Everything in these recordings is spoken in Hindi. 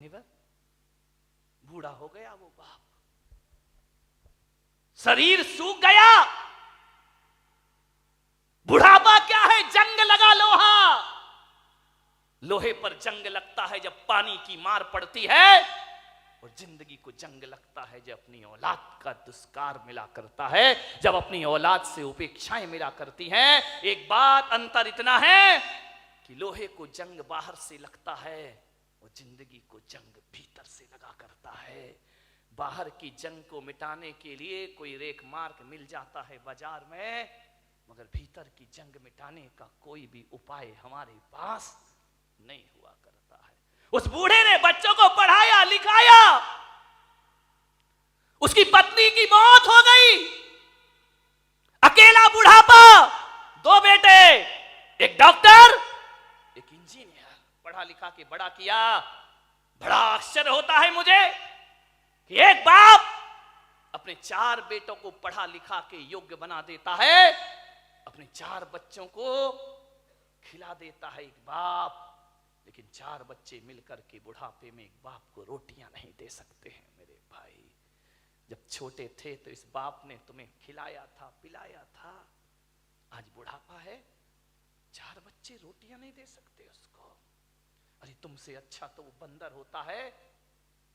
बूढ़ा हो गया वो बाप, शरीर सूख गया। बुढ़ापा क्या है? जंग लगा लोहा। लोहे पर जंग लगता है जब पानी की मार पड़ती है, और जिंदगी को जंग लगता है जब अपनी औलाद का दुष्कार मिला करता है, जब अपनी औलाद से उपेक्षाएं मिला करती हैं। एक बात अंतर इतना है कि लोहे को जंग बाहर से लगता है और जिंदगी को जंग भीतर से लगा करता है। बाहर की जंग को मिटाने के लिए कोई रेख मार्ग मिल जाता है बाजार में, मगर भीतर की जंग मिटाने का कोई भी उपाय हमारे पास नहीं हुआ करता है। उस बूढ़े ने बच्चों को पढ़ाया लिखाया, उसकी पत्नी की मौत हो गई, अकेला बुढ़ापा, दो बेटे, एक डॉक्टर एक इंजीनियर, पढ़ा लिखा के बड़ा किया। बड़ा आश्चर्य होता है मुझे कि एक बाप अपने 4 बेटों को पढ़ा लिखा के योग्य बना देता है, अपने 4 बच्चों को खिला देता है एक बाप, लेकिन 4 बच्चे मिलकर के बुढ़ापे में एक बाप को रोटियां नहीं दे सकते हैं। मेरे भाई, जब छोटे थे तो इस बाप ने तुम्हें खिलाया था, पिलाया था, आज बुढ़ापा है, 4 बच्चे रोटियां नहीं दे सकते उसको। अरे तुमसे अच्छा तो वो बंदर होता है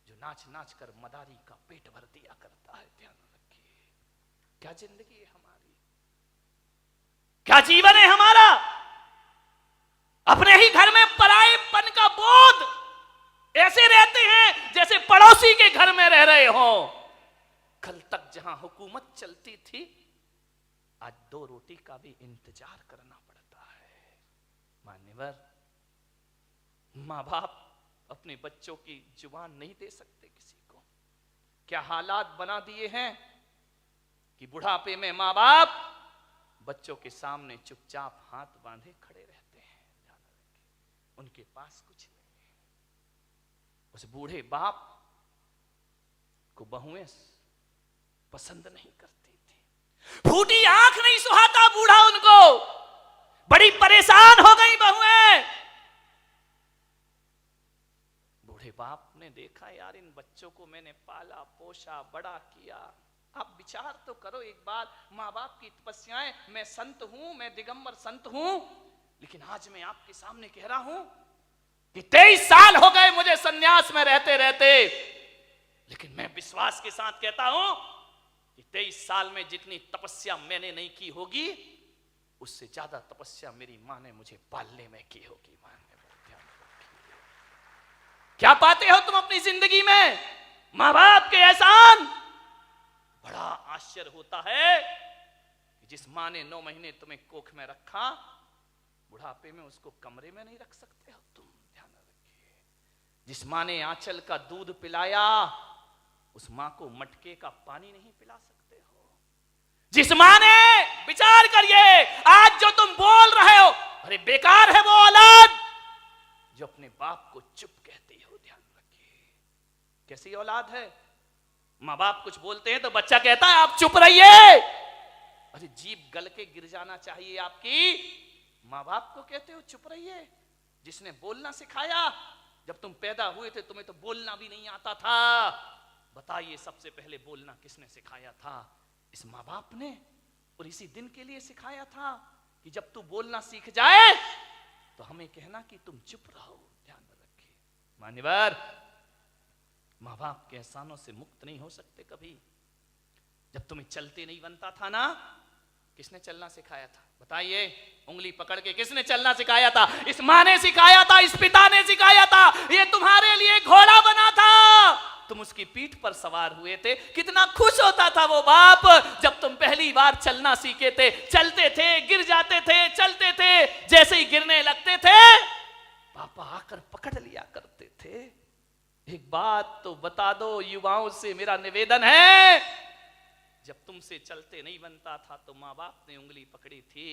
जो नाच नाच कर मदारी का पेट भर दिया करता है। ध्यान रखिए, क्या जिंदगी है हमारी, क्या जीवन है हमारा। अपने ही घर में परायेपन का बोध, ऐसे रहते हैं जैसे पड़ोसी के घर में रह रहे हो। कल तक जहां हुकूमत चलती थी, आज 2 रोटी का भी इंतजार करना पड़ता है। मान्यवर, मां बाप अपने बच्चों की जुबान नहीं दे सकते किसी को। क्या हालात बना दिए हैं कि बुढ़ापे में मां बाप बच्चों के सामने चुपचाप हाथ बांधे खड़े रहते हैं। ध्यान रखें, उनके पास कुछ नहीं है। उस बूढ़े बाप को बहुएं पसंद नहीं करती थी, फूटी आंख नहीं सुहाता बूढ़ा उनको, बड़ी परेशान हो गई बहुएं। बूढ़े बाप ने देखा, यार इन बच्चों को मैंने पाला पोसा बड़ा किया, आप विचार तो करो एक बार, माँ बाप की तपस्याएं, मैं संत हूं, मैं दिगंबर संत हूं, लेकिन आज मैं आपके सामने कह रहा हूं कि 23 साल हो गए मुझे सन्यास में रहते रहते, लेकिन मैं विश्वास के साथ कहता हूं कि 23 साल में जितनी तपस्या मैंने नहीं की होगी, उससे ज्यादा तपस्या मेरी मां ने मुझे पालने में की होगी। क्या पाते हो तुम अपनी जिंदगी में? मां बाप के एहसान। बड़ा आश्चर्य होता है कि जिस मां ने 9 महीने तुम्हें कोख में रखा, बुढ़ापे में उसको कमरे में नहीं रख सकते हो तुम। ध्यान रखिए, जिस मां ने आंचल का दूध पिलाया, उस मां को मटके का पानी नहीं पिला सकते हो। जिस मां ने, विचार करिए, आज जो तुम बोल रहे हो, अरे बेकार है वो औलाद जो अपने बाप को चुप कहती हो। ध्यान रखिए, कैसी औलाद है। मां बाप कुछ बोलते हैं तो बच्चा कहता है आप चुप रहिए। अरे जीभ गल के गिर जाना चाहिए आपकी। मां बाप को कहते हो चुप रहिए। जिसने बोलना सिखाया, जब तुम पैदा हुए थे तुम्हें तो बोलना भी नहीं आता था। बताइए सबसे पहले बोलना किसने सिखाया था? इस मां बाप ने। और इसी दिन के लिए सिखाया था कि जब तू बोलना सीख जाए तो हमें कहना कि तुम चुप रहो। ध्यान रखिए मान्यवर, मां बाप के एहसानों से मुक्त नहीं हो सकते कभी। जब तुम्हें चलते नहीं बनता था ना, किसने चलना सिखाया था? बताइए, उंगली पकड़ के किसने चलना सिखाया था? इस मां ने सिखाया था, इस पिता ने सिखाया था। ये तुम्हारे लिए घोड़ा बना था, तुम उसकी पीठ पर सवार हुए थे। कितना खुश होता था वो बाप जब तुम पहली बार चलना सीखे थे। चलते थे, गिर जाते थे, चलते थे, जैसे ही गिरने लगते थे पापा आकर पकड़ लिया करते थे। एक बात तो बता दो, युवाओं से मेरा निवेदन है, जब तुमसे चलते नहीं बनता था तो माँ बाप ने उंगली पकड़ी थी,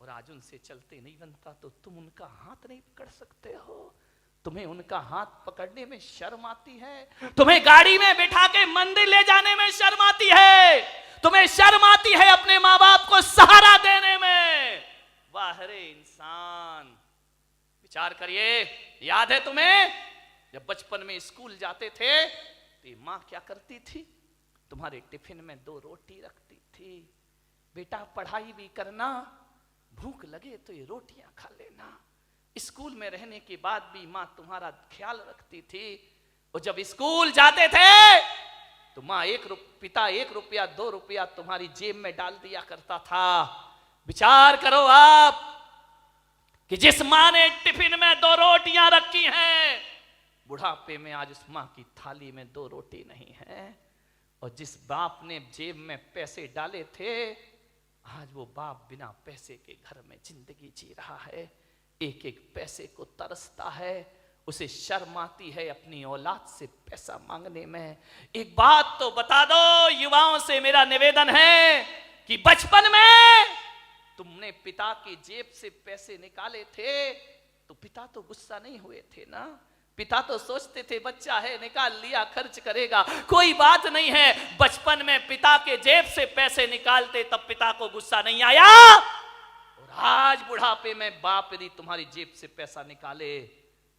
और आज उनसे चलते नहीं बनता तो तुम उनका हाथ नहीं पकड़ सकते हो। तुम्हें उनका हाथ पकड़ने में शर्म आती है, तुम्हें गाड़ी में बिठा के मंदिर ले जाने में शर्म आती है, तुम्हें शर्म आती है अपने माँ बाप को सहारा देने में। वाह रे इंसान, विचार करिए, याद है तुम्हें जब बचपन में स्कूल जाते थे तो ये माँ क्या करती थी, तुम्हारे टिफिन में 2 रोटी रखती थी। बेटा पढ़ाई भी करना, भूख लगे तो ये रोटियां खा लेना। स्कूल में रहने के बाद भी माँ तुम्हारा ख्याल रखती थी। और जब स्कूल जाते थे तो माँ पिता 1 रुपया 2 रुपया तुम्हारी जेब में डाल दिया करता था। विचार करो आप कि जिस माँ ने टिफिन में 2 रोटियां रखी हैं, बुढ़ापे में आज उस माँ की थाली में 2 रोटी नहीं है। और जिस बाप ने जेब में पैसे डाले थे, आज वो बाप बिना पैसे के घर में जिंदगी जी रहा है, एक एक पैसे को तरसता है, उसे शर्म आती है अपनी औलाद से पैसा मांगने में। एक बात तो बता दो, युवाओं से मेरा निवेदन है कि बचपन में तुमने पिता की जेब से पैसे निकाले थे तो पिता तो गुस्सा नहीं हुए थे ना। पिता तो सोचते थे बच्चा है, निकाल लिया, खर्च करेगा, कोई बात नहीं है। बचपन में पिता के जेब से पैसे निकालते तब पिता को गुस्सा नहीं आया। और आज बुढ़ापे में बाप यदि तुम्हारी जेब से पैसा निकाले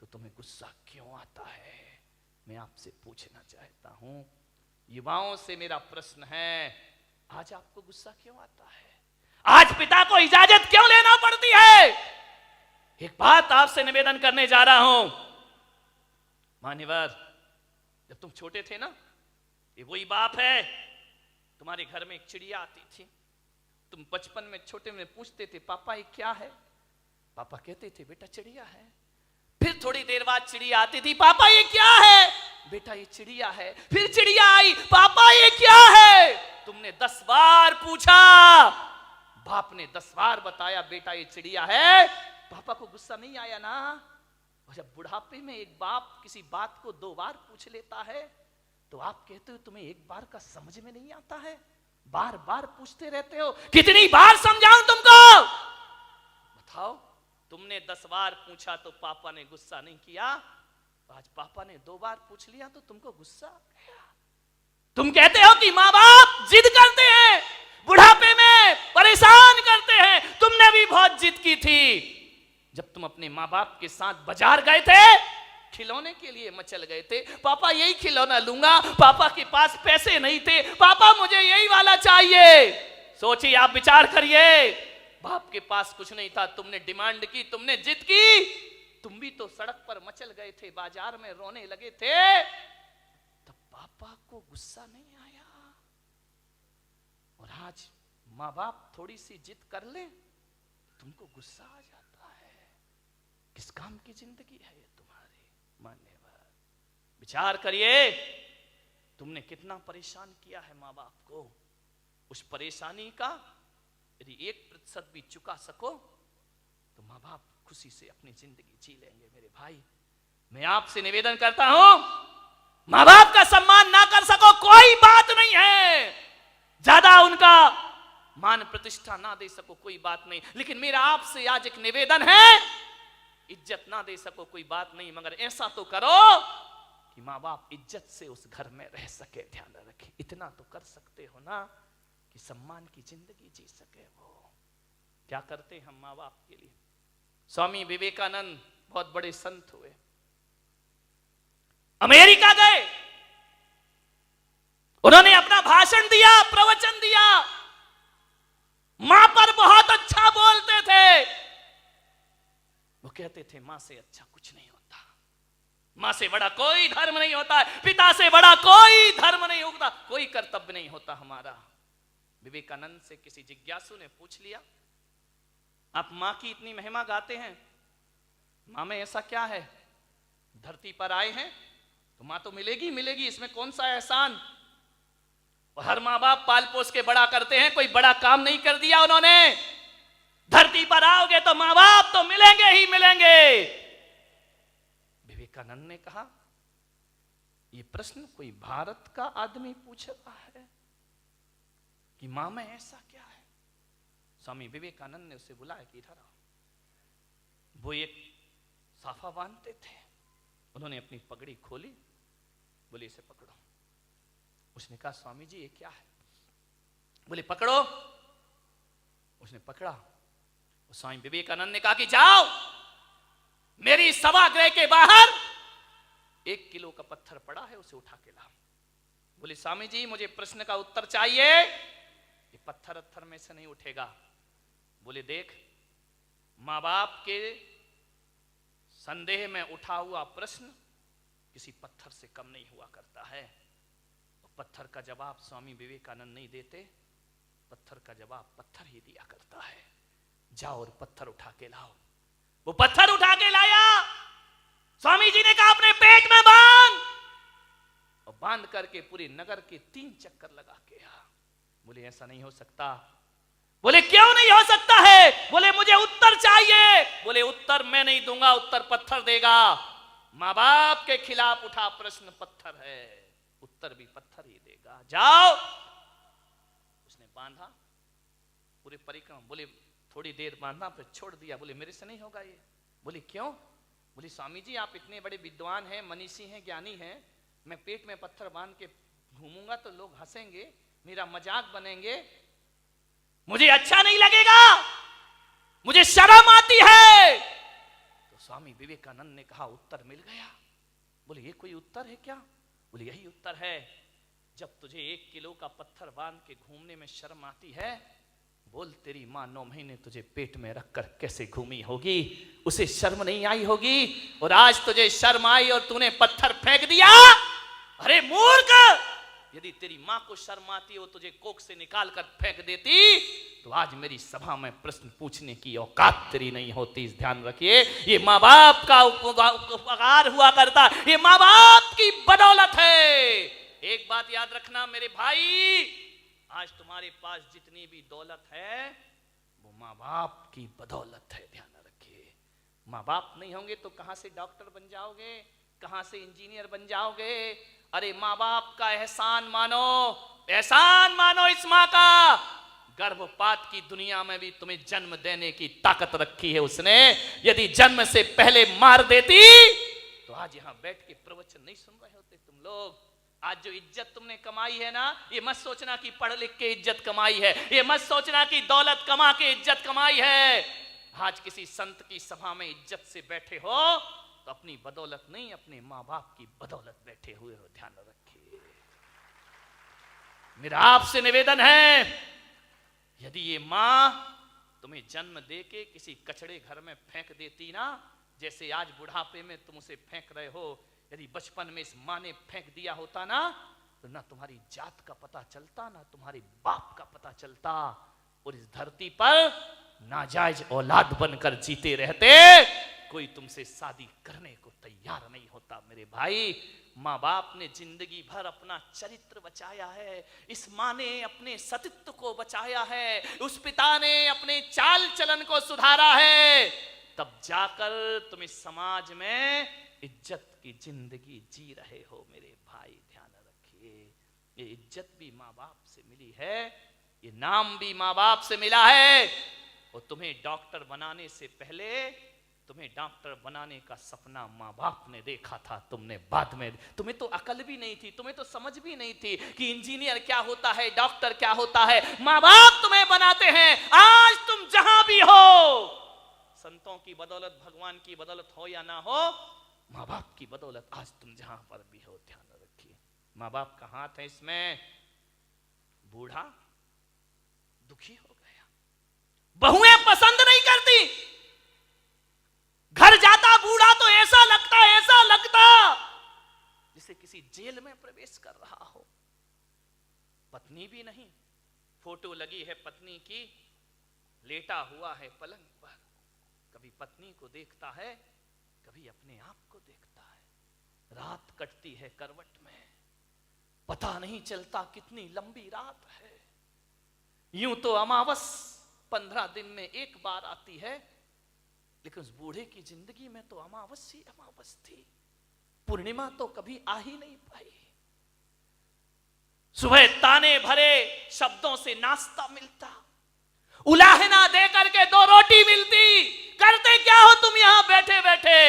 तो तुम्हें गुस्सा क्यों आता है? मैं आपसे पूछना चाहता हूं, युवाओं से मेरा प्रश्न है, आज आपको गुस्सा क्यों आता है? आज पिता को इजाजत क्यों लेना पड़ती है? एक बात आपसे निवेदन करने जा रहा हूं, मान्यवर, जब तुम छोटे थे ना, ये वही बाप है, तुम्हारे घर में एक चिड़िया आती थी। तुम बचपन में छोटे में पूछते थे पापा ये क्या है? पापा कहते थे बेटा चिड़िया है। फिर थोड़ी देर बाद चिड़िया आती थी, पापा ये क्या है? बेटा ये चिड़िया है। फिर चिड़िया आई, पापा ये क्या है? तुमने 10 बार पूछा, बाप ने 10 बार बताया बेटा ये चिड़िया है। पापा को गुस्सा नहीं आया ना? और जब बुढ़ापे में एक बाप किसी बात को 2 बार पूछ लेता है तो आप कहते हो तुम्हें एक बार का समझ में नहीं आता है, बार बार पूछते रहते हो। कितनी बार समझाऊं तुमको? बताओ, तुमने 10 बार पूछा तो पापा ने गुस्सा नहीं किया, आज पापा ने 2 बार पूछ लिया तो तुमको गुस्सा आ गया। तुम कहते हो कि माँ बाप जिद करते हैं, बुढ़ापे में परेशान करते हैं। तुमने भी बहुत जिद की थी जब तुम अपने माँ बाप के साथ बाजार गए थे, खिलौने के लिए मचल गए थे, पापा यही खिलौना लूंगा, पापा के पास पैसे नहीं थे, पापा मुझे यही वाला चाहिए। सोचिए, आप विचार करिए, बाप के पास कुछ नहीं था, तुमने डिमांड की, तुमने जिद की, तुम भी तो सड़क पर मचल गए थे, बाजार में रोने लगे थे, तब पापा को गुस्सा नहीं आया। और आज माँ बाप थोड़ी सी जिद कर ले, तुमको गुस्सा आ जाता है। किस काम की जिंदगी है ये तुम्हारी? मान्यवर, विचार करिए, तुमने कितना परेशान किया है माँ बाप को। उस परेशानी का यदि 1% भी चुका सको तो माँ बाप खुशी से अपनी जिंदगी जी लेंगे। मेरे भाई, मैं आपसे निवेदन करता हूं, माँ बाप का सम्मान ना कर सको कोई बात नहीं है, ज्यादा उनका मान प्रतिष्ठा ना दे सको कोई बात नहीं, लेकिन मेरा आपसे आज एक निवेदन है, इज्जत ना दे सको कोई बात नहीं, मगर ऐसा तो करो कि माँ बाप इज्जत से उस घर में रह सके। ध्यान रखें, इतना तो कर सकते हो ना कि सम्मान की जिंदगी जी सके। वो क्या करते हम माँ बाप के लिए? स्वामी विवेकानंद बहुत बड़े संत हुए, अमेरिका गए, उन्होंने अपना भाषण दिया, प्रवचन दिया, मां पर बहुत अच्छा बोलते थे। वो कहते थे मां से अच्छा कुछ नहीं होता, मां से बड़ा कोई धर्म नहीं होता है, पिता से बड़ा कोई धर्म नहीं होता, कोई कर्तव्य नहीं होता हमारा। विवेकानंद से किसी जिज्ञासु ने पूछ लिया, आप मां की इतनी महिमा गाते हैं, मां में ऐसा क्या है? धरती पर आए हैं तो मां तो मिलेगी मिलेगी, इसमें कौन सा एहसान? और हर माँ बाप पाल पोस के बड़ा करते हैं, कोई बड़ा काम नहीं कर दिया उन्होंने। धरती पर आओगे तो माँ बाप तो मिलेंगे ही मिलेंगे। विवेकानंद ने कहा, ये प्रश्न कोई भारत का आदमी पूछ रहा है कि मां में ऐसा क्या है? स्वामी विवेकानंद ने उसे बुलाया कि इधर आओ। वो एक साफा बांधते थे, उन्होंने अपनी पगड़ी खोली, बोले इसे पकड़ो। उसने कहा स्वामी जी ये क्या है? बोले पकड़ो। उसने पकड़ा। स्वामी विवेकानंद ने कहा कि जाओ मेरी सभागृह के बाहर 1 किलो का पत्थर पड़ा है, उसे उठा के लाओ। बोले स्वामी जी मुझे प्रश्न का उत्तर चाहिए। ये पत्थर अत्थर में से नहीं उठेगा। बोले देख, माँ बाप के संदेह में उठा हुआ प्रश्न किसी पत्थर से कम नहीं हुआ करता है। और पत्थर का जवाब स्वामी विवेकानंद नहीं देते, पत्थर का जवाब पत्थर ही दिया करता है। जाओ और पत्थर उठा के लाओ। वो पत्थर उठा के लाया। स्वामी जी ने कहा अपने पेट में बांध, और बांध करके पूरे नगर के 3 चक्कर लगा के आ। बोले ऐसा नहीं हो सकता। बोले क्यों नहीं हो सकता है? बोले मुझे उत्तर चाहिए। बोले उत्तर मैं नहीं दूंगा, उत्तर पत्थर देगा। माँ बाप के खिलाफ उठा प्रश्न पत्थर है, उत्तर भी पत्थर ही देगा। जाओ। उसने बांधा पूरे परिक्रमा। बोले थोड़ी देर बांधा फिर छोड़ दिया। बोले मेरे से नहीं होगा ये। बोले क्यों? बोले स्वामी जी आप इतने बड़े विद्वान हैं, मनीषी हैं, ज्ञानी हैं, मैं पेट में पत्थर बांध के घूमूंगा तो लोग हंसेंगे, मेरा मजाक बनेंगे, मुझे अच्छा नहीं लगेगा, मुझे शर्म आती है। तो स्वामी विवेकानंद ने कहा उत्तर मिल गया। बोले ये कोई उत्तर है क्या? बोले यही उत्तर है। जब तुझे 1 किलो का पत्थर बांध के घूमने में शर्म आती है, बोल तेरी माँ 9 महीने तुझे पेट में रखकर कैसे घूमी होगी, उसे शर्म नहीं आई होगी। और आज तुझे शर्म आई और तूने पत्थर फेंक दिया। अरे मूर्ख, यदि तेरी माँ को शर्म आती हो तुझे कोख से निकाल कर फेंक देती तो आज मेरी सभा में प्रश्न पूछने की औकात तेरी नहीं होती। इस ध्यान रखिए, ये माँ बाप का उपकार हुआ करता, ये माँ बाप की बदौलत है। एक बात याद रखना मेरे भाई, आज तुम्हारे पास जितनी भी दौलत है वो माँ बाप की बदौलत है। ध्यान रखिए, माँ बाप नहीं होंगे तो कहां से डॉक्टर बन जाओगे, कहां से इंजीनियर बन जाओगे? अरे माँ बाप का एहसान मानो, एहसान मानो इस माँ का। गर्भपात की दुनिया में भी तुम्हें जन्म देने की ताकत रखी है उसने। यदि जन्म से पहले मार देती तो आज यहां बैठ के प्रवचन नहीं सुन रहे होते तुम लोग। आज जो इज्जत तुमने कमाई है ना, ये मत सोचना कि पढ़ लिख के इज्जत कमाई है, ये मत सोचना कि दौलत कमा के इज्जत कमाई है। आज किसी संत की सभा में इज्जत से बैठे हो तो अपनी बदौलत नहीं, अपने माँ बाप की बदौलत बैठे हुए हो। ध्यान रखिए, मेरा आपसे निवेदन है, यदि ये माँ तुम्हें जन्म देके किसी कचड़े घर में फेंक देती ना, जैसे आज बुढ़ापे में तुम उसे फेंक रहे हो, यदि बचपन में इस माँ ने फेंक दिया होता ना तो ना तुम्हारी जात का पता चलता, ना तुम्हारे बाप का पता चलता, और इस धरती पर नाजायज औलाद बनकर जीते रहते। कोई तुमसे शादी करने को तैयार नहीं होता मेरे भाई। माँ बाप ने जिंदगी भर अपना चरित्र बचाया है, इस माँ ने अपने सतीत्व को बचाया है, उस पिता ने अपने चाल चलन को सुधारा है, तब जाकर तुम इस समाज में इज्जत की जिंदगी जी रहे हो मेरे भाई। ध्यान रखिए, ये इज्जत भी माँ बाप से मिली है, ये नाम भी माँ बाप से मिला है। और तुम्हें डॉक्टर बनाने से पहले तुम्हें डॉक्टर बनाने का सपना माँ बाप ने देखा था, तुमने बाद में, तुम्हें तो अकल भी नहीं थी, तुम्हें तो समझ भी नहीं थी कि इंजीनियर क्या होता है, डॉक्टर क्या होता है। माँ बाप तुम्हें बनाते हैं। आज तुम जहां भी हो, संतों की बदौलत, भगवान की बदौलत हो या ना हो, माँ बाप की बदौलत आज तुम जहां पर भी हो। ध्यान रखिए, माँ बाप का हाथ है इसमें। बूढ़ा दुखी हो गया, बहुएं पसंद नहीं करती, घर जाता बूढ़ा तो ऐसा लगता जैसे किसी जेल में प्रवेश कर रहा हो। पत्नी भी नहीं, फोटो लगी है पत्नी की, लेटा हुआ है पलंग पर, कभी पत्नी को देखता है, कभी अपने आप को देखता है। रात कटती है करवट में, पता नहीं चलता कितनी लंबी रात है। यूं तो अमावस 15 दिन में एक बार आती है, लेकिन उस बूढ़े की जिंदगी में तो अमावस ही अमावस थी, पूर्णिमा तो कभी आ ही नहीं पाई। सुबह ताने भरे शब्दों से नाश्ता मिलता, उलाहना दे करके 2 रोटी मिलती। करते क्या हो तुम यहां बैठे बैठे?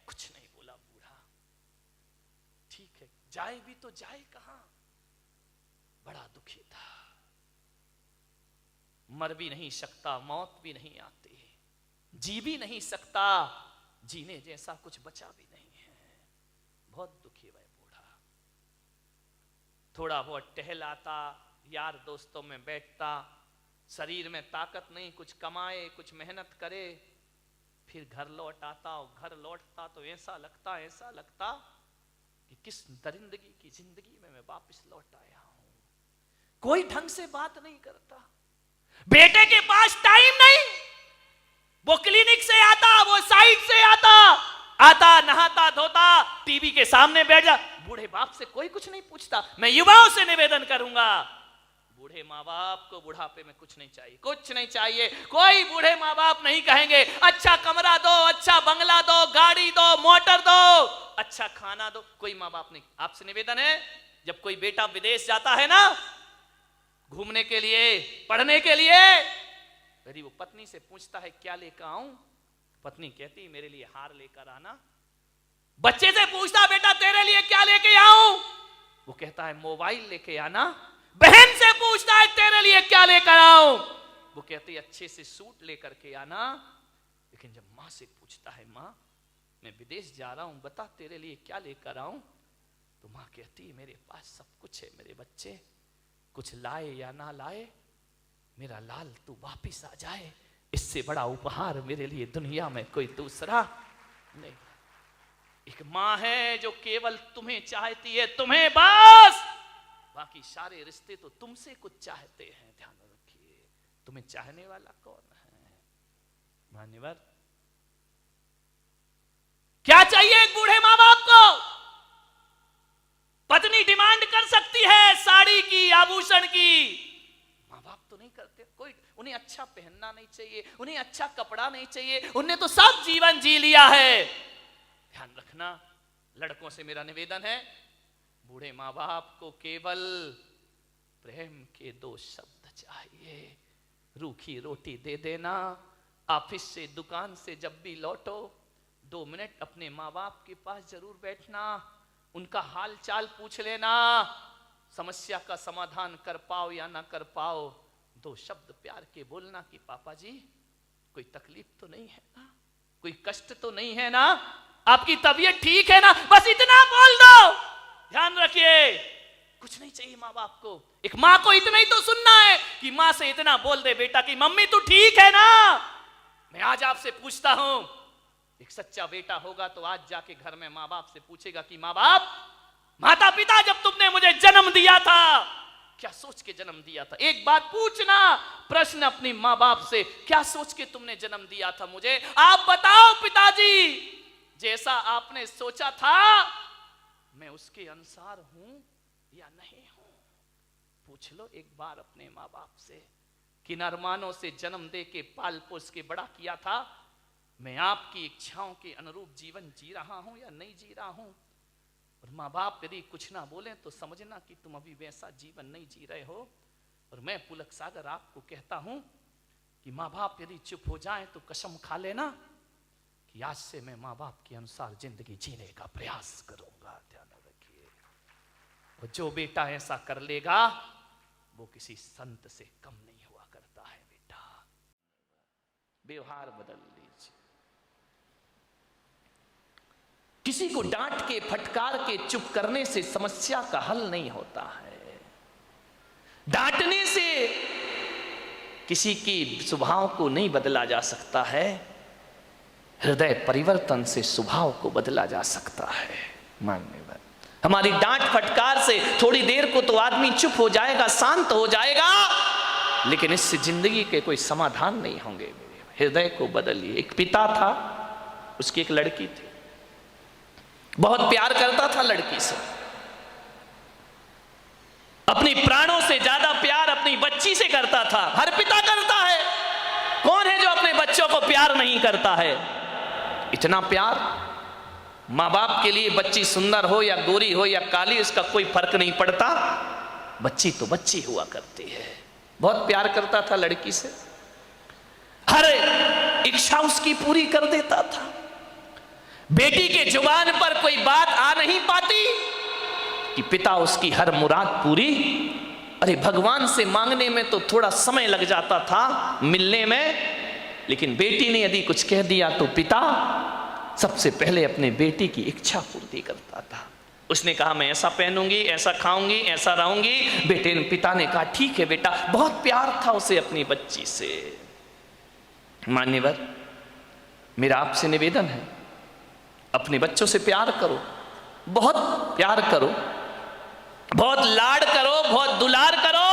कुछ नहीं बोला बूढ़ा। ठीक है, जाए भी तो जाए कहां? बड़ा दुखी था। मर भी नहीं सकता, मौत भी नहीं आती, जी भी नहीं सकता, जीने जैसा कुछ बचा भी नहीं है। बहुत दुखी वह बूढ़ा। थोड़ा बहुत टहलाता, यार दोस्तों में बैठता, शरीर में ताकत नहीं, कुछ कमाए, कुछ मेहनत करे, फिर घर लौट आता। और घर लौटता तो ऐसा लगता कि किस दरिंदगी की जिंदगी में मैं वापस लौट आया हूं। कोई ढंग से बात नहीं करता, बेटे के पास टाइम नहीं, वो क्लिनिक से आता, वो साइड से आता नहाता धोता, टीवी के सामने बैठ जा। बूढ़े बाप से कोई कुछ नहीं पूछता। मैं युवाओं से निवेदन करूंगा, बूढ़े माँ बाप को बुढ़ापे में कुछ नहीं चाहिए, कुछ नहीं चाहिए। कोई बूढ़े माँ बाप नहीं कहेंगे अच्छा कमरा दो, अच्छा बंगला दो, गाड़ी दो, मोटर दो, अच्छा खाना दो। कोई माँ बाप नहीं। आपसे निवेदन है, जब कोई बेटा विदेश जाता है ना घूमने के लिए, पढ़ने के लिए, यदि वो पत्नी से पूछता है क्या लेकर आऊं, पत्नी कहती मेरे लिए हार लेकर आना। बच्चे से पूछता बेटा तेरे लिए क्या लेके आऊं, वो कहता है मोबाइल लेके आना। बहन से पूछता है तेरे लिए क्या लेकर आऊं, वो कहती है अच्छे से सूट लेकर के आना। लेकिन जब माँ से पूछता है माँ मैं विदेश जा रहा हूं, बता तेरे लिए क्या लेकर आऊं, तो माँ कहती है मेरे पास सब कुछ है मेरे बच्चे, कुछ लाए या ना लाए, मेरा लाल तू वापिस आ जाए, इससे बड़ा उपहार मेरे लिए दुनिया में कोई दूसरा नहीं। एक माँ है जो केवल तुम्हें चाहती है, तुम्हें बस, बाकी सारे रिश्ते तो तुमसे कुछ चाहते हैं। ध्यान रखिए, तुम्हें चाहने वाला कौन है? मान्यवर, क्या चाहिए एक बूढ़े माँ बाप को? पत्नी डिमांड कर सकती है साड़ी की, आभूषण की, माँ बाप तो नहीं करते। कोई उन्हें अच्छा पहनना नहीं चाहिए, उन्हें अच्छा कपड़ा नहीं चाहिए, उन्हें तो सब जीवन जी लिया है। ध्यान रखना, लड़कों से मेरा निवेदन है, बूढ़े माँ बाप को केवल प्रेम के 2 शब्द चाहिए। रूखी रोटी दे देना, ऑफिस से दुकान से जब भी लौटो 2 मिनट अपने माँ बाप के पास जरूर बैठना, उनका हाल चाल पूछ लेना, समस्या का समाधान कर पाओ या ना कर पाओ 2 शब्द प्यार के बोलना कि पापा जी कोई तकलीफ तो नहीं है ना, कोई कष्ट तो नहीं है ना, आपकी तबीयत ठीक है ना, बस इतना बोल दो। ध्यान रखिए, कुछ नहीं चाहिए माँ बाप को। एक माँ को इतना ही तो सुनना है कि माँ से इतना बोल दे बेटा कि मम्मी तू ठीक है ना। मैं आज आपसे पूछता हूं, एक सच्चा बेटा होगा तो आज जाके घर में माँ बाप से पूछेगा कि माँ बाप, माता पिता जब तुमने मुझे जन्म दिया था क्या सोच के जन्म दिया था? एक बात पूछना प्रश्न अपनी माँ बाप से, क्या सोच के तुमने जन्म दिया था मुझे? आप बताओ पिताजी, जैसा आपने सोचा था मैं उसके अनुसार हूं या नहीं हूं? पूछ लो एक बार अपने माँ बाप से। किन अरमानों से जन्म दे के पाल पोस के बड़ा किया था, मैं आपकी इच्छाओं के अनुरूप जीवन जी रहा हूं या नहीं जी रहा हूं? और माँ बाप यदि कुछ ना बोले तो समझना कि तुम अभी वैसा जीवन नहीं जी रहे हो। और मैं पुलक सागर आपको कहता हूं कि माँ बाप यदि चुप हो जाए तो कसम खा लेना कि आज से मैं माँ बाप के अनुसार जिंदगी जीने का प्रयास करूंगा। ध्यान रखिए, और जो बेटा ऐसा कर लेगा वो किसी संत से कम नहीं हुआ करता है। बेटा व्यवहार बदल लीजिए। किसी को डांट के फटकार के चुप करने से समस्या का हल नहीं होता है। डांटने से किसी की स्वभाव को नहीं बदला जा सकता है, हृदय परिवर्तन से स्वभाव को बदला जा सकता है। माननीय हमारी डांट फटकार से थोड़ी देर को तो आदमी चुप हो जाएगा, शांत हो जाएगा, लेकिन इससे जिंदगी के कोई समाधान नहीं होंगे। हृदय को बदलिए। एक पिता था, उसकी एक लड़की थी, बहुत प्यार करता था लड़की से, अपनी प्राणों से ज्यादा प्यार अपनी बच्ची से करता था। हर पिता करता है, कौन है जो अपने बच्चों को प्यार नहीं करता है? इतना प्यार माँ बाप के लिए, बच्ची सुंदर हो या गोरी हो या काली उसका कोई फर्क नहीं पड़ता, बच्ची तो बच्ची हुआ करती है। बहुत प्यार करता था लड़की से, हर इच्छा उसकी पूरी कर देता था। बेटी के जुबान पर कोई बात आ नहीं पाती कि पिता उसकी हर मुराद पूरी। अरे भगवान से मांगने में तो थोड़ा समय लग जाता था, मिलने में, लेकिन बेटी ने यदि कुछ कह दिया तो पिता सबसे पहले अपने बेटी की इच्छा पूर्ति करता था। उसने कहा मैं ऐसा पहनूंगी, ऐसा खाऊंगी, ऐसा रहूंगी। पिता ने कहा ठीक है बेटा। बहुत प्यार था उसे अपनी बच्ची से। मान्यवर, मेरा आपसे निवेदन है, अपने बच्चों से प्यार करो, बहुत प्यार करो, बहुत लाड करो, बहुत दुलार करो।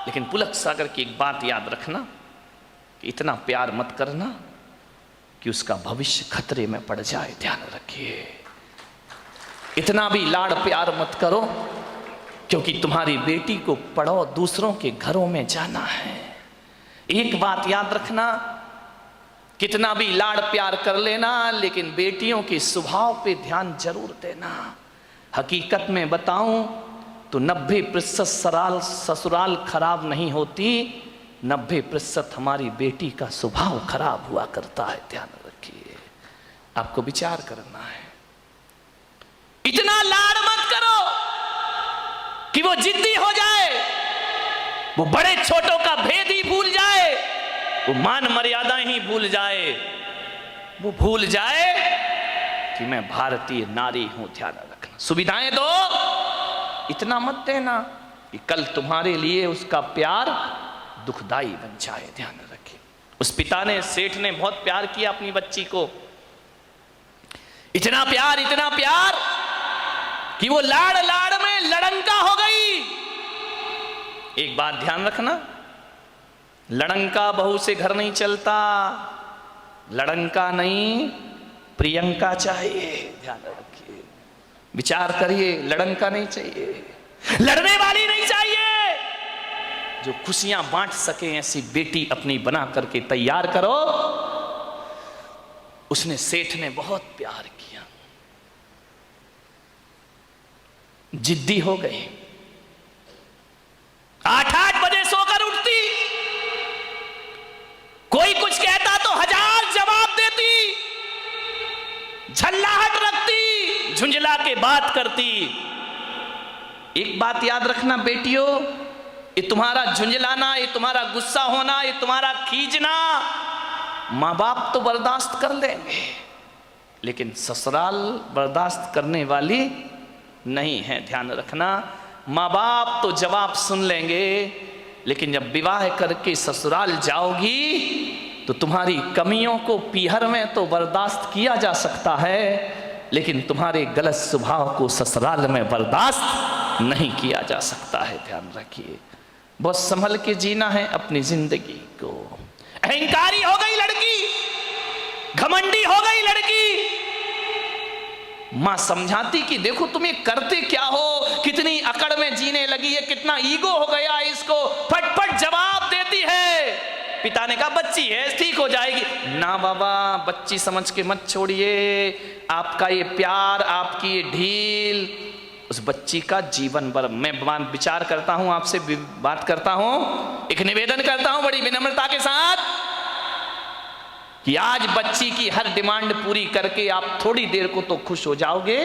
लेकिन पुलक सागर की एक बात याद रखना कि इतना प्यार मत करना कि उसका भविष्य खतरे में पड़ जाए। ध्यान रखिए, इतना भी लाड़ प्यार मत करो, क्योंकि तुम्हारी बेटी को पढ़ो दूसरों के घरों में जाना है। एक बात याद रखना, कितना भी लाड़ प्यार कर लेना, लेकिन बेटियों के स्वभाव पे ध्यान जरूर देना। हकीकत में बताऊं तो 90% ससुराल खराब नहीं होती, 90% हमारी बेटी का स्वभाव खराब हुआ करता है। ध्यान रखिए, आपको विचार करना है। इतना लाड़ मत करो कि वो जिद्दी हो जाए, वो बड़े छोटों का भेद ही भूल जाए, वो मान मर्यादाएं ही भूल जाए, वो भूल जाए कि मैं भारतीय नारी हूं। ध्यान रखना, सुविधाएं दो, इतना मत देना कि कल तुम्हारे लिए उसका प्यार दुखदाई बन जाए। ध्यान रखिए, उस पिता ने, सेठ ने बहुत प्यार किया अपनी बच्ची को, इतना प्यार कि वो लाड़ लाड़ में लड़ंका हो गई। एक बात ध्यान रखना, लड़ंका बहू से घर नहीं चलता, लड़ंका नहीं प्रियंका चाहिए। ध्यान रखिए, विचार करिए, लड़ंका नहीं चाहिए, लड़ने वाली नहीं चाहिए, जो खुशियां बांट सके ऐसी बेटी अपनी बना करके तैयार करो। उसने, सेठ ने बहुत प्यार किया, जिद्दी हो गई, 8-8 बजे सोकर उठती, कोई कुछ कहता तो 1000 जवाब देती, झल्लाहट रखती, झुंझला के बात करती। एक बात याद रखना बेटियों, ये तुम्हारा झुंझलाना, ये तुम्हारा गुस्सा होना, ये तुम्हारा खींचना मां बाप तो बर्दाश्त कर लेंगे, लेकिन ससुराल बर्दाश्त करने वाली नहीं है। ध्यान रखना, मां बाप तो जवाब सुन लेंगे, लेकिन जब विवाह करके ससुराल जाओगी तो तुम्हारी कमियों को पीहर में तो बर्दाश्त किया जा सकता है, लेकिन तुम्हारे गलत स्वभाव को ससुराल में बर्दाश्त नहीं किया जा सकता है। ध्यान रखिए, बहुत संभल के जीना है अपनी जिंदगी को। अहंकारी हो गई लड़की, घमंडी हो गई लड़की, मां समझाती कि देखो तुम्हें करते क्या हो, कितनी अकड़ में जीने लगी है, कितना ईगो हो गया इसको, फटफट जवाब देती है। पिता ने कहा बच्ची है, ठीक हो जाएगी। ना बाबा, बच्ची समझ के मत छोड़िए, आपका ये प्यार, आपकी ये ढील उस बच्ची का जीवन भर। मैं विचार करता हूं, आपसे बात करता हूं, एक निवेदन करता हूं बड़ी विनम्रता के साथ कि आज बच्ची की हर डिमांड पूरी करके आप थोड़ी देर को तो खुश हो जाओगे,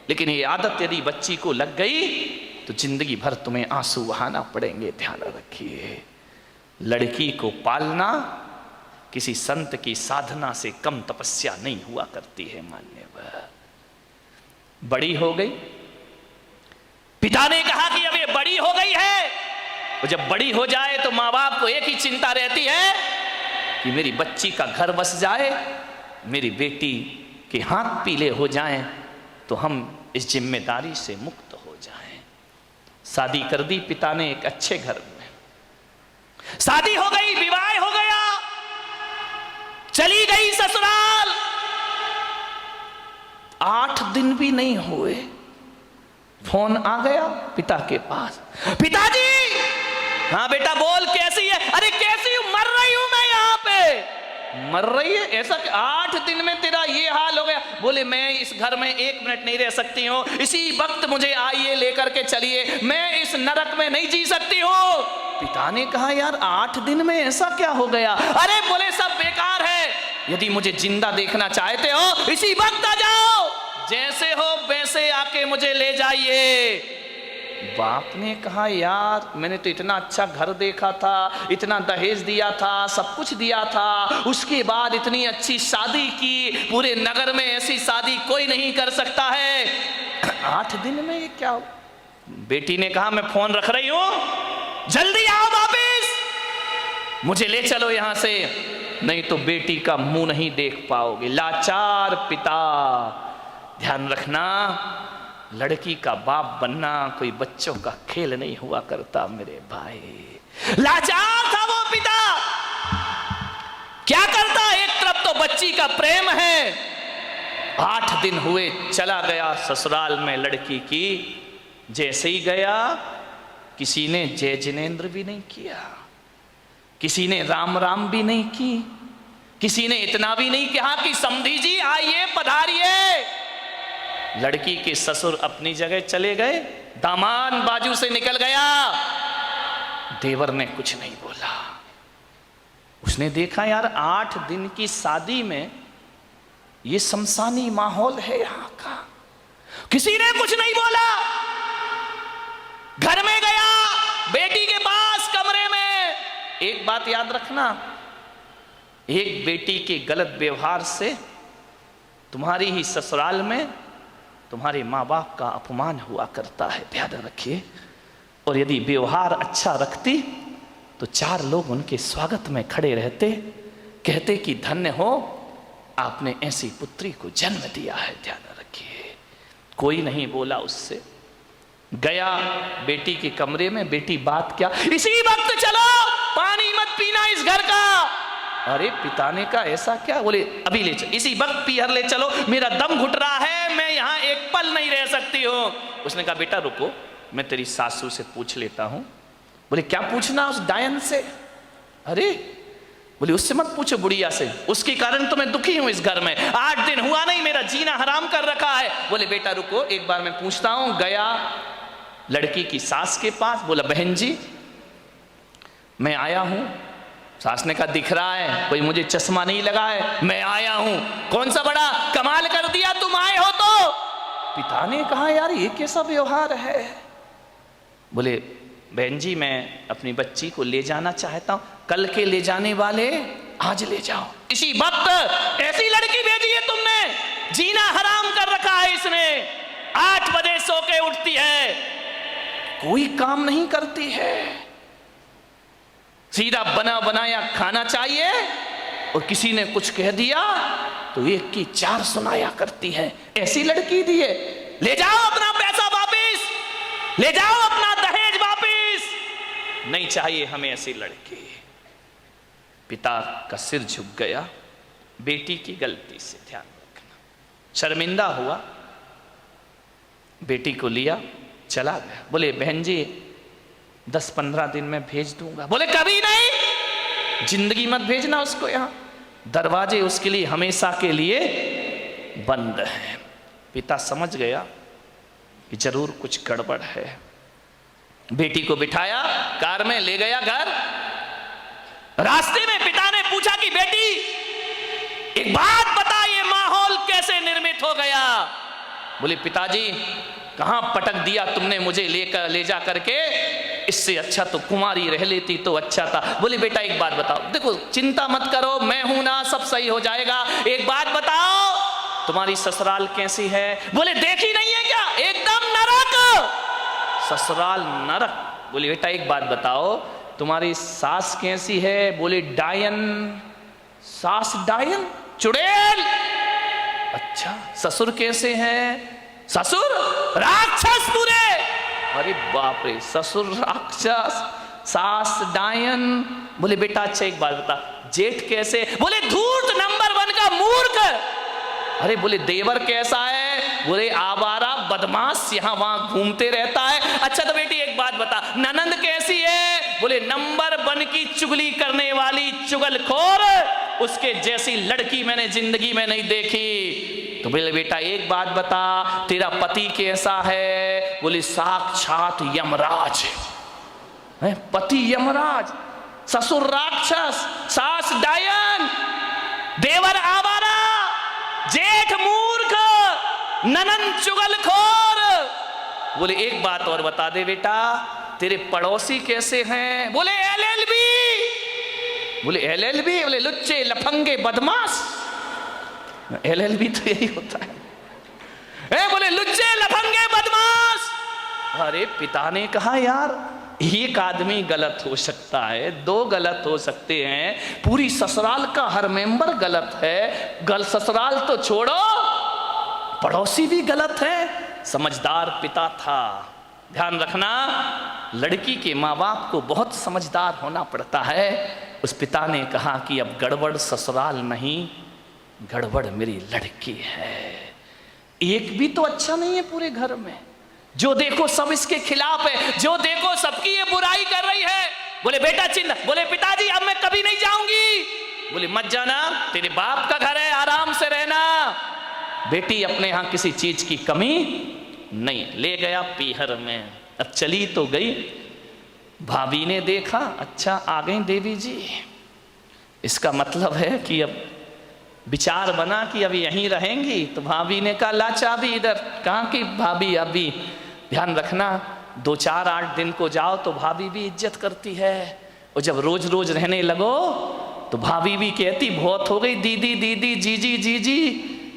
लेकिन ये आदत यदि बच्ची को लग गई तो जिंदगी भर तुम्हें आंसू बहाना पड़ेंगे। ध्यान रखिए, लड़की को पालना किसी संत की साधना से कम तपस्या नहीं हुआ करती है। मान्यवर, बड़ी हो गई, पिता ने कहा कि अब ये बड़ी हो गई है, और जब बड़ी हो जाए तो माँ बाप को एक ही चिंता रहती है कि मेरी बच्ची का घर बस जाए, मेरी बेटी के हाथ पीले हो जाएं, तो हम इस जिम्मेदारी से मुक्त हो जाएं। शादी कर दी पिता ने एक अच्छे घर में, शादी हो गई, विवाह हो गया, चली गई ससुराल। 8 दिन भी नहीं हुए, फोन आ गया पिता के पास, पिताजी। हाँ बेटा बोल, कैसी है? अरे कैसी हूं, मर रही हूं मैं यहाँ पे। मर रही है? ऐसा 8 दिन में तेरा ये हाल हो गया? बोले मैं इस घर में 1 मिनट नहीं रह सकती हूँ, इसी वक्त मुझे आइए लेकर के चलिए, मैं इस नरक में नहीं जी सकती हूँ। पिता ने कहा यार 8 दिन में ऐसा क्या हो गया? अरे बोले सब बेकार है, यदि मुझे जिंदा देखना चाहते हो इसी वक्त आ जाओ, जैसे हो वैसे आके मुझे ले जाइए। बाप ने कहा यार मैंने तो इतना अच्छा घर देखा था, इतना दहेज दिया था, सब कुछ दिया था, उसके बाद इतनी अच्छी शादी की, पूरे नगर में ऐसी शादी कोई नहीं कर सकता है, 8 दिन में ये क्या हो? बेटी ने कहा मैं फोन रख रही हूं, जल्दी आओ वापिस, मुझे ले चलो यहां से, नहीं तो बेटी का मुंह नहीं देख पाओगे। लाचार पिता। ध्यान रखना, लड़की का बाप बनना कोई बच्चों का खेल नहीं हुआ करता मेरे भाई। लाचार था वो पिता, क्या करता, एक तरफ तो बच्ची का प्रेम है, 8 दिन हुए चला गया ससुराल में लड़की की। जैसे ही गया किसी ने जय जिनेन्द्र भी नहीं किया, किसी ने राम राम भी नहीं की, किसी ने इतना भी नहीं कहा कि समधी जी आइए पधारिए। लड़की के ससुर अपनी जगह चले गए, दामाद बाजू से निकल गया, देवर ने कुछ नहीं बोला। उसने देखा यार 8 दिन की शादी में ये शमशानी माहौल है यहां का, किसी ने कुछ नहीं बोला। घर में गया, बेटी के पास कमरे में। एक बात याद रखना, एक बेटी के गलत व्यवहार से तुम्हारी ही ससुराल में तुम्हारे माँ बाप का अपमान हुआ करता है, ध्यान रखिए। और यदि व्यवहार अच्छा रखती तो 4 लोग उनके स्वागत में खड़े रहते, कहते कि धन्य हो आपने ऐसी पुत्री को जन्म दिया है, ध्यान रखिए। कोई नहीं बोला उससे। गया बेटी के कमरे में, बेटी बात क्या, इसी वक्त चलो, पानी मत पीना इस घर का। अरे पिता ने कहा ऐसा क्या? बोले अभी ले चलो, इसी वक्त पीहर ले चलो, मेरा दम घुट रहा है, मैं यहां एक पल नहीं रह सकती हूं। उसने कहा बेटा रुको, मैं तेरी सासू से पूछ लेता हूं। बोले क्या पूछना उस डायन से? अरे बोले उससे मत पूछो, बुढ़िया से, उसके कारण तो मैं दुखी हूं इस घर में, 8 दिन हुआ नहीं, मेरा जीना हराम कर रखा है। बोले बेटा रुको, एक बार मैं पूछता हूं। गया लड़की की सास के पास, बोला बहन जी मैं आया हूं। सास ने कहा दिख रहा है, कोई मुझे चश्मा नहीं लगा है, मैं आया हूं। कौन सा बड़ा कमाल कर दिया तुम आए हो तो। पिता ने कहा यार ये कैसा व्यवहार है? बोले बहन जी मैं अपनी बच्ची को ले जाना चाहता हूं, कल के ले जाने वाले आज ले जाओ। इसी वक्त ऐसी लड़की भेजी है तुमने, जीना हराम कर रखा है इसने, 8 बजे सो के उठती है, कोई काम नहीं करती है, सीधा बना बनाया खाना चाहिए, और किसी ने कुछ कह दिया तो 1 की 4 सुनाया करती है। ऐसी लड़की दी है, ले जाओ अपना पैसा वापिस, ले जाओ अपना दहेज वापिस, नहीं चाहिए हमें ऐसी लड़की। पिता का सिर झुक गया बेटी की गलती से, ध्यान रखना। शर्मिंदा हुआ, बेटी को लिया चला गया। बोले बहन जी 10-15 दिन में भेज दूंगा। बोले कभी नहीं, जिंदगी मत भेजना उसको यहां, दरवाजे उसके लिए हमेशा के लिए बंद हैं। पिता समझ गया कि जरूर कुछ गड़बड़ है। बेटी को बिठाया, कार में ले गया घर। रास्ते में पिता ने पूछा कि बेटी एक बात बता, ये माहौल कैसे निर्मित हो गया? बोले पिताजी कहां पटक दिया तुमने मुझे ले जा करके, इससे अच्छा तो कुमारी रह लेती तो अच्छा था। बोले बेटा एक बात बताओ, देखो चिंता मत करो, मैं हूं ना, सब सही हो जाएगा। एक बात बताओ तुम्हारी ससुराल कैसी है? बोले देखी नहीं है क्या, एकदम नरक, ससुराल नरक। बोले बेटा एक बात बताओ तुम्हारी सास कैसी है? बोले डायन। सास डायन, चुड़ैल। अच्छा ससुर कैसे हैं? ससुर राक्षस पूरे। अरे बाप रे, ससुर राक्षस, सास डायन। बोले बेटा अच्छा एक बात बता, जेठ कैसे? बोले धूर्त नंबर 1 का मूर्ख। अरे बोले देवर कैसा है? बोले आवारा बदमाश, यहां वहां घूमते रहता है। अच्छा तो बेटी एक बात बता, ननंद कैसी है? बोले नंबर 1 की चुगली करने वाली चुगलखोर, उसके जैसी लड़की मैंने जिंदगी में नहीं देखी। तो बोले बेटा एक बात बता तेरा पति कैसा है? बोले साक्षात यमराज है। पति यमराज, ससुर राक्षस, सास डायन, देवर आवारा, जेठ मूर्ख, ननंद चुगलखोर। बोले एक बात और बता दे बेटा, तेरे पड़ोसी कैसे हैं? बोले LLB। बोले LLB? बोले लुच्चे लफंगे बदमाश। LLB तो यही होता है। बोले लुच्चे लफंगे बदमाश। अरे पिता ने कहा यार एक आदमी गलत हो सकता है, दो गलत हो सकते हैं, पूरी ससुराल का हर मेंबर गलत है। ससुराल तो छोड़ो, पड़ोसी भी गलत है। समझदार पिता था। ध्यान रखना, लड़की के माँ बाप को बहुत समझदार होना पड़ता है। उस पिता ने कहा कि अब गड़बड़ ससुराल नहीं, गड़बड़ मेरी लड़की है। एक भी तो अच्छा नहीं है पूरे घर में, जो देखो सब इसके खिलाफ है, जो देखो सबकी ये बुराई कर रही है। बोले बेटा चिल्ला, बोले पिताजी अब मैं कभी नहीं जाऊंगी। बोले मत जाना, तेरे बाप का घर है, आराम से रहना। बेटी अपने यहां किसी चीज की कमी नहीं। ले गया पीहर में। अब चली तो गई, भाभी ने देखा अच्छा आ गई देवी जी, इसका मतलब है कि अब विचार बना कि अब यहीं रहेंगी। तो भाभी ने कहा ला चाबी इधर। कहाँ की भाभी? अभी ध्यान रखना 2-4-8 दिन को जाओ तो भाभी भी इज्जत करती है, और जब रोज रोज रहने लगो तो भाभी भी कहती बहुत हो गई दीदी दीदी जीजी जीजी,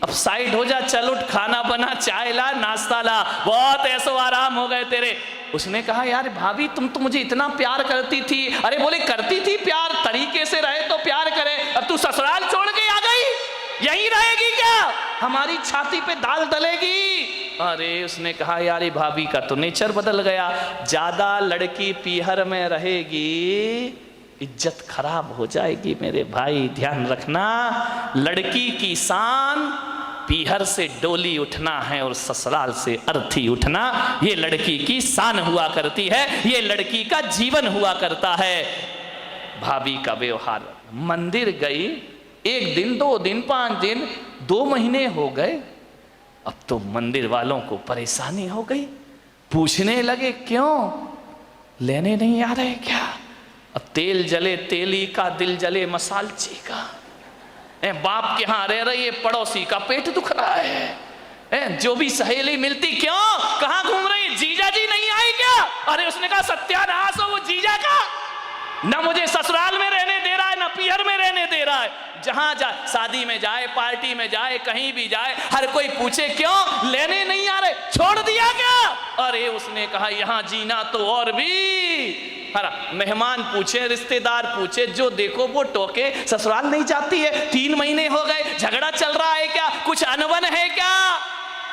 अब साइड हो जा, चल उठ, खाना बना, चाय ला, नाश्ता ला, बहुत ऐसो आराम हो गए तेरे। उसने कहा यार भाभी तुम तो मुझे इतना प्यार करती थी। अरे बोले करती थी प्यार, तरीके से रहे तो प्यार करे, अब तू ससुराल छोड़ के आ गई, यहीं रहेगी क्या? हमारी छाती पे दाल डलेगी। अरे उसने कहा यार भाभी का तो नेचर बदल गया, ज्यादा लड़की पीहर में रहेगी इज्जत खराब हो जाएगी मेरे भाई। ध्यान रखना, लड़की की शान पीहर से डोली उठना है और ससुराल से अर्थी उठना, ये लड़की की शान हुआ करती है, ये लड़की का जीवन हुआ करता है। भाभी का व्यवहार, मंदिर गई 1 दिन 2 दिन 5 दिन 2 महीने हो गए, अब तो मंदिर वालों को परेशानी हो गई, पूछने लगे क्यों लेने नहीं आ रहे क्या? अब तेल जले तेली का, दिल जले मसालची का। बाप के यहां रह रही है, पड़ोसी का पेट दुख रहा है। जो भी सहेली मिलती क्यों, कहां घूम रही है, जीजा जी नहीं आए क्या? अरे उसने कहा सत्यानाश हो वो जीजा का, ना मुझे ससुराल में रहने दे रहा है ना पीहर में रहने दे रहा है। जहां जाए, शादी में जाए, पार्टी में जाए, कहीं भी जाए, हर कोई पूछे क्यों लेने नहीं आ रहे, छोड़ दिया क्या? अरे उसने कहा यहां जीना तो और भी। मेहमान पूछे, रिश्तेदार पूछे, जो देखो वो टोके, ससुराल नहीं जाती है, 3 महीने हो गए, झगड़ा चल रहा है क्या, कुछ अनबन है क्या?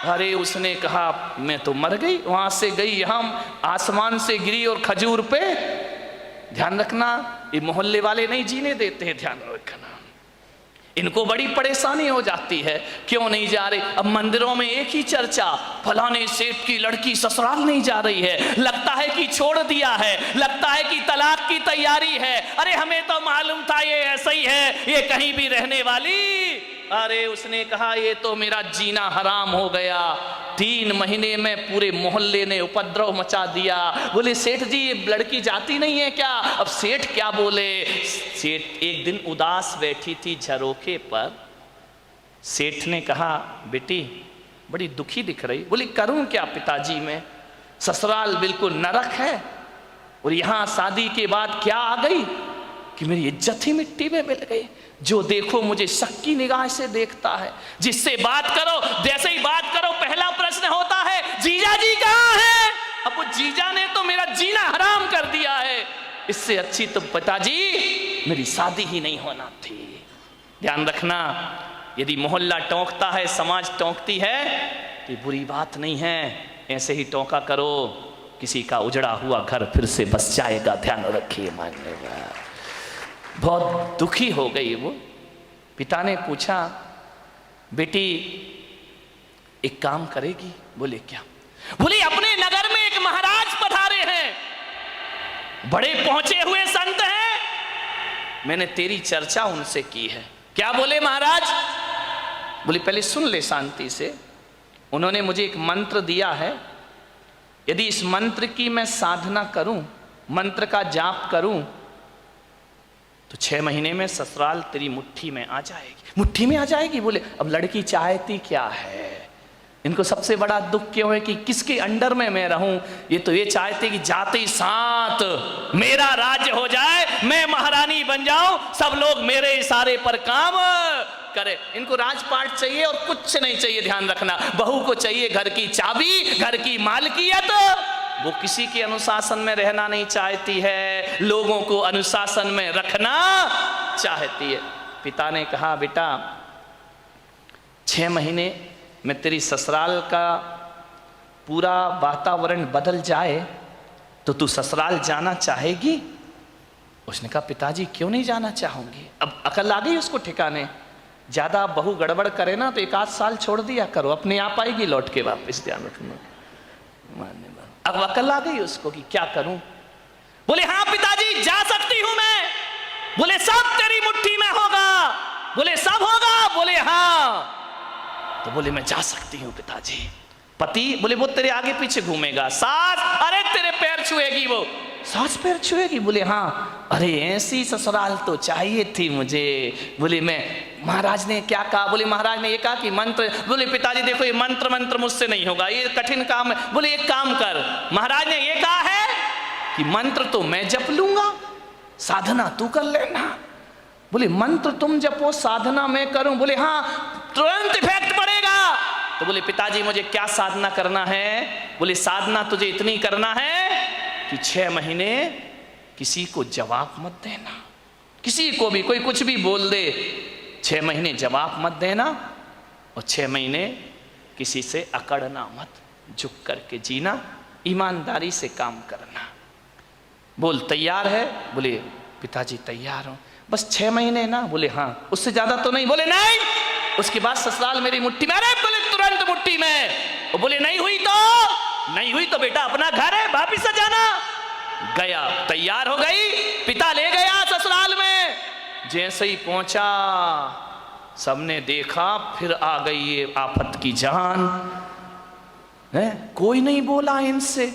अरे उसने कहा मैं तो मर गई, वहां से गई यहां, आसमान से गिरी और खजूर पे। ध्यान रखना, ये मोहल्ले वाले नहीं जीने देते हैं, ध्यान रखना, इनको बड़ी परेशानी हो जाती है, क्यों नहीं जा रहे? अब मंदिरों में एक ही चर्चा, फलाने सेठ की लड़की ससुराल नहीं जा रही है, लगता है कि छोड़ दिया है, लगता है कि तलाक की तैयारी है। अरे हमें तो मालूम था ये ऐसा ही है, ये कहीं भी रहने वाली। अरे उसने कहा ये तो मेरा जीना हराम हो गया, 3 महीने में पूरे मोहल्ले ने उपद्रव मचा दिया। बोले सेठ जी ये लड़की जाती नहीं है क्या? अब सेठ क्या बोले? सेठ एक दिन उदास बैठी थी झरोखे पर, सेठ ने कहा बेटी बड़ी दुखी दिख रही। बोली करूं क्या पिताजी, मैं ससुराल बिल्कुल नरक है, और यहां शादी के बाद क्या आ गई कि मेरी इज्जत ही मिट्टी में मिल गई। जो देखो मुझे शक की निगाह से देखता है, जिससे बात करो जैसे ही बात करो पहला प्रश्न होता है जीजा जी कहाँ है? अब वो जीजा ने तो मेरा जीना हराम कर दिया है, इससे अच्छी तो पिताजी मेरी शादी ही नहीं होना थी। ध्यान रखना, यदि मोहल्ला टोंकता है, समाज टोंकती है, तो बुरी बात नहीं है, ऐसे ही टोंका करो, किसी का उजड़ा हुआ घर फिर से बस जाएगा। ध्यान रखिए, मान्यवर। बहुत दुखी हो गई वो। पिता ने पूछा बेटी एक काम करेगी? बोले क्या? बोले अपने नगर में एक महाराज पधारे हैं, बड़े पहुंचे हुए संत हैं, मैंने तेरी चर्चा उनसे की है। क्या बोले महाराज? बोले पहले सुन ले शांति से। उन्होंने मुझे एक मंत्र दिया है, यदि इस मंत्र की मैं साधना करूं, मंत्र का जाप करूं, तो 6 महीने में ससुराल तेरी मुट्ठी में आ जाएगी। मुट्ठी में आ जाएगी? बोले अब लड़की चाहती क्या है? इनको सबसे बड़ा दुख क्यों है कि किसके अंडर में मैं रहूं? ये तो ये चाहते कि जाते ही साथ मेरा राज्य हो जाए, मैं महारानी बन जाऊं, सब लोग मेरे इशारे पर काम करे। इनको राजपाट चाहिए और कुछ नहीं चाहिए। ध्यान रखना, बहू को चाहिए घर की चाबी, घर की मालकियत। वो किसी के अनुशासन में रहना नहीं चाहती है, लोगों को अनुशासन में रखना चाहती है। पिता ने कहा, बेटा 6 महीने में तेरी ससुराल का पूरा वातावरण बदल जाए तो तू ससुराल जाना चाहेगी? उसने कहा, पिताजी क्यों नहीं जाना चाहूंगी। अब अकल आ गई उसको ठिकाने। ज्यादा बहू गड़बड़ करे ना तो 1 आध साल छोड़ दिया करो, अपने आप आएगी लौट के वापस। ध्यान रखना। अब अकल आ गई उसको कि क्या करूं। बोले, हाँ पिताजी जा सकती हूं मैं। बोले, सब तेरी मुट्ठी में होगा। बोले, सब होगा। बोले, हाँ। तो बोले, मैं जा सकती हूं पिताजी। पति बोले, वो तेरे आगे पीछे घूमेगा। सास, अरे तेरे पैर छुएगी। वो सास पैर छुएगी। बोले, हाँ। अरे ऐसी ससुराल तो चाहिए थी मुझे। बोले, मैं महाराज ने क्या कहा? बोले, महाराज ने ये कहा कि मंत्र। बोले, पिताजी देखो ये मंत्र मुझसे नहीं होगा, ये कठिन काम है। बोले, एक काम कर, महाराज ने ये कहा है कि मंत्र तो मैं जप लूंगा, साधना तू कर लेना। बोले, मंत्र तुम जपो, साधना मैं करूं? बोले, हाँ, तुरंत इफेक्ट पड़ेगा। तो बोले, पिताजी मुझे क्या साधना करना है? बोले, साधना तुझे इतनी करना है कि 6 महीने किसी को जवाब मत देना। किसी को भी कोई कुछ भी बोल दे, 6 महीने जवाब मत देना, और 6 महीने किसी से अकड़ना मत, झुक करके जीना, ईमानदारी से काम करना। बोल, तैयार है? बोले, पिताजी तैयार हूं, बस 6 महीने ना। बोले, हाँ। उससे ज्यादा तो नहीं? बोले, नहीं, उसके बाद ससुराल मेरी मुट्ठी में। अरे बोले, तुरंत मुट्ठी में। और बोले, नहीं हुई तो बेटा अपना घर है, वापिस से जाना। गया, तैयार हो गई, पिता ले गया ससुराल में। जैसे ही पहुंचा, सबने देखा, फिर आ गई ये आफत की जान है। कोई नहीं बोला इनसे,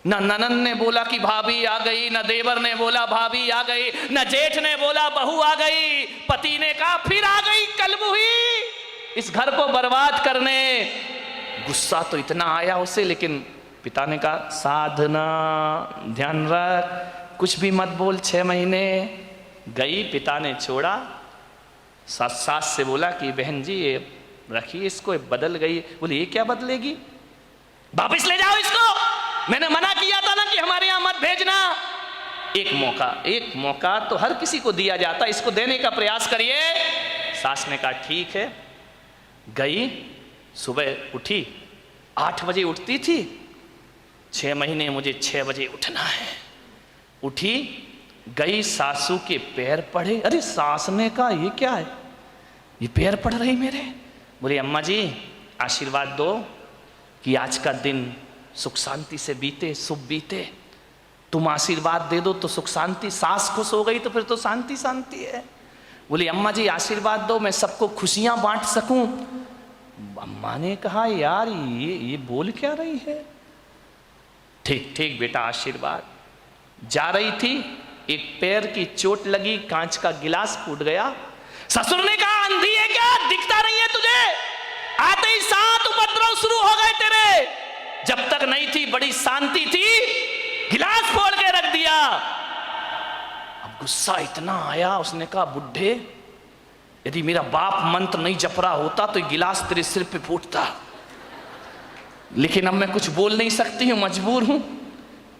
न ननन ने बोला कि भाभी आ गई, न देवर ने बोला भाभी आ गई, न जेठ ने बोला बहू आ गई। पति ने कहा, फिर आ गई कलमुही इस घर को बर्बाद करने। गुस्सा तो इतना आया उसे, लेकिन पिता ने कहा, साधना, ध्यान रख, कुछ भी मत बोल। 6 महीने गई, पिता ने छोड़ा। सास से बोला कि बहन जी ये रखिए इसको, बदल गई। बोले, ये क्या बदलेगी? वापिस ले जाओ इसको, मैंने मना किया था ना कि हमारे यहां मत भेजना। एक मौका तो हर किसी को दिया जाता, इसको देने का प्रयास करिए। सास ने कहा, ठीक है। गई, सुबह उठी, 8 बजे उठती थी। 6 महीने मुझे 6 बजे उठना है। उठी, गई, सासू के पैर पड़े। अरे सास ने कहा, ये क्या है, ये पैर पड़ रही मेरे। बोले, अम्मा जी आशीर्वाद दो कि आज का दिन सुख शांति से बीते, शुभ बीते। तुम आशीर्वाद दे दो तो सुख शांति। सास खुश हो गई तो फिर तो शांति शांति है। बोली, अम्मा जी आशीर्वाद दो, मैं सबको खुशियां बांट सकूं। अम्मा ने कहा, यार ये बोल क्या रही है? ठीक ठीक बेटा, आशीर्वाद। जा रही थी, एक पैर की चोट लगी, कांच का गिलास फूट गया। ससुर ने कहा, अंधी है क्या, दिखता नहीं है तुझे? आते ही 7 उपद्रव शुरू हो गए तेरे। जब तक नहीं थी बड़ी शांति थी, गिलास फोड़ के रख दिया। अब गुस्सा इतना आया, उसने कहा, बुढ़े यदि मेरा बाप मंत्र नहीं जप रहा होता तो गिलास तेरे सिर पे फूटता, लेकिन अब मैं कुछ बोल नहीं सकती हूं, मजबूर हूं।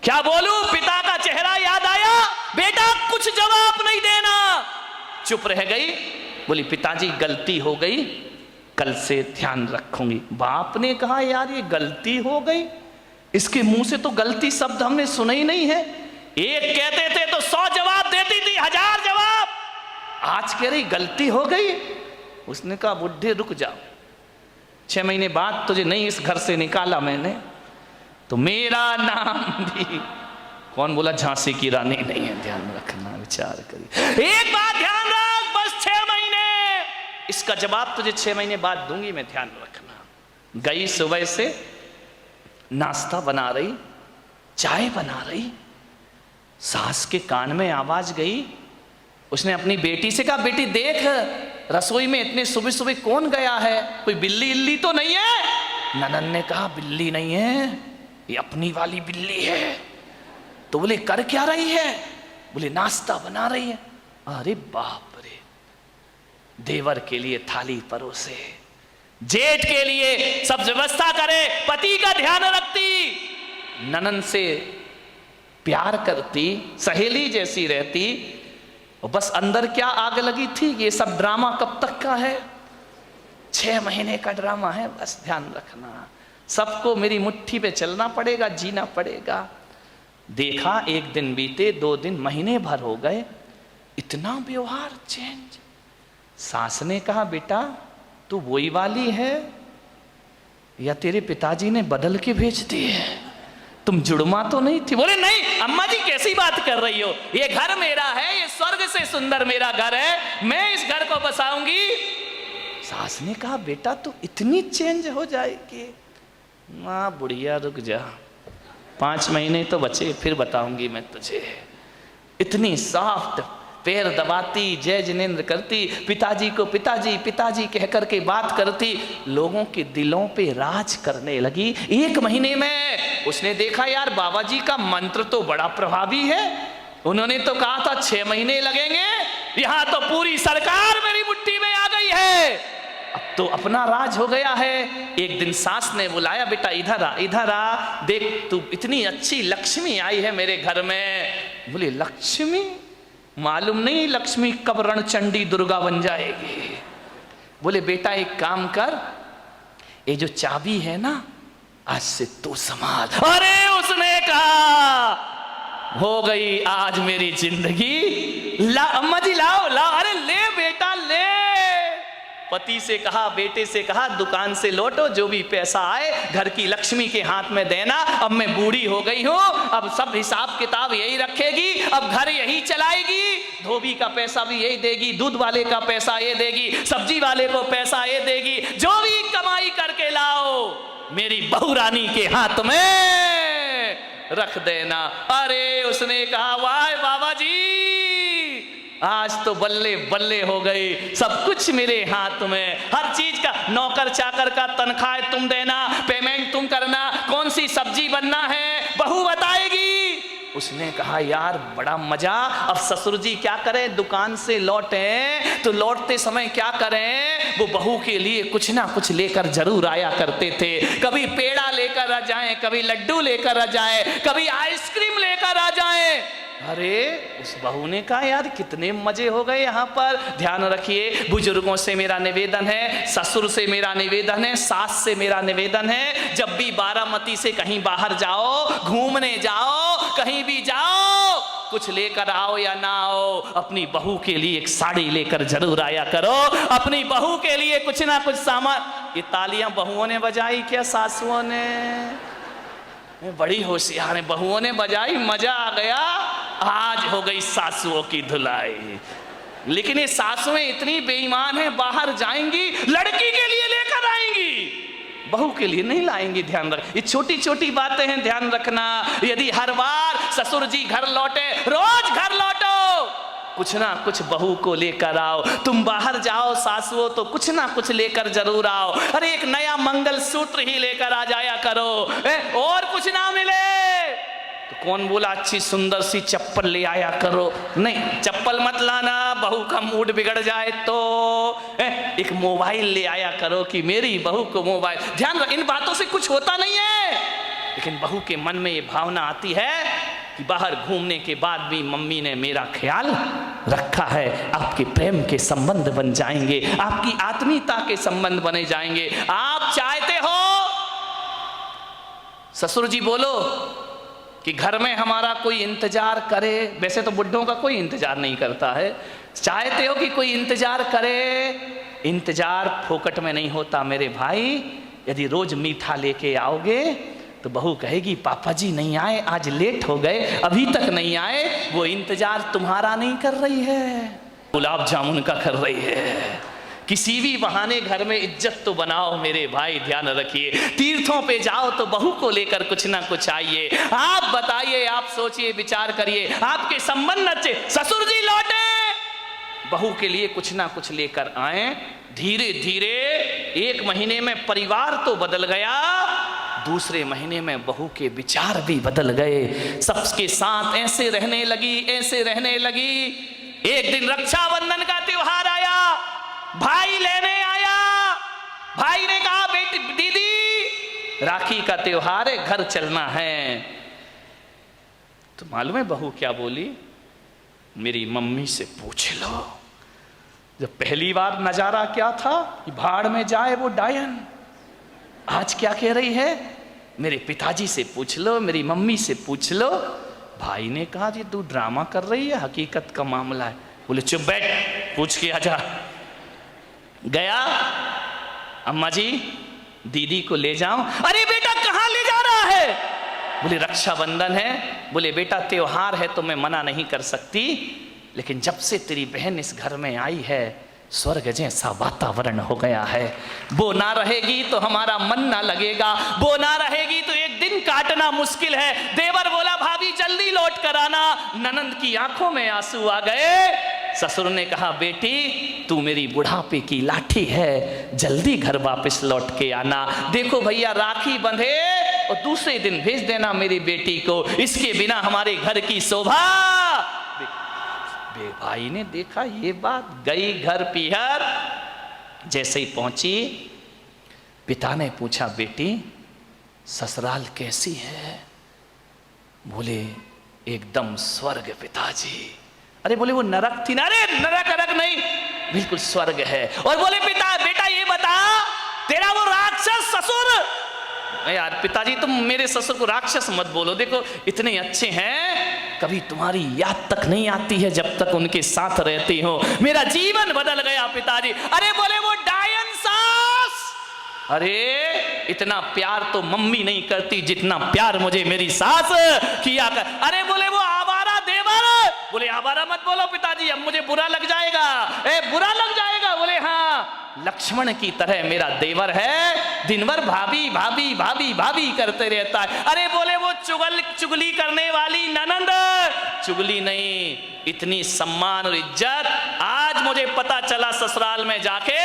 क्या बोलूं? पिता का चेहरा याद आया। बेटा कुछ जवाब नहीं देना। चुप रह गई। बोली, पिताजी गलती हो गई, कल से ध्यान रखूंगी। बाप ने कहा, यार ये गलती हो गई, इसके मुंह से तो गलती शब्द हमने सुना ही नहीं है। एक कहते थे तो 100 जवाब देती थी, 1000 जवाब। आज कह रही गलती हो गई। उसने कहा, बुढ़े रुक जाओ, 6 महीने बाद तुझे नहीं इस घर से निकाला मैंने तो मेरा नाम भी, कौन बोला झांसी की रानी नहीं है। ध्यान रखना, विचार करिए। एक बात ध्यान रख, बस 6 महीने, इसका जवाब तुझे 6 महीने बाद दूंगी मैं, ध्यान रखना। गई, सुबह से नाश्ता बना रही, चाय बना रही। सास के कान में आवाज गई। उसने अपनी बेटी से कहा, बेटी देख रसोई में इतने सुबह सुबह कौन गया है, कोई बिल्ली इल्ली तो नहीं है? ननन ने कहा बिल्ली नहीं है, ये अपनी वाली बिल्ली है। तो बोले कर क्या रही है? बोले नाश्ता बना रही है। अरे बाप रे, देवर के लिए थाली परोसे, जेठ के लिए सब व्यवस्था करे, पति का ध्यान रखती, ननन से प्यार करती, सहेली जैसी रहती। और बस अंदर क्या आग लगी थी, ये सब ड्रामा कब तक का है? 6 महीने का ड्रामा है, बस ध्यान रखना। सबको मेरी मुट्ठी पे चलना पड़ेगा, जीना पड़ेगा। देखा 1 दिन बीते, 2 दिन, महीने भर हो गए, इतना व्यवहार चेंज। सास ने कहा बेटा तू वही वाली है या तेरे पिताजी ने बदल के भेज दी है? तुम जुड़मा तो नहीं थी? बोले नहीं अम्मा जी कैसी बात कर रही हो, ये घर मेरा है, ये स्वर्ग से सुंदर मेरा घर है, मैं इस घर को बसाऊंगी। सास ने कहा बेटा तू इतनी चेंज हो जाएगी? माँ बुढ़िया रुक जा, 5 महीने तो बचे, फिर बताऊंगी मैं तुझे। इतनी सॉफ्ट, पैर दबाती, जय जिनेंद्र करती, पिताजी को पिताजी पिताजी कह करके बात करती, लोगों के दिलों पे राज करने लगी। 1 महीने में उसने देखा यार बाबा जी का मंत्र तो बड़ा प्रभावी है, उन्होंने तो कहा था 6 महीने लगेंगे, यहां तो पूरी सरकार मेरी मुट्ठी में आ गई है, अब तो अपना राज हो गया है। एक दिन सास ने बुलाया बेटा इधर आ, इधर आ, देख तू इतनी अच्छी लक्ष्मी आई है मेरे घर में। बोले लक्ष्मी? मालूम नहीं लक्ष्मी कब रणचंडी दुर्गा बन जाएगी। बोले बेटा एक काम कर, ये जो चाबी है ना आज से तू संभाल। अरे उसने कहा हो गई आज मेरी जिंदगी। ला अम्मा जी लाओ लाओ, अरे ले बेटा ले। पति से कहा, बेटे से कहा दुकान से लौटो, जो भी पैसा आए घर की लक्ष्मी के हाथ में देना, अब मैं बूढ़ी हो गई हूं, अब सब हिसाब किताब यही रखेगी, अब घर यही चलाएगी, धोबी का पैसा भी यही देगी, दूध वाले का पैसा ये देगी, सब्जी वाले को पैसा ये देगी, जो भी कमाई करके लाओ मेरी बहू रानी के हाथ में रख देना। अरे उसने कहा वाह बाबा जी आज तो बल्ले बल्ले हो गई, सब कुछ मेरे हाथ में, हर चीज का, नौकर चाकर का तनख्वाह तुम देना, पेमेंट तुम करना, कौन सी सब्जी बनना है बहू बताएगी। उसने कहा यार बड़ा मजा। अब ससुर जी क्या करें, दुकान से लौटे तो लौटते समय क्या करें, वो बहू के लिए कुछ ना कुछ लेकर जरूर आया करते थे। कभी पेड़ा लेकर आ जाएं, कभी लड्डू लेकर आ जाएं, कभी आइसक्रीम लेकर आ जाएं। अरे उस बहू ने कहा यार कितने मजे हो गए यहाँ पर। ध्यान रखिए, बुजुर्गों से मेरा निवेदन है, ससुर से मेरा निवेदन है, सास से मेरा निवेदन है, जब भी बारामती से कहीं बाहर जाओ, घूमने जाओ, कहीं भी जाओ, कुछ लेकर आओ या ना आओ, अपनी बहू के लिए एक साड़ी लेकर जरूर आया करो, अपनी बहू के लिए कुछ ना कुछ सामान। ये तालियां बहुओं ने बजाई क्या सासुओं ने? बड़ी होशियार है, बहुओं ने बजाई, मजा आ गया। आज हो गई सासुओं की धुलाई। लेकिन ये सासुएं इतनी बेईमान हैं, बाहर जाएंगी लड़की के लिए लेकर आएंगी, बहू के लिए नहीं लाएंगी। ध्यान रख, ये छोटी छोटी बातें हैं, ध्यान रखना। यदि हर बार ससुर जी घर लौटे, रोज घर लौटो, कुछ ना कुछ बहू को लेकर आओ। तुम बाहर जाओ सासुओं तो कुछ ना कुछ लेकर जरूर आओ। अरे एक नया मंगलसूत्र ही लेकर आ जाया करो, और कुछ ना मिले तो कौन बोला अच्छी सुंदर सी चप्पल ले आया करो, नहीं चप्पल मत लाना, बहू का मूड बिगड़ जाए तो। एक मोबाइल ले आया करो कि मेरी बहू को मोबाइल। ध्यान रख, इन बातों से कुछ होता नहीं है, लेकिन बहू के मन में ये भावना आती है कि बाहर घूमने के बाद भी मम्मी ने मेरा ख्याल रखा है। आपके प्रेम के संबंध बन जाएंगे, आपकी आत्मीयता के संबंध बने जाएंगे। आप चाहते हो ससुर जी बोलो कि घर में हमारा कोई इंतजार करे, वैसे तो बुड्ढों का कोई इंतजार नहीं करता है, चाहते हो कि कोई इंतजार करे। इंतजार फोकट में नहीं होता मेरे भाई। यदि रोज मीठा लेके आओगे तो बहू कहेगी पापा जी नहीं आए, आज लेट हो गए, अभी तक नहीं आए। वो इंतजार तुम्हारा नहीं कर रही है, गुलाब जामुन का कर रही है। किसी भी बहाने घर में इज्जत तो बनाओ मेरे भाई, ध्यान रखिए। तीर्थों पे जाओ तो बहू को लेकर कुछ ना कुछ आइए। आप बताइए, आप सोचिए, विचार करिए, आपके संबंध अच्छे, ससुर जी लौटे, बहू के लिए कुछ ना कुछ लेकर आए। धीरे धीरे 1 महीने में परिवार तो बदल गया, दूसरे महीने में बहू के विचार भी बदल गए। सबके साथ ऐसे रहने लगी, ऐसे रहने लगी। एक दिन रक्षाबंधन का त्योहार आया, भाई लेने आया। भाई ने कहा बेटी दीदी राखी का त्योहार है, घर चलना है। तो मालूम है बहू क्या बोली? मेरी मम्मी से पूछ लो। जब पहली बार नजारा क्या था कि भाड़ में जाए वो डायन, आज क्या कह रही है? मेरे पिताजी से पूछ लो, मेरी मम्मी से पूछ लो। भाई ने कहा जी तू ड्रामा कर रही है, हकीकत का मामला है। बोले चुप बैठ, पूछ के आजा। गया, अम्मा जी दीदी को ले जाऊं। अरे बेटा कहां ले जा रहा है? बोले रक्षाबंधन है। बोले बेटा त्योहार है तो मैं मना नहीं कर सकती, लेकिन जब से तेरी बहन इस घर में आई है स्वर्ग जैसा वातावरण हो गया है। वो ना रहेगी तो हमारा मन ना लगेगा, वो ना रहेगी तो एक दिन काटना मुश्किल है। देवर बोला भाभी जल्दी लौट कर आना। ननंद की आंखों में आंसू आ गए। ससुर ने कहा बेटी तू मेरी बुढ़ापे की लाठी है, जल्दी घर वापस लौट के आना। देखो भैया राखी बंधे और दूसरे दिन भेज देना मेरी बेटी को, इसके बिना हमारे घर की शोभा। भाई ने देखा ये बात, गई घर पीहर। जैसे ही पहुंची पिता ने पूछा बेटी ससुराल कैसी है? बोले एकदम स्वर्ग पिताजी। अरे बोले वो नरक थी ना? अरे नरक नहीं, बिल्कुल स्वर्ग है। और बोले बेटा ये बता तेरा वो राक्षस ससुर। यार पिताजी तुम मेरे ससुर को राक्षस मत बोलो, देखो इतने अच्छे हैं, कभी तुम्हारी याद तक नहीं आती है जब तक उनके साथ रहती हो। मेरा जीवन बदल गया पिताजी। अरे बोले वो डायन सास। अरे इतना प्यार तो मम्मी नहीं करती जितना प्यार मुझे मेरी सास किया कर। अरे बोले वो आवारा देवर। बोले आवारा मत बोलो पिताजी, अब मुझे बुरा लग जाएगा। बुरा लग जाएगा? बोले हाँ लक्ष्मण की तरह मेरा देवर है, दिन भर भाभी भाभी भाभी भाभी करते रहता है। अरे बोले वो चुगली करने वाली ननंद। चुगली नहीं, इतनी सम्मान और इज्जत। आज मुझे पता चला ससुराल में जाके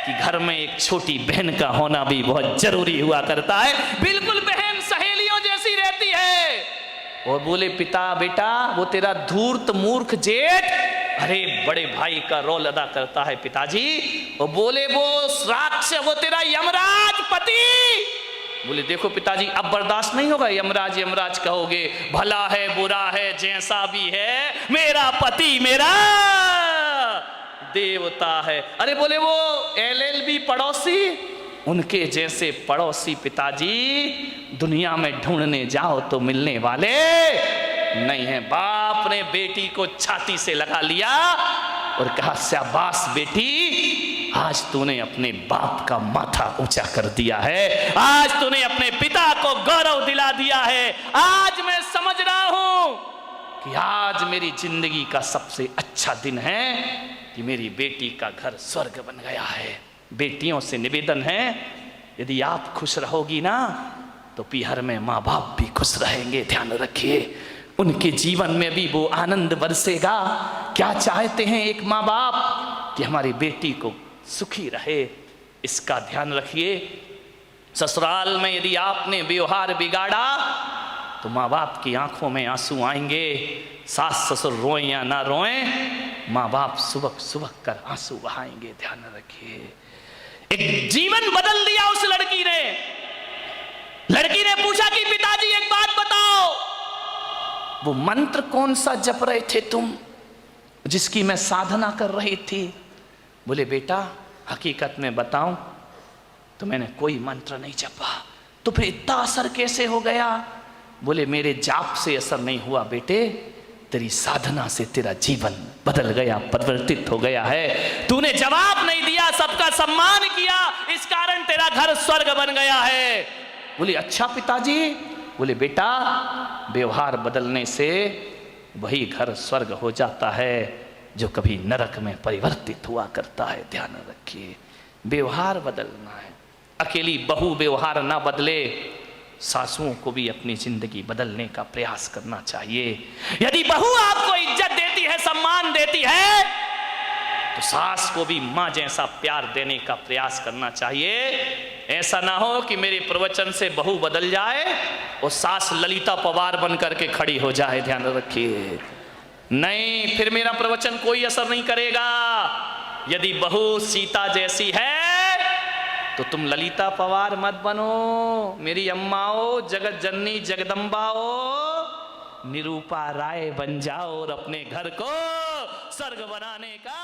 कि घर में एक छोटी बहन का होना भी बहुत जरूरी हुआ करता है। बिल्कुल बहन सहेलियों जैसी रहती है। और बोले पिता बेटा वो तेरा धूर्त मूर्ख जेठ अरे बड़े भाई का रोल अदा करता है पिताजी। और बोले वो राक्षस वो तेरा यमराज पति। बोले देखो पिताजी अब बर्दाश्त नहीं होगा, यमराज यमराज कहोगे, भला है बुरा है जैसा भी है, मेरा पति मेरा देवता है। अरे बोले वो LLB पड़ोसी, उनके जैसे पड़ोसी पिताजी दुनिया में ढूंढने जाओ तो मिलने वाले नहीं है। बाप ने बेटी को छाती से लगा लिया और कहा शाबाश बेटी, आज तूने अपने बाप का माथा ऊंचा कर दिया है, आज तूने अपने पिता को गौरव दिला दिया है। आज मैं समझ रहा हूं कि आज मेरी जिंदगी का सबसे अच्छा दिन है कि मेरी बेटी का घर स्वर्ग बन गया है। बेटियों से निवेदन है यदि आप खुश रहोगी ना तो पीहर में माँ बाप भी खुश रहेंगे। ध्यान रखिए उनके जीवन में भी वो आनंद बरसेगा। क्या चाहते हैं एक माँ बाप कि हमारी बेटी को सुखी रहे, इसका ध्यान रखिए। ससुराल में यदि आपने व्यवहार बिगाड़ा तो माँ बाप की आंखों में आंसू आएंगे। सास ससुर रोएं या ना रोएं, माँ बाप सुबह सुबह कर आंसू बहाएंगे। ध्यान रखिए। एक जीवन बदल दिया उस लड़की ने। लड़की ने पूछा कि पिताजी एक बात बताओ, वो मंत्र कौन सा जप रहे थे तुम जिसकी मैं साधना कर रही थी? बोले बेटा हकीकत में बताऊं तो मैंने कोई मंत्र नहीं जपा। तो फिर इतना असर कैसे हो गया? बोले मेरे जाप से असर नहीं हुआ बेटे, तेरी साधना से तेरा जीवन बदल गया, परिवर्तित हो गया है। तूने जवाब नहीं दिया, सबका सम्मान किया, इस कारण तेरा घर स्वर्ग बन गया है। बोले अच्छा पिताजी। बोले बेटा व्यवहार बदलने से वही घर स्वर्ग हो जाता है जो कभी नरक में परिवर्तित हुआ करता है। ध्यान रखिए व्यवहार बदलना है। अकेली बहू व्यवहार ना बदले, सासुओं को भी अपनी जिंदगी बदलने का प्रयास करना चाहिए। यदि बहू आपको इज्जत देती है, सम्मान देती है तो सास को भी मां जैसा प्यार देने का प्रयास करना चाहिए। ऐसा ना हो कि मेरे प्रवचन से बहू बदल जाए और सास ललिता पवार बन करके खड़ी हो जाए। ध्यान रखिए, नहीं, फिर मेरा प्रवचन कोई असर नहीं करेगा। यदि बहू सीता जैसी है तो तुम ललिता पवार मत बनो, मेरी अम्माओ, जगत जननी जगदम्बाओ, निरूपा राय बन जाओ और अपने घर को स्वर्ग बनाने का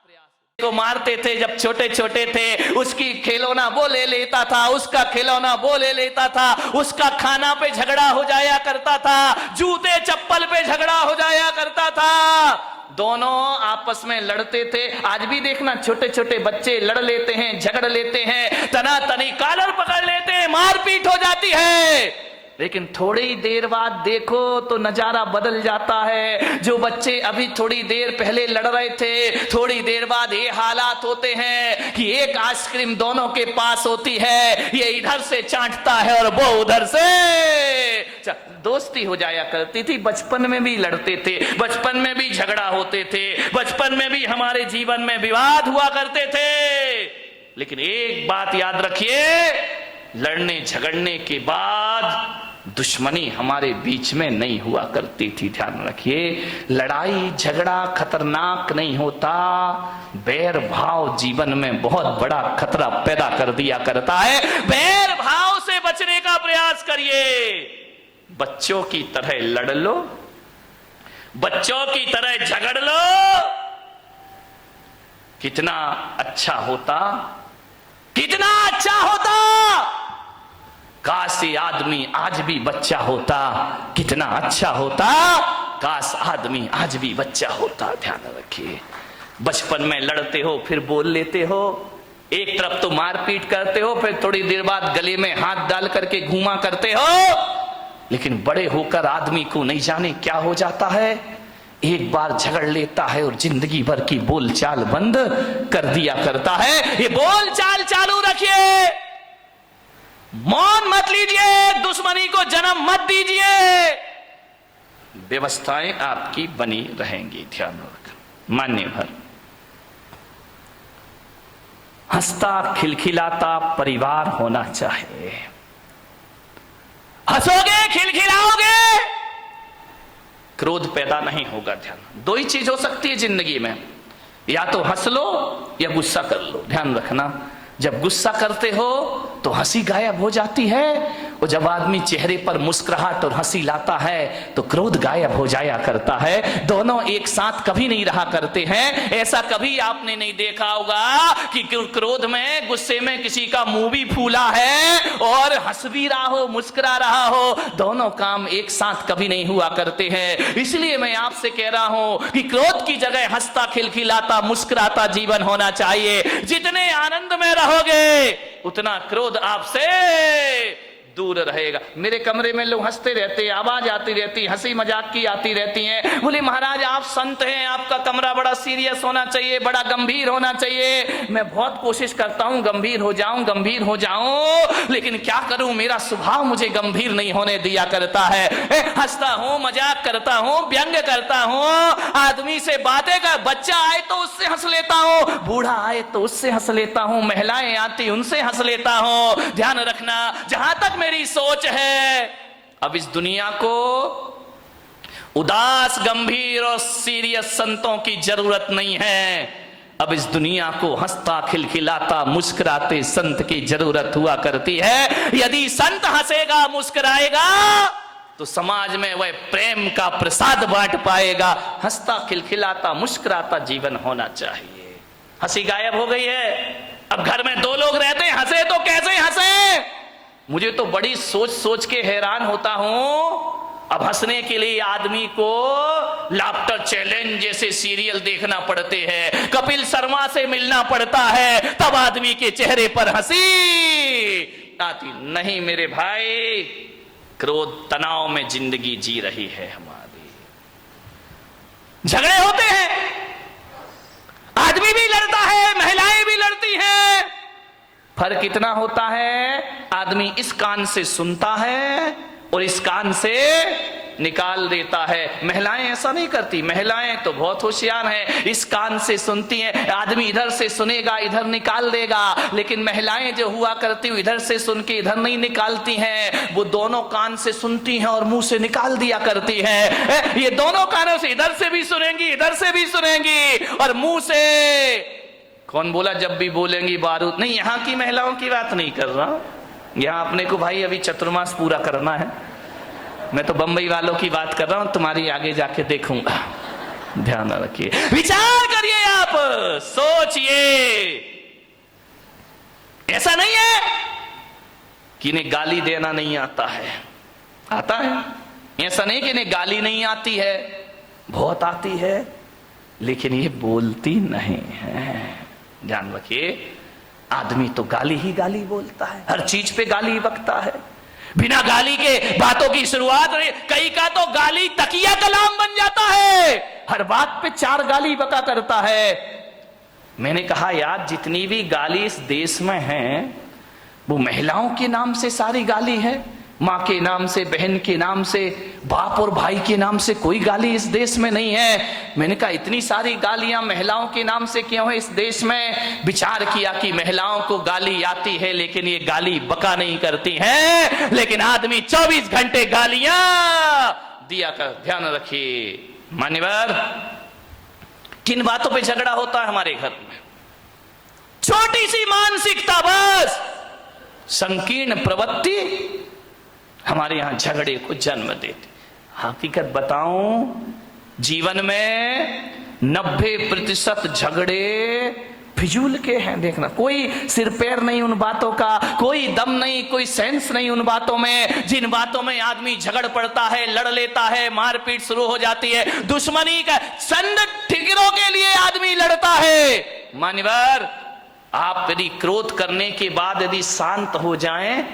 प्रयास। को मारते थे जब छोटे छोटे थे, उसकी खिलौना वो ले लेता था, उसका खिलौना वो ले लेता था, उसका खाना पे झगड़ा हो जाया करता था, जूते चप्पल पे झगड़ा हो जाया करता था, दोनों आपस में लड़ते थे। आज भी देखना छोटे छोटे बच्चे लड़ लेते हैं, झगड़ लेते हैं, तना तनी कॉलर पकड़ लेते हैं, मारपीट हो जाती है। लेकिन थोड़ी देर बाद देखो तो नजारा बदल जाता है। जो बच्चे अभी थोड़ी देर पहले लड़ रहे थे, थोड़ी देर बाद ये हालात होते हैं कि एक आइसक्रीम दोनों के पास होती है, ये इधर से चाटता है और वो उधर से। दोस्ती हो जाया करती थी। बचपन में भी लड़ते थे, बचपन में भी झगड़ा होते थे, बचपन में भी हमारे जीवन में विवाद हुआ करते थे। लेकिन एक बात याद रखिए, लड़ने झगड़ने के बाद दुश्मनी हमारे बीच में नहीं हुआ करती थी। ध्यान रखिए, लड़ाई झगड़ा खतरनाक नहीं होता, बैर भाव जीवन में बहुत बड़ा खतरा पैदा कर दिया करता है। बैर भाव से बचने का प्रयास करिए। बच्चों की तरह लड़ लो, बच्चों की तरह झगड़ लो, कितना अच्छा होता, कितना अच्छा होता। काश ये आदमी आज भी बच्चा होता, कितना अच्छा होता। काश आदमी आज भी बच्चा होता। ध्यान रखिए, बचपन में लड़ते हो, फिर बोल लेते हो, एक तरफ तो मारपीट करते हो, फिर थोड़ी देर बाद गले में हाथ डाल करके घूमा करते हो। लेकिन बड़े होकर आदमी को नहीं जाने क्या हो जाता है, एक बार झगड़ लेता है और जिंदगी भर की बोलचाल बंद कर दिया करता है। ये बोलचाल चालू रखिए, मौन मत लीजिए, दुश्मनी को जन्म मत दीजिए, व्यवस्थाएं आपकी बनी रहेंगी। ध्यान रखना। मान्य भर हंसता खिलखिलाता परिवार होना चाहिए। हंसोगे, खिलखिलाओगे, क्रोध पैदा नहीं होगा। ध्यान, दो ही चीज हो सकती है जिंदगी में, या तो हंस लो या गुस्सा कर लो। ध्यान रखना, जब गुस्सा करते हो तो हंसी गायब हो जाती है, और जब आदमी चेहरे पर मुस्कुराहट और हंसी लाता है तो क्रोध गायब हो जाया करता है। दोनों एक साथ कभी नहीं रहा करते हैं। ऐसा कभी आपने नहीं देखा होगा कि क्रोध में, गुस्से में किसी का मुंह भी फूला है और हंस भी रहा हो, मुस्कुरा रहा हो। दोनों काम एक साथ कभी नहीं हुआ करते हैं। इसलिए मैं आपसे कह रहा हूं कि क्रोध की जगह हंसता खिलखिलाता मुस्कुराता जीवन होना चाहिए। जितने आनंद में रहोगे उतना क्रोध आपसे दूर रहेगा। मेरे कमरे में लोग हंसते रहते, आवाज आती रहती, हंसी मजाक की आती रहती है। बोले महाराज आप संत हैं, आपका कमरा बड़ा सीरियस होना चाहिए, बड़ा गंभीर होना चाहिए। मैं बहुत कोशिश करता हूं गंभीर हो जाऊं, गंभीर हो जाऊं, लेकिन क्या करूं, मेरा स्वभाव मुझे गंभीर नहीं होने दिया करता है। हंसता हूं, मजाक करता हूं, व्यंग करता हूं, आदमी से बातें कर, बच्चा आए तो उससे हंस लेता हूं, बूढ़ा आए तो उससे हंस लेता हूं, महिलाएं आती उनसे हंस लेता हूं। ध्यान रखना, जहां तक मेरी सोच है, अब इस दुनिया को उदास, गंभीर और सीरियस संतों की जरूरत नहीं है। अब इस दुनिया को हंसता खिलखिलाता मुस्कुराते संत की जरूरत हुआ करती है। यदि संत हंसेगा, मुस्कुराएगा तो समाज में वह प्रेम का प्रसाद बांट पाएगा। हंसता खिलखिलाता मुस्कुराता जीवन होना चाहिए। हंसी गायब हो गई है। अब घर में दो लोग रहते हैं, हंसे तो कैसे हंसे? मुझे तो बड़ी सोच सोच के हैरान होता हूं। अब हंसने के लिए आदमी को लाफ्टर चैलेंज जैसे सीरियल देखना पड़ते हैं, कपिल शर्मा से मिलना पड़ता है, तब आदमी के चेहरे पर हंसी आती। नहीं मेरे भाई, क्रोध तनाव में जिंदगी जी रही है हमारी। झगड़े होते हैं, आदमी भी लड़ता है, महिलाएं भी लड़ती हैं। फर्क इतना होता है, आदमी इस कान से सुनता है और इस कान से निकाल देता है। महिलाएं ऐसा नहीं करती, महिलाएं तो बहुत होशियार हैं, इस कान से सुनती हैं, आदमी इधर से सुनेगा इधर निकाल देगा, लेकिन महिलाएं जो हुआ करती हुई इधर से सुन के इधर नहीं निकालती हैं, वो दोनों कान से सुनती हैं और मुंह से निकाल दिया करती हैं। ये दोनों कानों से इधर से भी सुनेंगी इधर से भी सुनेंगी और मुंह से, कौन बोला जब भी बोलेंगी बारूद नहीं, यहां की महिलाओं की बात नहीं कर रहा, यहां अपने को भाई अभी चतुर्मास पूरा करना है, मैं तो बंबई वालों की बात कर रहा हूं, तुम्हारी आगे जाके देखूंगा। ध्यान रखिए, विचार करिए, आप सोचिए। ऐसा नहीं है कि इन्हें गाली देना नहीं आता है, आता है। ऐसा नहीं कि इन्हें गाली नहीं आती है, बहुत आती है, लेकिन ये बोलती नहीं है। ध्यान रखिए, आदमी तो गाली ही गाली बोलता है, हर चीज पे गाली बकता है, बिना गाली के बातों की शुरुआत, कई का तो गाली तकिया कलाम बन जाता है, हर बात पे 4 गाली बका करता है। मैंने कहा यार, जितनी भी गाली इस देश में है वो महिलाओं के नाम से सारी गाली है, माँ के नाम से, बहन के नाम से, बाप और भाई के नाम से कोई गाली इस देश में नहीं है। मैंने कहा इतनी सारी गालियां महिलाओं के नाम से क्यों है इस देश में? विचार किया कि महिलाओं को गाली आती है लेकिन ये गाली बका नहीं करती हैं, लेकिन आदमी 24 घंटे गालियां दिया कर। ध्यान रखिए मान्यवर, किन बातों पे झगड़ा होता है हमारे घर में? छोटी सी मानसिकता, बस संकीर्ण प्रवृत्ति हमारे यहां झगड़े को जन्म देती। हकीकत बताऊं, जीवन में 90% झगड़े फिजूल के हैं। देखना, कोई सिर पैर नहीं उन बातों का, कोई दम नहीं, कोई सेंस नहीं उन बातों में, जिन बातों में आदमी झगड़ पड़ता है, लड़ लेता है, मारपीट शुरू हो जाती है, दुश्मनी का चंद ठिकरों के लिए आदमी लड़ता है। मान्यवर, आप यदि क्रोध करने के बाद यदि शांत हो जाएं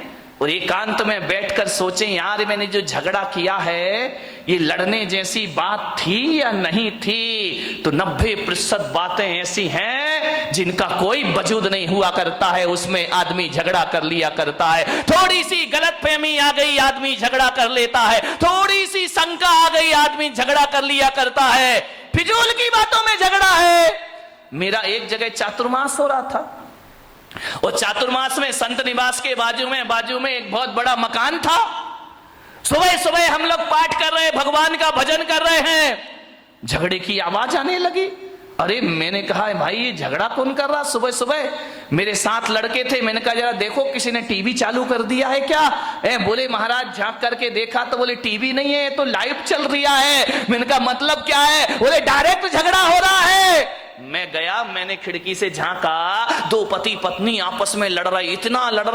और एकांत में बैठकर सोचें, यार मैंने जो झगड़ा किया है ये लड़ने जैसी बात थी या नहीं थी, तो 90% बातें ऐसी हैं जिनका कोई वजूद नहीं हुआ करता है, उसमें आदमी झगड़ा कर लिया करता है। थोड़ी सी गलतफहमी आ गई, आदमी झगड़ा कर लेता है, थोड़ी सी शंका आ गई, आदमी झगड़ा कर लिया करता है, फिजूल की बातों में झगड़ा है। मेरा एक जगह चातुर्मास हो रहा था, और चातुर्मास में संत निवास के बाजू में एक बहुत बड़ा मकान था। सुबह सुबह हम लोग पाठ कर रहे, भगवान का भजन कर रहे हैं, झगड़े की आवाज आने लगी। अरे मैंने कहा भाई ये झगड़ा कौन कर रहा सुबह सुबह? मेरे साथ लड़के थे, मैंने कहा जरा देखो किसी ने टीवी चालू कर दिया है क्या? बोले महाराज झांक करके देखा तो बोले टीवी नहीं है, तो लाइव चल रहा है। मैंने कहा मतलब क्या है? बोले डायरेक्ट झगड़ा हो रहा है। मैं गया, मैंने खिड़की से झांका, 2 पति पत्नी आपस में लड़ रहे, इतना लड़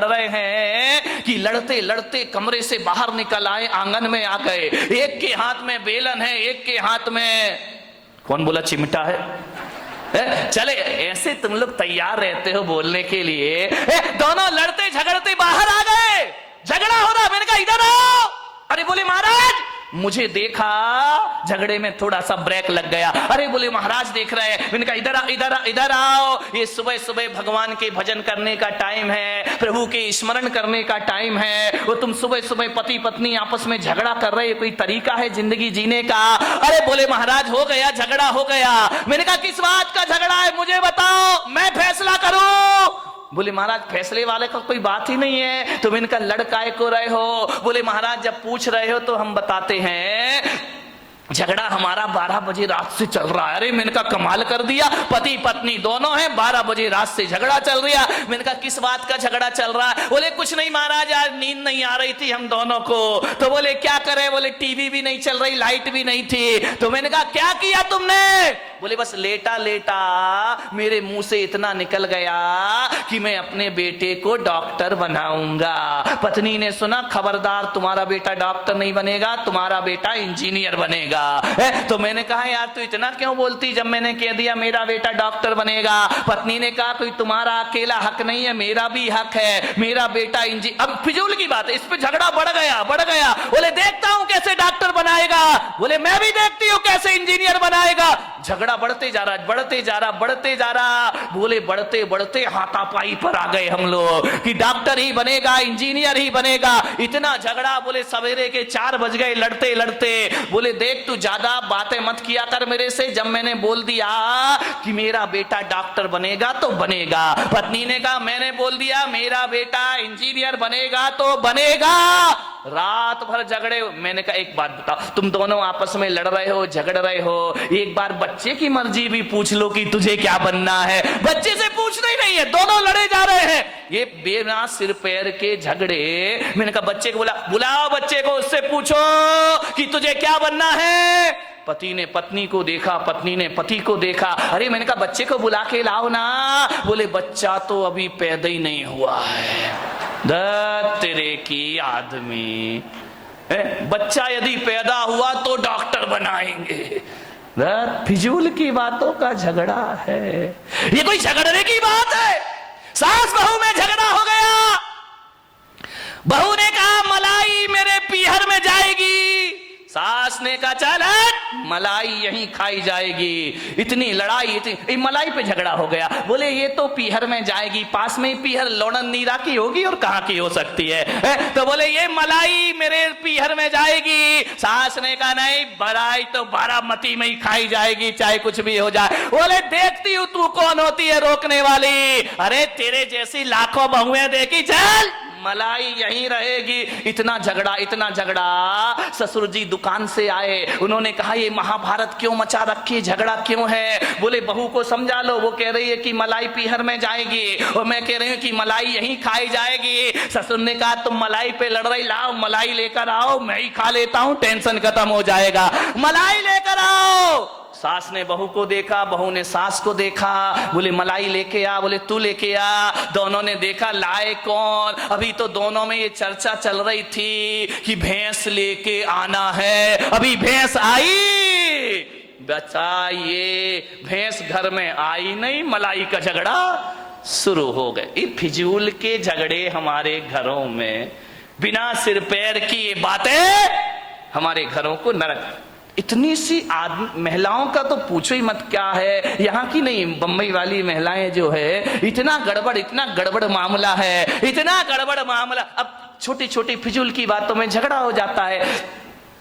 रहे हैं कि लड़ते लड़ते कमरे से बाहर निकल आए, आंगन में आ गए। एक के हाथ में बेलन है, एक के हाथ में कौन बोला चिमटा है। चले ऐसे तुम लोग तैयार रहते हो बोलने के लिए, दोनों लड़ते झगड़ते बाहर आ गए, झगड़ा हो रहा। मैंने कहा इधर आओ। अरे बोले महाराज, मुझे देखा, झगड़े में थोड़ा सा ब्रेक लग गया। अरे बोले महाराज देख रहे हैं। मैंने कहा इधर आओ, ये सुबह सुबह भगवान के भजन करने का टाइम है, प्रभु के स्मरण करने का टाइम है, वो तुम सुबह सुबह पति पत्नी आपस में झगड़ा कर रहे, कोई तरीका है जिंदगी जीने का? अरे बोले महाराज हो गया, झगड़ा हो गया। मैंने कहा किस बात का झगड़ा है मुझे बताओ, मैं फैसला करूं। बोले महाराज फैसले वाले का कोई बात ही नहीं है, तुम इनका लड़काए को रहे हो। बोले महाराज जब पूछ रहे हो तो हम बताते हैं, झगड़ा हमारा 12 बजे रात से चल रहा है। अरे मैंने कहा कमाल कर दिया, पति पत्नी दोनों हैं, 12 बजे रात से झगड़ा चल रहा। मैंने कहा किस बात का झगड़ा चल रहा है? बोले कुछ नहीं महाराज, आज नींद नहीं आ रही थी हम दोनों को। तो बोले क्या करे? बोले टीवी भी नहीं चल रही, लाइट भी नहीं थी। तो मैंने कहा क्या किया तुमने? बोले बस लेटा लेटा मेरे मुंह से इतना निकल गया कि मैं अपने बेटे को डॉक्टर बनाऊंगा। पत्नी ने सुना, खबरदार तुम्हारा बेटा डॉक्टर नहीं बनेगा, तुम्हारा बेटा इंजीनियर बनेगा। तो मैंने कहा यार तू इतना क्यों बोलती, जब मैंने कह दिया मेरा बेटा डॉक्टर बनेगा। पत्नी ने कहा कोई तुम्हारा अकेला हक नहीं है, मेरा भी हक है, मेरा बेटा इंजीनियर। अब फिजूल की बात है, इस पे झगड़ा बढ़ गया। बोले देखता हूं कैसे डॉक्टर बनाएगा, बोले मैं भी देखती हूं कैसे इंजीनियर बनाएगा। झगड़ा बढ़ते जा रहा। बोले बढ़ते बढ़ते हाथापाई पर आ गए हम लोग कि डॉक्टर ही बनेगा, इंजीनियर ही बनेगा। इतना झगड़ा, बोले सवेरे के 4 बज गए लड़ते लड़ते। बोले देख तू ज्यादा बातें मत किया कर मेरे से, जब मैंने बोल दिया कि मेरा बेटा डॉक्टर बनेगा तो बनेगा। पत्नी ने कहा मैंने बोल दिया मेरा बेटा इंजीनियर बनेगा तो बनेगा। रात भर झगड़े। मैंने कहा एक बात बताओ, तुम दोनों आपस में लड़ रहे हो, झगड़ रहे हो, एक बार बच्चे की मर्जी भी पूछ लो कि तुझे क्या बनना है। बच्चे से पूछना ही नहीं है, दोनों लड़े जा रहे हैं। ये बिना सिर पैर के झगड़े। मैंने कहा बच्चे को बुलाओ बच्चे को, उससे पूछो कि तुझे क्या बनना है। पति ने पत्नी को देखा, पत्नी ने पति को देखा। अरे मैंने कहा बच्चे को बुला के लाओ ना। बोले बच्चा तो अभी पैदा ही नहीं हुआ है। तेरे की आदमी, बच्चा यदि पैदा हुआ तो डॉक्टर बनाएंगे। फिजूल की बातों का झगड़ा है। ये कोई झगड़ने की बात है? सास बहू में झगड़ा हो गया। बहू ने कहा मलाई मेरे पीहर में जाएगी, सास ने कहा चल मलाई यहीं खाई जाएगी। इतनी लड़ाई, इतनी मलाई पे झगड़ा हो गया। बोले ये तो पीहर में जाएगी, पास में ही पीहर लोणन नीरा की होगी और कहां की हो सकती है। तो बोले ये मलाई मेरे पीहर में जाएगी। सास ने कहा नहीं, मलाई तो बारामती में ही खाई जाएगी, चाहे कुछ भी हो जाए। बोले देखती हूं तू कौन होती है रोकने वाली। अरे तेरे जैसी लाखों बहुएं देखी, चल मलाई यहीं रहेगी। इतना झगड़ा। ससुर जी दुकान से आए, उन्होंने कहा ये महाभारत क्यों मचा रखी, झगड़ा क्यों है। बोले बहू को समझा लो, वो कह रही है कि मलाई पीहर में जाएगी और मैं कह रही हूँ कि मलाई यहीं खाई जाएगी। ससुर ने कहा तुम मलाई पे लड़ रही, लाओ मलाई लेकर आओ, मैं ही खा लेता हूँ, टेंशन खत्म हो जाएगा, मलाई लेकर आओ। सास ने बहू को देखा, बहू ने सास को देखा। बोले मलाई लेके आ, बोले तू लेके आ। दोनों ने देखा लाए कौन। अभी तो दोनों में ये चर्चा चल रही थी कि भैंस लेके आना है। अभी भैंस आई, बचा ये भैंस घर में आई नहीं, मलाई का झगड़ा शुरू हो गए। ये फिजूल के झगड़े हमारे घरों में, बिना सिर पैर की ये बातें हमारे घरों को नरक। इतनी सी महिलाओं का तो पूछो ही मत क्या है। यहाँ की नहीं, बम्बई वाली महिलाएं जो है, इतना गड़बड़ मामला है, इतना गड़बड़ मामला। अब छोटी छोटी फिजूल की बातों में झगड़ा हो जाता है।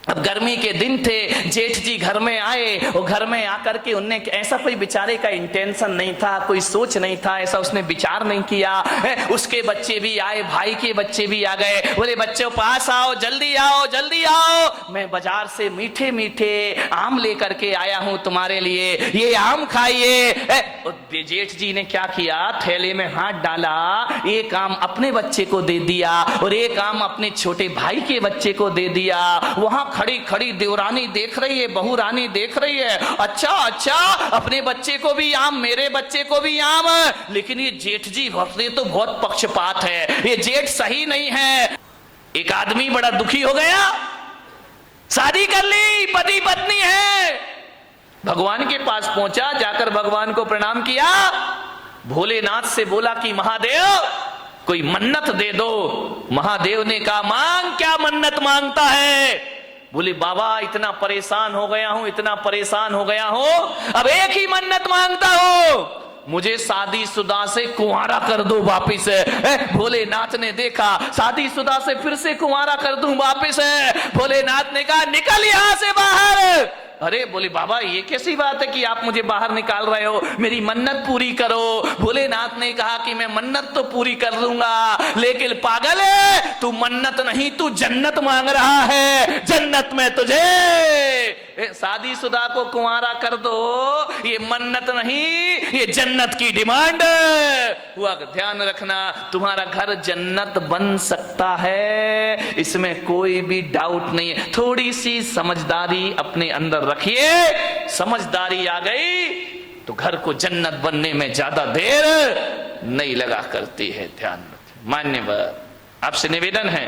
अब गर्मी के दिन थे, जेठ जी घर में आए और घर में आकर के उनने ऐसा कोई बेचारे का इंटेंशन नहीं था, कोई सोच नहीं था, ऐसा उसने विचार नहीं किया। उसके बच्चे भी आए, भाई के बच्चे भी आ गए। बोले बच्चों पास आओ, जल्दी आओ, जल्दी आओ, मैं बाजार से मीठे मीठे आम लेकर के आया हूं तुम्हारे लिए, ये आम खाइए। जेठ जी ने क्या किया, थैले में हाथ डाला, एक आम अपने बच्चे को दे दिया और एक आम अपने छोटे भाई के बच्चे को दे दिया। वहां खड़ी खड़ी देवरानी देख रही है, बहू रानी देख रही है, अच्छा अपने बच्चे को भी आम, मेरे बच्चे को भी आम। लेकिन ये जेठ जी तो बहुत पक्षपात है, ये जेठ सही नहीं है। एक आदमी बड़ा दुखी हो गया, शादी कर ली, पति पत्नी है, भगवान के पास पहुंचा, जाकर भगवान को प्रणाम किया, भोलेनाथ से बोला कि महादेव कोई मन्नत दे दो। महादेव ने कहा मांग, क्या मन्नत मांगता है। बोले बाबा इतना परेशान हो गया हूं, इतना परेशान हो गया हूं, अब एक ही मन्नत मांगता हूं, मुझे शादीशुदा से कुंवारा कर दो वापिस। भोलेनाथ ने देखा, शादीशुदा से फिर से कुंवारा कर दूं वापिस। भोलेनाथ ने कहा निकल यहां से बाहर। अरे बोले बाबा ये कैसी बात है कि आप मुझे बाहर निकाल रहे हो, मेरी मन्नत पूरी करो। भोलेनाथ ने कहा कि मैं मन्नत तो पूरी कर दूंगा, लेकिन पागल है तू, मन्नत नहीं तू जन्नत मांग रहा है, जन्नत में तुझे शादीशुदा को कुंवारा कर दो, ये मन्नत नहीं, ये जन्नत की डिमांड हुआ। ध्यान रखना, तुम्हारा घर जन्नत बन सकता है, इसमें कोई भी डाउट नहीं है। थोड़ी सी समझदारी अपने अंदर रखिए, समझदारी आ गई तो घर को जन्नत बनने में ज्यादा देर नहीं लगा करती है। ध्यान रखिए। मान्यवर आपसे निवेदन है,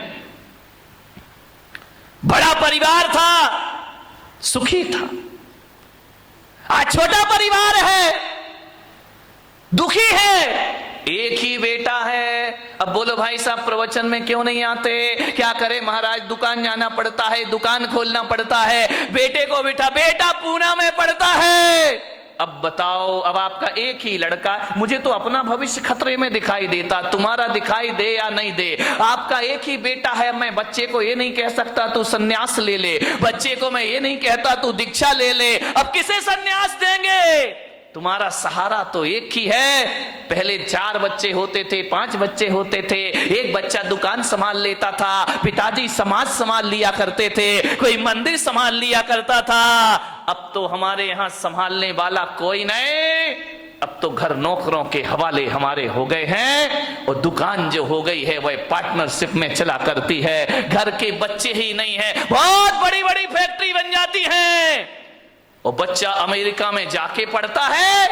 बड़ा परिवार था, सुखी था। आज छोटा परिवार है, दुखी है, एक ही बेटा है। अब बोलो भाई साहब प्रवचन में क्यों नहीं आते? क्या करे महाराज, दुकान जाना पड़ता है, दुकान खोलना पड़ता है, बेटे को बेटा पूना में पड़ता है। अब बताओ, अब आपका एक ही लड़का, मुझे तो अपना भविष्य खतरे में दिखाई देता, तुम्हारा दिखाई दे या नहीं दे, आपका एक ही बेटा है। मैं बच्चे को ये नहीं कह सकता तू सन्यास ले ले, बच्चे को मैं ये नहीं कहता तू दीक्षा ले ले। अब किसे सन्यास देंगे? तुम्हारा सहारा तो एक ही है। पहले 4 बच्चे होते थे, 5 बच्चे होते थे, एक बच्चा दुकान संभाल लेता था, पिताजी समाज संभाल लिया करते थे, कोई मंदिर संभाल लिया करता था। अब तो हमारे यहां संभालने वाला कोई नहीं। अब तो घर नौकरों के हवाले हमारे हो गए हैं, और दुकान जो हो गई है वह पार्टनरशिप में चला करती है। घर के बच्चे ही नहीं है, बहुत बड़ी बड़ी फैक्ट्री बन जाती है। और बच्चा अमेरिका में जाके पढ़ता है,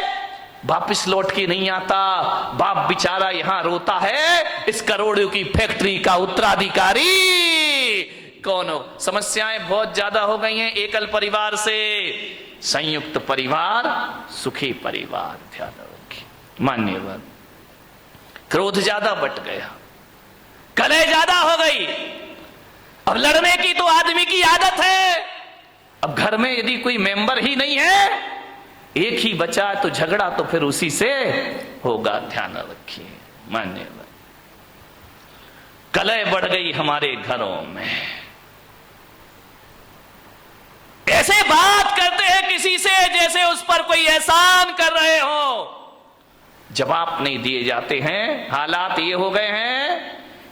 वापिस लौट के नहीं आता, बाप बेचारा यहां रोता है, इस करोड़ों की फैक्ट्री का उत्तराधिकारी कौन हो? समस्याएं बहुत ज्यादा हो गई हैं एकल परिवार से। संयुक्त परिवार सुखी परिवार, ध्यान रखिए। मान्यवर, क्रोध ज्यादा बट गया, कलह ज्यादा हो गई। अब लड़ने की तो आदमी की आदत है। अब घर में यदि कोई मेंबर ही नहीं है, एक ही बचा तो झगड़ा तो फिर उसी से होगा, ध्यान रखिए। मान्यवर, कलह बढ़ गई हमारे घरों में। ऐसे बात करते हैं किसी से जैसे उस पर कोई एहसान कर रहे हो, जवाब नहीं दिए जाते हैं। हालात ये हो गए हैं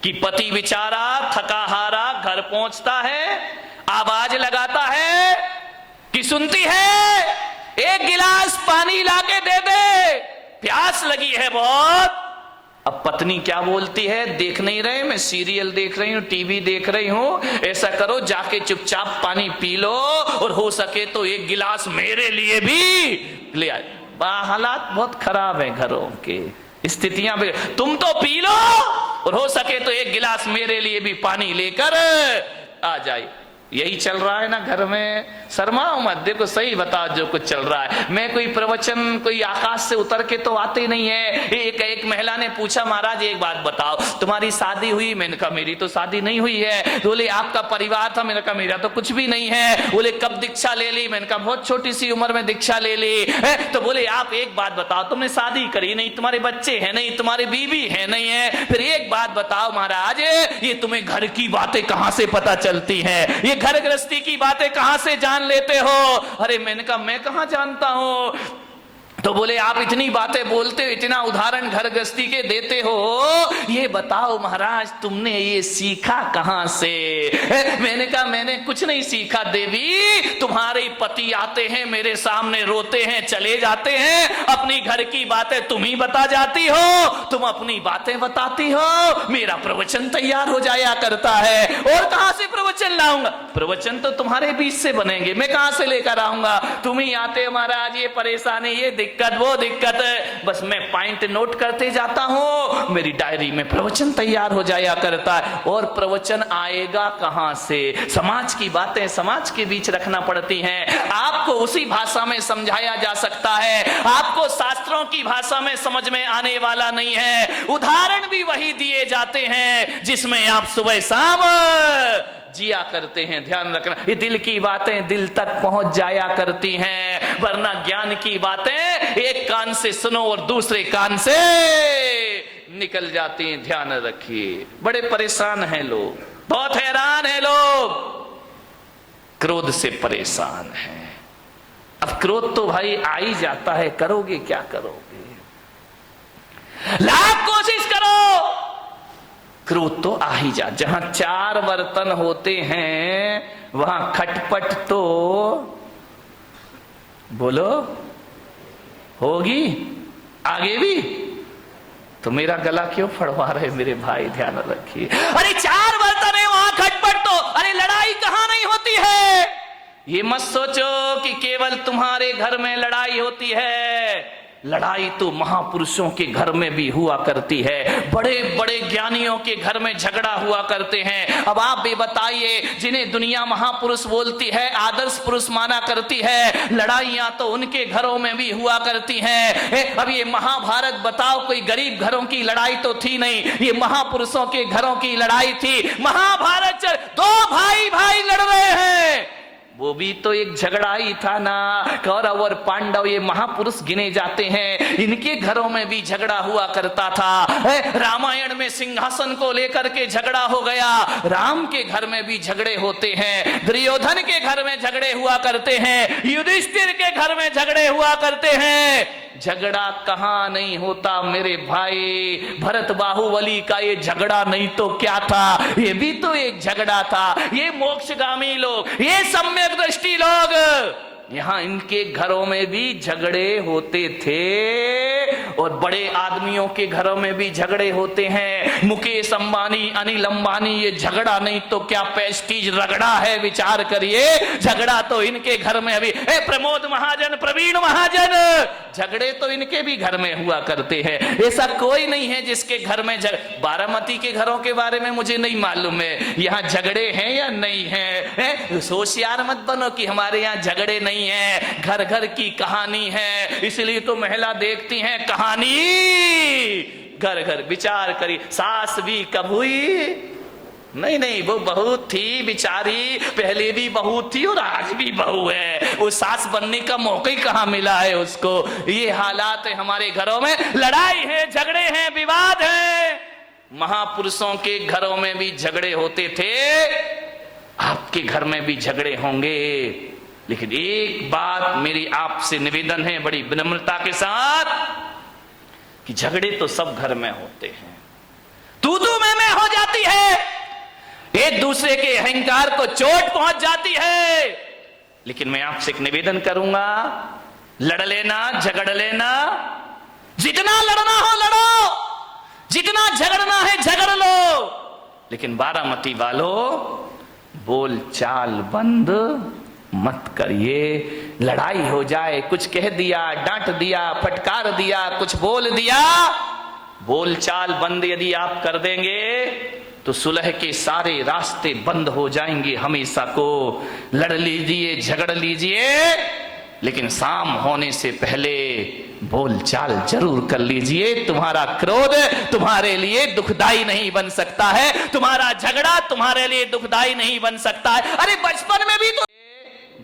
कि पति बेचारा थका हारा घर पहुंचता है, आवाज लगाता है कि सुनती है, एक गिलास पानी लाके दे दे, प्यास लगी है बहुत। अब पत्नी क्या बोलती है, देख नहीं रहे, मैं सीरियल देख रही हूं, टीवी देख रही हूं, ऐसा करो जाके चुपचाप पानी पी लो, और हो सके तो एक गिलास मेरे लिए भी ले आए। हालात बहुत खराब है घरों के, स्थितियां भी। तुम तो पी लो, और हो सके तो एक गिलास मेरे लिए भी पानी लेकर आ जाए। यही चल रहा है ना घर में। शर्माओ मत, देखो सही बताओ जो कुछ चल रहा है। मैं कोई प्रवचन कोई आकाश से उतर के तो आते नहीं है। एक महिला ने पूछा, महाराज एक बात बताओ, तुम्हारी शादी हुई? मैंने कहा मेरी तो शादी नहीं हुई है। बोले आपका परिवार था? मैंने कहा मेरा तो कुछ भी नहीं है। बोले कब दीक्षा ले ली? मैंने कहा बहुत छोटी सी उम्र में दीक्षा ले ली। तो बोले आप एक बात बताओ, तुमने शादी करी नहीं, तुम्हारे बच्चे हैं नहीं, तुम्हारे बीवी है नहीं है, फिर एक बात बताओ महाराज, ये तुम्हें घर की बातें कहां से पता चलती है? ये घर गृहस्थी की बातें कहां से जान लेते हो? अरे मैंने कहा मैं कहां जानता हूं। तो बोले आप इतनी बातें बोलते हो, इतना उदाहरण घर गृहस्थी के देते हो, ये बताओ महाराज तुमने ये सीखा कहां से? मैंने कहा मैंने कुछ नहीं सीखा देवी, तुम्हारे पति आते हैं मेरे सामने, रोते हैं चले जाते हैं, अपनी घर की बातें तुम ही बता जाती हो, तुम अपनी बातें बताती हो, मेरा प्रवचन तैयार हो जाया करता है। और कहां से प्रवचन लाऊंगा? प्रवचन तो तुम्हारे बीच से बनेंगे, मैं कहां से लेकर आऊंगा? तुम ही आते हो महाराज, ये परेशानी, ये दिक्कत, वो दिक्कत, बस मैं पॉइंट नोट करते जाता हूं, मेरी डायरी में प्रवचन तैयार हो जाया करता है। और प्रवचन आएगा कहां से? समाज की बातें समाज के बीच रखना पड़ती हैं। आपको उसी भाषा में समझाया जा सकता है, आपको शास्त्रों की भाषा में समझ में आने वाला नहीं है। उदाहरण भी वही दिए जाते हैं जिसमें आप सुबह शाम जिया करते हैं। ध्यान रखना, ये दिल की बातें दिल तक पहुंच जाया करती हैं, वरना ज्ञान की बातें एक कान से सुनो और दूसरे कान से निकल जाती हैं। ध्यान रखिए, बड़े परेशान हैं लोग, बहुत हैरान हैं लोग, क्रोध से परेशान हैं। अब क्रोध तो भाई आ ही जाता है, करोगे क्या करोगे? लाख कोशिश करो, क्रोध तो आ ही जा। जहां 4 बर्तन होते हैं वहां खटपट तो बोलो होगी, आगे भी। तो मेरा गला क्यों फड़वा रहे मेरे भाई? ध्यान रखिए। अरे 4 बर्तन है वहां खटपट तो, अरे लड़ाई कहां नहीं होती है। ये मत सोचो कि केवल तुम्हारे घर में लड़ाई होती है। लड़ाई तो महापुरुषों के घर में भी हुआ करती है, बड़े बड़े ज्ञानियों के घर में झगड़ा हुआ करते हैं। अब आप भी बताइए, जिन्हें दुनिया महापुरुष बोलती है, आदर्श पुरुष माना करती है, लड़ाइयां तो उनके घरों में भी हुआ करती हैं। अब ये महाभारत बताओ, कोई गरीब घरों की लड़ाई तो थी नहीं, ये महापुरुषों के घरों की लड़ाई थी। महाभारत दो भाई भाई लड़ रहे हैं, वो भी तो एक झगड़ा ही था ना। कौरव और पांडव ये महापुरुष गिने जाते हैं, इनके घरों में भी झगड़ा हुआ करता था। रामायण में सिंहासन को लेकर के झगड़ा हो गया, राम के घर में भी झगड़े होते हैं, दुर्योधन के घर में झगड़े हुआ करते हैं, युधिष्ठिर के घर में झगड़े हुआ करते हैं। झगड़ा कहां नहीं होता मेरे भाई, भरत बाहुबली का ये झगड़ा नहीं तो क्या था, ये भी तो एक झगड़ा था। ये मोक्षगामी लोग, ये सम्यक दृष्टि लोग, यहां इनके घरों में भी झगड़े होते थे और बड़े आदमियों के घरों में भी झगड़े होते हैं। मुकेश अंबानी, अनिल अंबानी, ये झगड़ा नहीं तो क्या पेस्टीज रगड़ा है, विचार करिए। झगड़ा तो इनके घर में अभी, प्रमोद महाजन, प्रवीण महाजन, झगड़े तो इनके भी घर में हुआ करते हैं। ऐसा कोई नहीं है जिसके घर में बारामती के घरों के बारे में मुझे नहीं मालूम है, यहाँ झगड़े हैं या नहीं है। होशियार मत बनो कि हमारे यहाँ झगड़े नहीं है, घर घर की कहानी है, इसलिए तो महिला देखती हैं कहानी घर घर। विचार करिए, सास भी कब हुई? नहीं नहीं, वो बहू थी बिचारी, पहले भी बहू थी और आज भी बहू है, वो सास बनने का मौका ही कहां मिला है उसको। ये हालात है हमारे घरों में, लड़ाई है, झगड़े हैं, विवाद है। महापुरुषों के घरों में भी झगड़े होते थे, आपके घर में भी झगड़े होंगे। लेकिन एक बात मेरी आपसे निवेदन है बड़ी विनम्रता के साथ, कि झगड़े तो सब घर में होते हैं, तू मैं हो जाती है, एक दूसरे के अहंकार को चोट पहुंच जाती है। लेकिन मैं आपसे एक निवेदन करूंगा, लड़ लेना, झगड़ लेना, जितना लड़ना हो लड़ो, जितना झगड़ना है झगड़ लो, लेकिन बारामती वालों, बोल चाल बंद मत करिए। लड़ाई हो जाए, कुछ कह दिया, डांट दिया, फटकार दिया, कुछ बोल दिया, बोल चाल बंद यदि आप कर देंगे तो सुलह के सारे रास्ते बंद हो जाएंगे हमेशा को। लड़ लीजिए, झगड़ लीजिए, लेकिन शाम होने से पहले बोल चाल जरूर कर लीजिए। तुम्हारा क्रोध तुम्हारे लिए दुखदाई नहीं बन सकता है, तुम्हारा झगड़ा तुम्हारे लिए दुखदाई नहीं बन सकता है। अरे बचपन में भी तो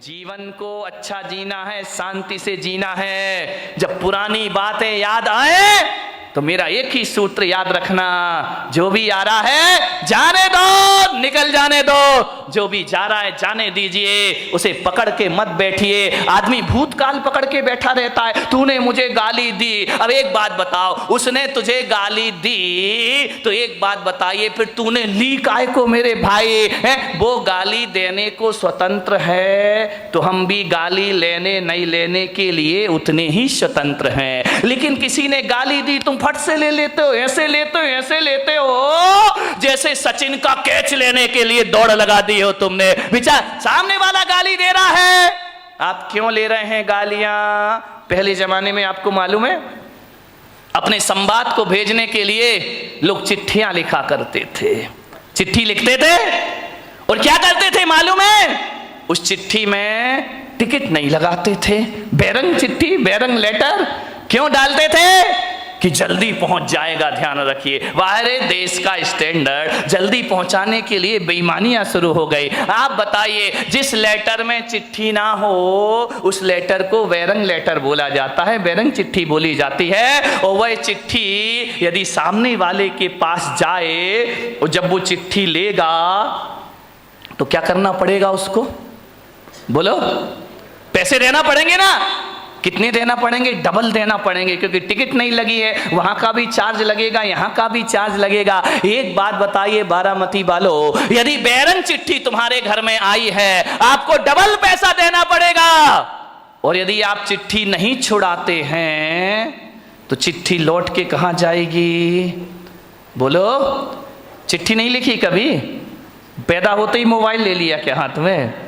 जीवन को अच्छा जीना है, शांति से जीना है। जब पुरानी बातें याद आए तो मेरा एक ही सूत्र याद रखना, जो भी आ रहा है जाने दो, निकल जाने दो, जो भी जा रहा है जाने दीजिए, उसे पकड़ के मत बैठिए। आदमी भूतकाल पकड़ के बैठा रहता है, तूने मुझे गाली दी। अब एक बात बताओ, उसने तुझे गाली दी तो एक बात बताइए, फिर तूने ली काहे को मेरे भाई? है वो गाली देने को स्वतंत्र है, तो हम भी गाली लेने नहीं लेने के लिए उतने ही स्वतंत्र हैं। लेकिन किसी ने गाली दी, तुम फट से ले लेते हो, ऐसे लेते हो, ऐसे लेते हो, जैसे सचिन का कैच लेने के लिए दौड़ लगा दी हो तुमने। विचार, सामने वाला गाली दे रहा है, आप क्यों ले रहे हैं गालियां? पहले जमाने में आपको मालूम है, अपने संवाद को भेजने के लिए लोग चिट्ठियां लिखा करते थे। चिट्ठी लिखते थे और क्या करते थे मालूम है? उस चिट्ठी में टिकट नहीं लगाते थे, बैरंग चिट्ठी, बैरंग लेटर क्यों डालते थे? कि जल्दी पहुंच जाएगा। ध्यान रखिए, बाहर देश का स्टैंडर्ड, जल्दी पहुंचाने के लिए बेईमानियां शुरू हो गई। आप बताइए, जिस लेटर में चिट्ठी ना हो उस लेटर को बैरंग लेटर बोला जाता है, बैरंग चिट्ठी बोली जाती है। और वह चिट्ठी यदि सामने वाले के पास जाए और जब वो चिट्ठी लेगा तो क्या करना पड़ेगा उसको? बोलो, पैसे देना पड़ेंगे ना? कितने देना पड़ेंगे? डबल देना पड़ेंगे, क्योंकि टिकट नहीं लगी है, वहां का भी चार्ज लगेगा, यहां का भी चार्ज लगेगा। एक बात बताइए बारामती वालों, यदि बैरंग चिट्ठी तुम्हारे घर में आई है आपको डबल पैसा देना पड़ेगा, और यदि आप चिट्ठी नहीं छुड़ाते हैं तो चिट्ठी लौट के कहां जाएगी? बोलो, चिट्ठी नहीं लिखी कभी? पैदा होते ही मोबाइल ले लिया क्या हाथ में?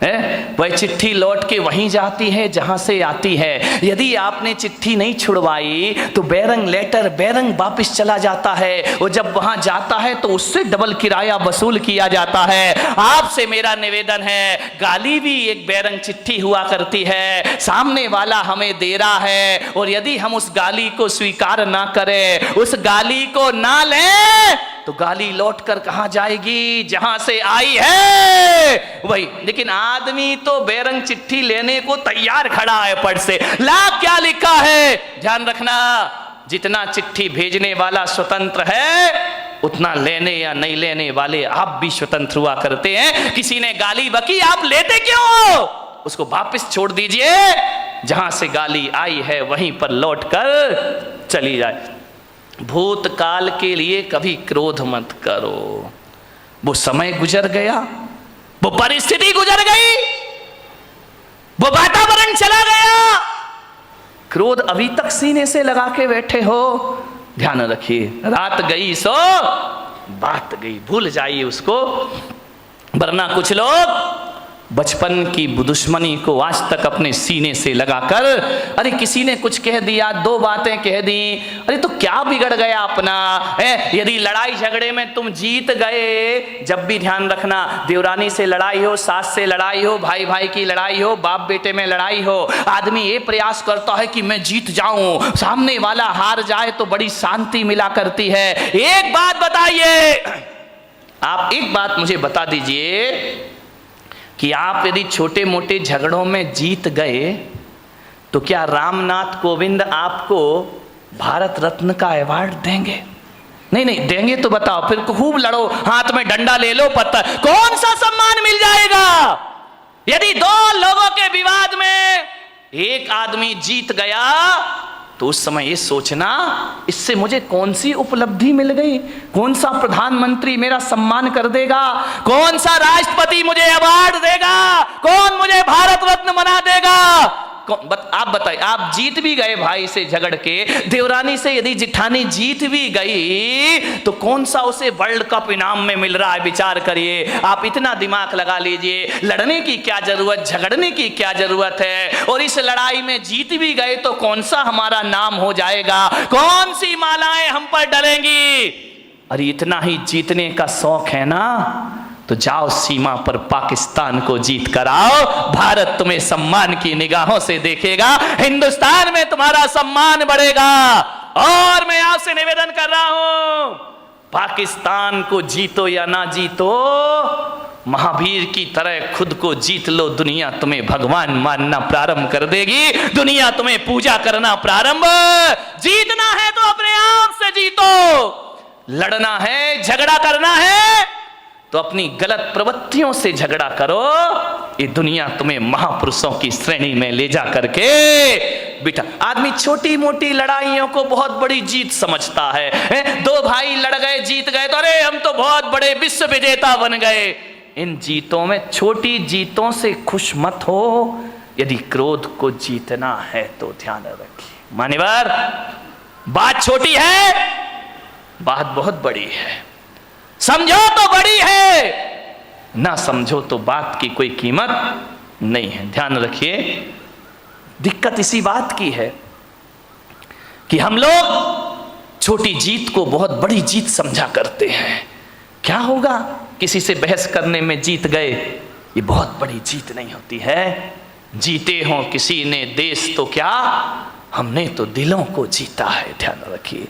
वह चिट्ठी लौट के वहीं जाती है जहां से आती है। यदि आपने चिट्ठी नहीं छुड़वाई तो बेरंग लेटर बेरंग वापस चला जाता है, और जब वहां जाता है तो उससे डबल किराया वसूल किया जाता है। आपसे मेरा निवेदन है, गाली भी एक बेरंग चिट्ठी हुआ करती है, सामने वाला हमें दे रहा है, और यदि हम उस गाली को स्वीकार ना करें, उस गाली को ना लें, तो गाली लौट कर कहां जाएगी? जहां से आई है वही। लेकिन आदमी तो बेरंग चिट्ठी लेने को तैयार खड़ा है, पढ़ से ला क्या लिखा है। ध्यान रखना, जितना चिट्ठी भेजने वाला स्वतंत्र है, उतना लेने या नहीं लेने वाले आप भी स्वतंत्र हुआ करते हैं। किसी ने गाली बकी, आप लेते क्यों हो? उसको वापस छोड़ दीजिए, जहां से गाली आई है वहीं पर लौट कर चली जाए। भूतकाल के लिए कभी क्रोध मत करो, वो समय गुजर गया, वो परिस्थिति गुजर गई, वो वातावरण चला गया। क्रोध अभी तक सीने से लगा के बैठे हो, ध्यान रखिए, रात गई सो बात गई, भूल जाइए उसको। वरना कुछ लोग बचपन की दुश्मनी को आज तक अपने सीने से लगाकर, अरे किसी ने कुछ कह दिया, दो बातें कह दी, अरे तो क्या बिगड़ गया अपना? यदि लड़ाई झगड़े में तुम जीत गए, जब भी ध्यान रखना, देवरानी से लड़ाई हो, सास से लड़ाई हो, भाई भाई की लड़ाई हो, बाप बेटे में लड़ाई हो, आदमी ये प्रयास करता है कि मैं जीत जाऊं, सामने वाला हार जाए तो बड़ी शांति मिला करती है। एक बात बताइए, आप एक बात मुझे बता दीजिए कि आप यदि छोटे मोटे झगड़ों में जीत गए तो क्या रामनाथ कोविंद आपको भारत रत्न का अवार्ड देंगे? नहीं देंगे तो बताओ, फिर खूब लड़ो, हाथ में डंडा ले लो, पत्थर, कौन सा सम्मान मिल जाएगा? यदि दो लोगों के विवाद में एक आदमी जीत गया तो उस समय ये सोचना, इससे मुझे कौन सी उपलब्धि मिल गई, कौन सा प्रधानमंत्री मेरा सम्मान कर देगा, कौन सा राष्ट्रपति मुझे अवार्ड देगा, कौन मुझे भारत रत्न बना देगा? आप बताइए, आप जीत भी गए भाई से झगड़ के, देवरानी से यदि जिठानी जीत भी गई तो कौन सा उसे वर्ल्ड कप इनाम में मिल रहा है? विचार करिए, आप इतना दिमाग लगा लीजिए, लड़ने की क्या जरूरत, झगड़ने की क्या जरूरत है? और इस लड़ाई में जीत भी गए तो कौन सा हमारा नाम हो जाएगा, कौन सी मालाएं हम पर डलेंगी? अरे इतना ही जीतने का शौक है ना, तो जाओ सीमा पर पाकिस्तान को जीत कर आओ, भारत तुम्हें सम्मान की निगाहों से देखेगा, हिंदुस्तान में तुम्हारा सम्मान बढ़ेगा। और मैं आपसे निवेदन कर रहा हूं, पाकिस्तान को जीतो या ना जीतो, महावीर की तरह खुद को जीत लो, दुनिया तुम्हें भगवान मानना प्रारंभ कर देगी, दुनिया तुम्हें पूजा करना प्रारंभ। जीतना है तो अपने आप से जीतो, लड़ना है, झगड़ा करना है तो अपनी गलत प्रवृत्तियों से झगड़ा करो, ये दुनिया तुम्हें महापुरुषों की श्रेणी में ले जा करके बिठा। आदमी छोटी मोटी लड़ाइयों को बहुत बड़ी जीत समझता है। दो भाई लड़ गए, जीत गए तो अरे हम तो बहुत बड़े विश्व विजेता बन गए। इन जीतों में, छोटी जीतों से खुश मत हो। यदि क्रोध को जीतना है तो ध्यान रखिए मान्यवर, बात छोटी है, बात बहुत बड़ी है। समझो तो बड़ी है, ना समझो तो बात की कोई कीमत नहीं है। ध्यान रखिए, दिक्कत इसी बात की है कि हम लोग छोटी जीत को बहुत बड़ी जीत समझा करते हैं। क्या होगा, किसी से बहस करने में जीत गए, ये बहुत बड़ी जीत नहीं होती है। जीते हो किसी ने देश तो क्या, हमने तो दिलों को जीता है। ध्यान रखिए,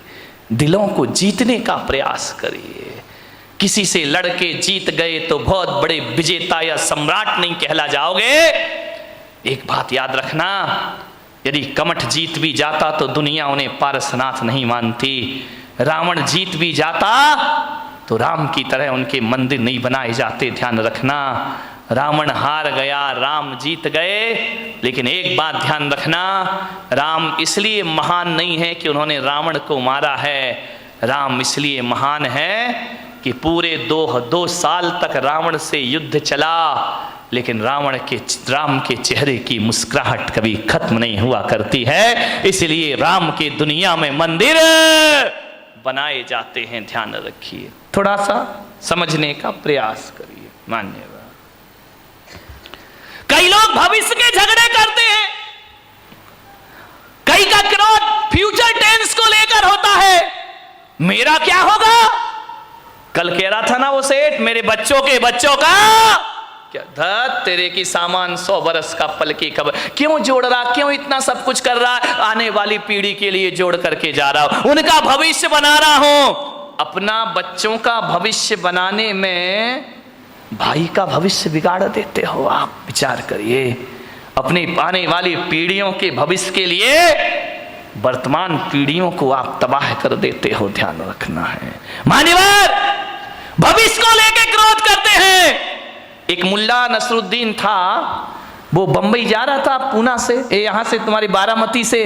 दिलों को जीतने का प्रयास करिए। किसी से लड़के जीत गए तो बहुत बड़े विजेता या सम्राट नहीं कहला जाओगे। एक बात याद रखना, यदि कमठ जीत भी जाता तो दुनिया उन्हें पारसनाथ नहीं मानती। रावण जीत भी जाता तो राम की तरह उनके मंदिर नहीं बनाए जाते। ध्यान रखना, रावण हार गया, राम जीत गए। लेकिन एक बात ध्यान रखना, राम इसलिए महान नहीं है कि उन्होंने रावण को मारा है। राम इसलिए महान है कि पूरे दो साल तक रावण से युद्ध चला, लेकिन राम के चेहरे की मुस्कुराहट कभी खत्म नहीं हुआ करती है। इसलिए राम के दुनिया में मंदिर बनाए जाते हैं। ध्यान रखिए, थोड़ा सा समझने का प्रयास करिए। मान्यवर, कई लोग भविष्य के झगड़े करते हैं, कई का क्रोध फ्यूचर टेंस को लेकर होता है, मेरा क्या होगा। कल कह रहा था ना वो सेठ, मेरे बच्चों के बच्चों का क्या धत तेरे की सामान 100 बरस का पल की खबर, क्यों जोड़ रहा, क्यों इतना सब कुछ कर रहा, आने वाली पीढ़ी के लिए जोड़ करके जा रहा हूं, उनका भविष्य बना रहा हूं। अपना बच्चों का भविष्य बनाने में भाई का भविष्य बिगाड़ देते हो आप, विचार करिए। अपनी आने वाली पीढ़ियों के भविष्य के लिए वर्तमान पीढ़ियों को आप तबाह कर देते हो, ध्यान रखना है। मान्यवर, भविष्य को लेकर क्रोध करते हैं। एक मुल्ला नसरुद्दीन था, वो बंबई जा रहा था, पूना से, यहां से तुम्हारी बारामती से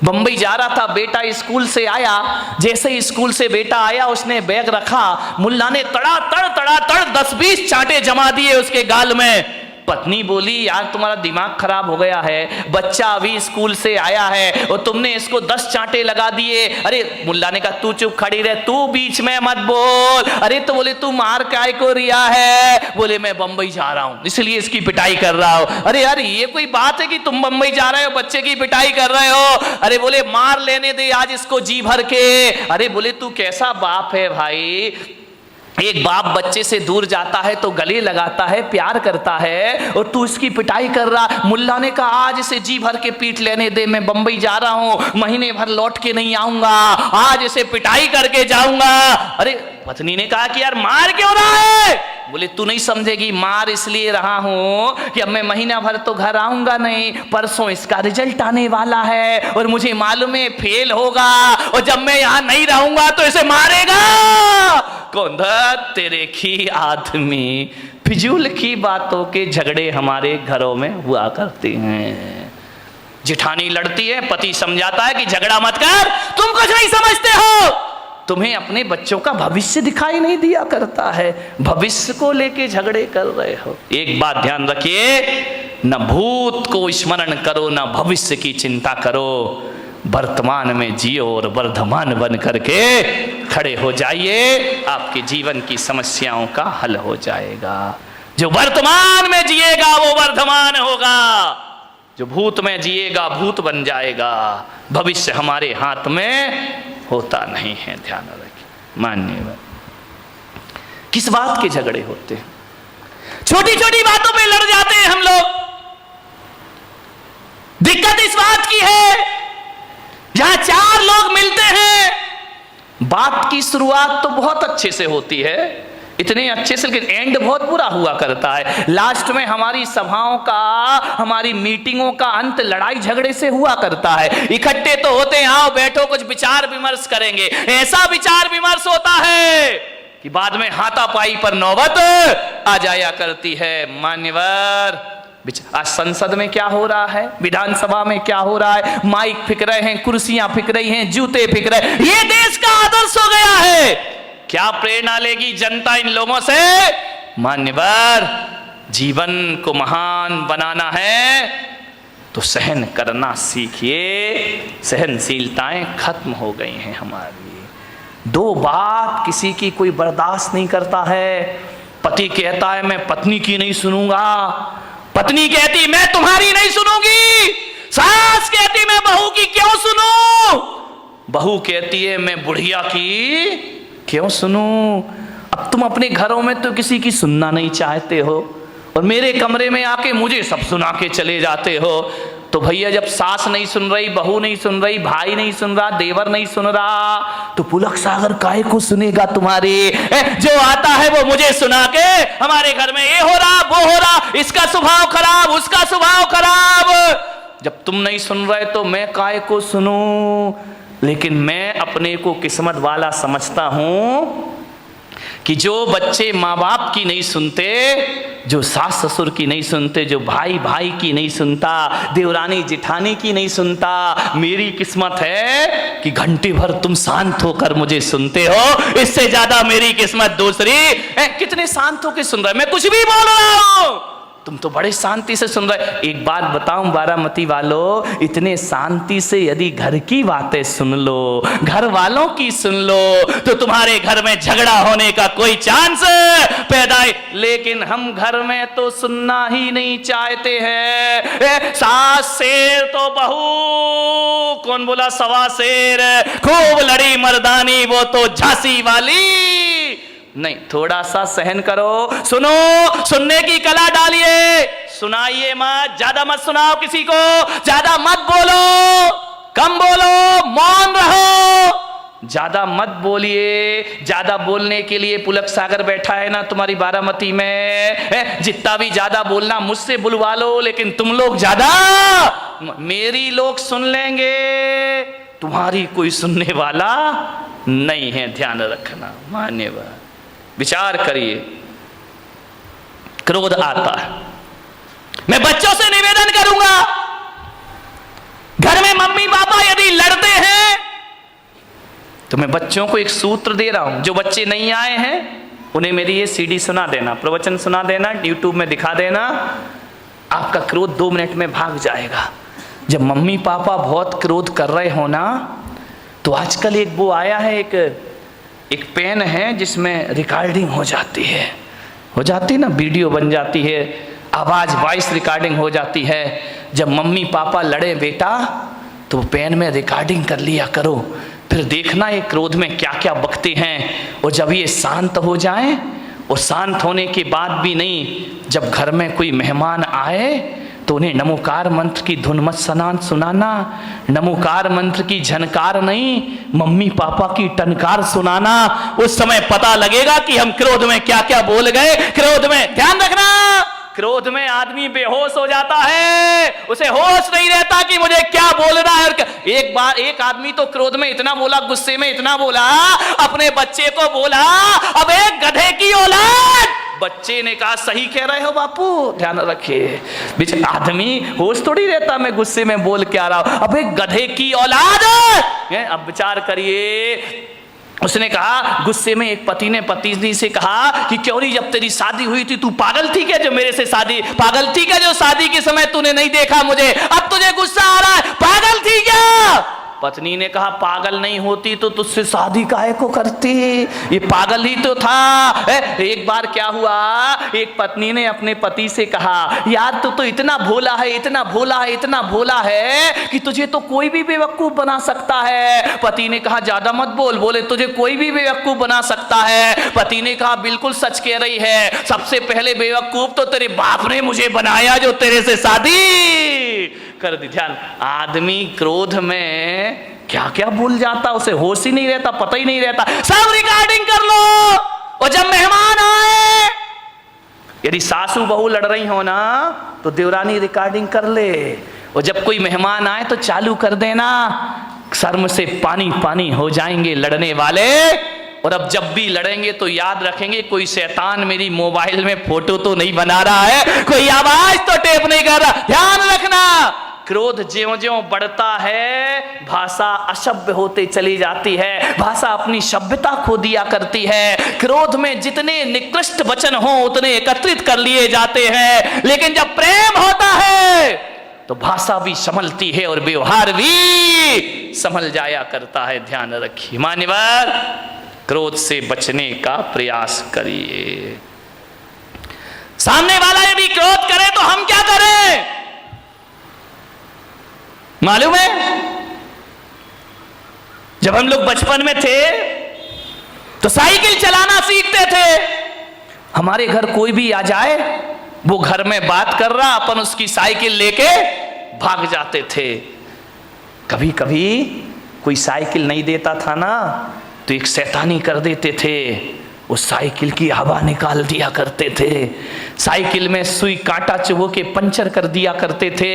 बंबई जा रहा था। बेटा स्कूल से आया, जैसे ही स्कूल से बेटा आया उसने बैग रखा, मुल्ला ने तड़ा तड़ 10-20 चांटे जमा दिए उसके गाल में। पत्नी बोली, यार तुम्हारा दिमाग खराब हो गया है, बच्चा अभी स्कूल से आया है और तुमने इसको 10 चांटे लगा दिए। अरे मुल्ला ने कहा, तू चुप खड़ी रह, तू बीच में मत बोल। अरे तो बोले, तू मार काय को रिया है? बोले, मैं बंबई जा रहा हूं इसलिए इसकी पिटाई कर रहा हूं। अरे यार ये कोई बात है कि तुम बंबई जा रहे हो, बच्चे की पिटाई कर रहे हो? अरे बोले, मार लेने दे आज इसको जी भर के। अरे बोले, तू कैसा बाप है भाई, एक बाप बच्चे से दूर जाता है तो गले लगाता है, प्यार करता है, और तू इसकी पिटाई कर रहा। मुल्ला ने कहा, आज इसे जी भर के पीट लेने दे, मैं बंबई जा रहा हूं, महीने भर लौट के नहीं आऊंगा, आज इसे पिटाई करके जाऊंगा। अरे पत्नी ने कहा कि यार मार क्यों रहा है? बोले, तू नहीं समझेगी, मार इसलिए रहा हूं कि अब मैं महीना भर तो घर आऊंगा नहीं, परसों इसका रिजल्ट आने वाला है और मुझे मालूम है फेल होगा, और जब मैं यहां नहीं रहूंगा तो इसे मारेगा कौन? तेरे की आदमी, फिजूल की बातों के झगड़े हमारे घरों में हुआ करते हैं। जिठानी लड़ती है, पति समझाता है कि झगड़ा मत कर, तुम कुछ नहीं समझते हो, तुम्हें अपने बच्चों का भविष्य दिखाई नहीं दिया करता है, भविष्य को लेके झगड़े कर रहे हो। एक बात ध्यान रखिए, न भूत को स्मरण करो, न भविष्य की चिंता करो, वर्तमान में जियो और वर्धमान बन करके खड़े हो जाइए, आपके जीवन की समस्याओं का हल हो जाएगा। जो वर्तमान में जिएगा वो वर्धमान होगा, जो भूत में जिएगा भूत बन जाएगा। भविष्य हमारे हाथ में होता नहीं है, ध्यान रखिए। मान्यवर, किस बात के झगड़े होते हैं? छोटी छोटी बातों पे लड़ जाते हैं हम लोग। दिक्कत इस बात की है, जहां 4 लोग मिलते हैं, बात की शुरुआत तो बहुत अच्छे से होती है, इतने अच्छे से, लेकिन एंड बहुत बुरा हुआ करता है। लास्ट में हमारी सभाओं का, हमारी मीटिंगों का अंत लड़ाई झगड़े से हुआ करता है। इकट्ठे तो होते हैं, आओ बैठो कुछ विचार विमर्श करेंगे, ऐसा विचार विमर्श होता है कि बाद में हाथापाई पर नौबत आ जाया करती है। मान्यवर, आज संसद में क्या हो रहा है, विधानसभा में क्या हो रहा है, माइक फिक रहे हैं, कुर्सियां फिक रही हैं, जूते फिक रहे हैं, ये देश का आदर्श हो गया है। क्या प्रेरणा लेगी जनता इन लोगों से? मान्यवर, जीवन को महान बनाना है तो सहन करना सीखिए। सहनशीलताएं खत्म हो गई हैं हमारी। 2 बात किसी की कोई बर्दाश्त नहीं करता है। पति कहता है मैं पत्नी की नहीं सुनूंगा, पत्नी कहती मैं तुम्हारी नहीं सुनूंगी, सास कहती मैं बहू की क्यों सुनूं, बहू कहती है मैं बुढ़िया की क्यों सुनूं। अब तुम अपने घरों में तो किसी की सुनना नहीं चाहते हो और मेरे कमरे में आके मुझे सब सुना के चले जाते हो। तो भैया, जब सास नहीं सुन रही, बहू नहीं सुन रही, भाई नहीं सुन रहा, देवर नहीं सुन रहा, तो पुलक सागर काहे को सुनेगा तुम्हारे? जो आता है वो मुझे सुना के हमारे घर में ये हो रहा, वो हो रहा, इसका स्वभाव खराब, उसका स्वभाव खराब। जब तुम नहीं सुन रहे तो मैं काहे को सुनूं? लेकिन मैं अपने को किस्मत वाला समझता हूं कि जो बच्चे माँ बाप की नहीं सुनते, जो सास ससुर की नहीं सुनते, जो भाई भाई की नहीं सुनता, देवरानी जिठानी की नहीं सुनता, मेरी किस्मत है कि घंटे भर तुम शांत होकर मुझे सुनते हो। इससे ज्यादा मेरी किस्मत दूसरी। कितने शांत होकर सुन रहे, मैं कुछ भी बोल रहा हूं, तुम तो बड़े शांति से सुन रहे। एक बात बताऊं बारामती वालों, इतने शांति से यदि घर की बातें सुन लो, घर वालों की सुन लो, तो तुम्हारे घर में झगड़ा होने का कोई चांस पैदा है। लेकिन हम घर में तो सुनना ही नहीं चाहते हैं। सास शेर तो बहू, कौन बोला सवा शेर, खूब लड़ी मर्दानी वो तो झांसी वाली। नहीं, थोड़ा सा सहन करो, सुनो, सुनने की कला डालिए, सुनाइए मत, ज्यादा मत सुनाओ किसी को, ज्यादा मत बोलो, कम बोलो, मौन रहो, ज्यादा मत बोलिए। ज्यादा बोलने के लिए पुलक सागर बैठा है ना तुम्हारी बारामती में, जितना भी ज्यादा बोलना मुझसे बुलवा लो, लेकिन तुम लोग ज्यादा, मेरी लोग सुन लेंगे, तुम्हारी कोई सुनने वाला नहीं है, ध्यान रखना। मान्यवर, विचार करिए, क्रोध आता है। मैं बच्चों से निवेदन करूंगा, घर में मम्मी पापा यदि लड़ते हैं तो मैं बच्चों को एक सूत्र दे रहा हूं, जो बच्चे नहीं आए हैं उन्हें मेरी ये सीडी सुना देना, प्रवचन सुना देना, यूट्यूब में दिखा देना, आपका क्रोध 2 मिनट में भाग जाएगा। जब मम्मी पापा बहुत क्रोध कर रहे हो ना, तो आजकल एक वो आया है, एक पेन है जिसमें रिकॉर्डिंग हो जाती ना, वीडियो बन जाती है, आवाज वॉइस रिकॉर्डिंग हो जाती है। जब मम्मी पापा लड़े बेटा, तो पेन में रिकॉर्डिंग कर लिया करो, फिर देखना ये क्रोध में क्या क्या बकते हैं। और जब ये शांत हो जाएं, और शांत होने के बाद भी नहीं, जब घर में कोई मेहमान आए तो उन्हें नमोकार मंत्र की धुन मत सुनाना, नमोकार मंत्र की झनकार नहीं, मम्मी पापा की टनकार सुनाना। उस समय पता लगेगा कि हम क्रोध में क्या क्या बोल गए। क्रोध में ध्यान रखना, क्रोध में आदमी बेहोश हो जाता है, उसे होश नहीं रहता कि मुझे क्या बोलना है। एक बार एक आदमी तो क्रोध में इतना बोला, गुस्से में इतना बोला, अपने बच्चे को बोला, अब एक गधे की औलाद। बच्चे ने कहा सही कह रहे हो बापू, ध्यान रखिए, बीच आदमी होश थोड़ी रहता, मैं गुस्से में बोल के आ रहा हूं, अब एक गधे की औलाद। अब विचार करिए, उसने कहा, गुस्से में एक पति ने पत्नी से कहा कि क्यों नहीं, जब तेरी शादी हुई थी तू पागल थी क्या, जो मेरे से शादी, पागल थी क्या जो शादी के समय तूने नहीं देखा मुझे, अब तुझे गुस्सा आ रहा है, पागल थी क्या। पत्नी ने कहा पागल नहीं होती तो तुझसे शादी काहे को करती, ये पागल ही तो था। एक बार क्या हुआ, एक पत्नी ने अपने पति से कहा, यार तू तो इतना भोला है, इतना भोला है, इतना भोला है कि तुझे तो कोई भी बेवकूफ बना सकता है। पति ने कहा ज्यादा मत बोल, बोले तुझे कोई भी बेवकूफ बना सकता है। पति ने कहा बिल्कुल सच कह रही है, सबसे पहले बेवकूफ तो तेरे बाप ने मुझे बनाया जो तेरे से शादी कर दी। ध्यान, आदमी क्रोध में क्या क्या भूल जाता, उसे होश ही नहीं रहता, पता ही नहीं रहता। सब रिकॉर्डिंग कर लो, और जब मेहमान आए, यदि सासू बहू लड़ रही हो ना, तो देवरानी रिकॉर्डिंग कर ले, और जब कोई मेहमान आए तो चालू कर देना, शर्म से पानी पानी हो जाएंगे लड़ने वाले। और अब जब भी lड़ेंगे तो याद रखेंगे, कोई शैतान मेरी मोबाइल में फोटो तो नहीं बना रहा है, कोई आवाज तो टेप नहीं कर रहा। ध्यान रखना, क्रोध ज्यों-ज्यों बढ़ता है, भाषा असभ्य होते चली जाती है, भाषा अपनी सभ्यता खो दिया करती है। क्रोध में जितने निकृष्ट वचन हो उतने एकत्रित कर लिए जाते हैं, लेकिन जब प्रेम होता है तो भाषा भी संभलती है और व्यवहार भी संभल जाया करता है। ध्यान रखिए मान्यवर, क्रोध से बचने का प्रयास करिए। सामने वाला यदि क्रोध करे तो हम क्या करें मालूम है? जब हम लोग बचपन में थे तो साइकिल चलाना सीखते थे। हमारे घर कोई भी आ जाए, वो घर में बात कर रहा, अपन उसकी साइकिल लेके भाग जाते थे। कभी कभी कोई साइकिल नहीं देता था ना, तो एक शैतानी कर देते थे, उस साइकिल की हवा निकाल दिया करते थे, साइकिल में सुई कांटा चुभो के पंचर कर दिया करते थे,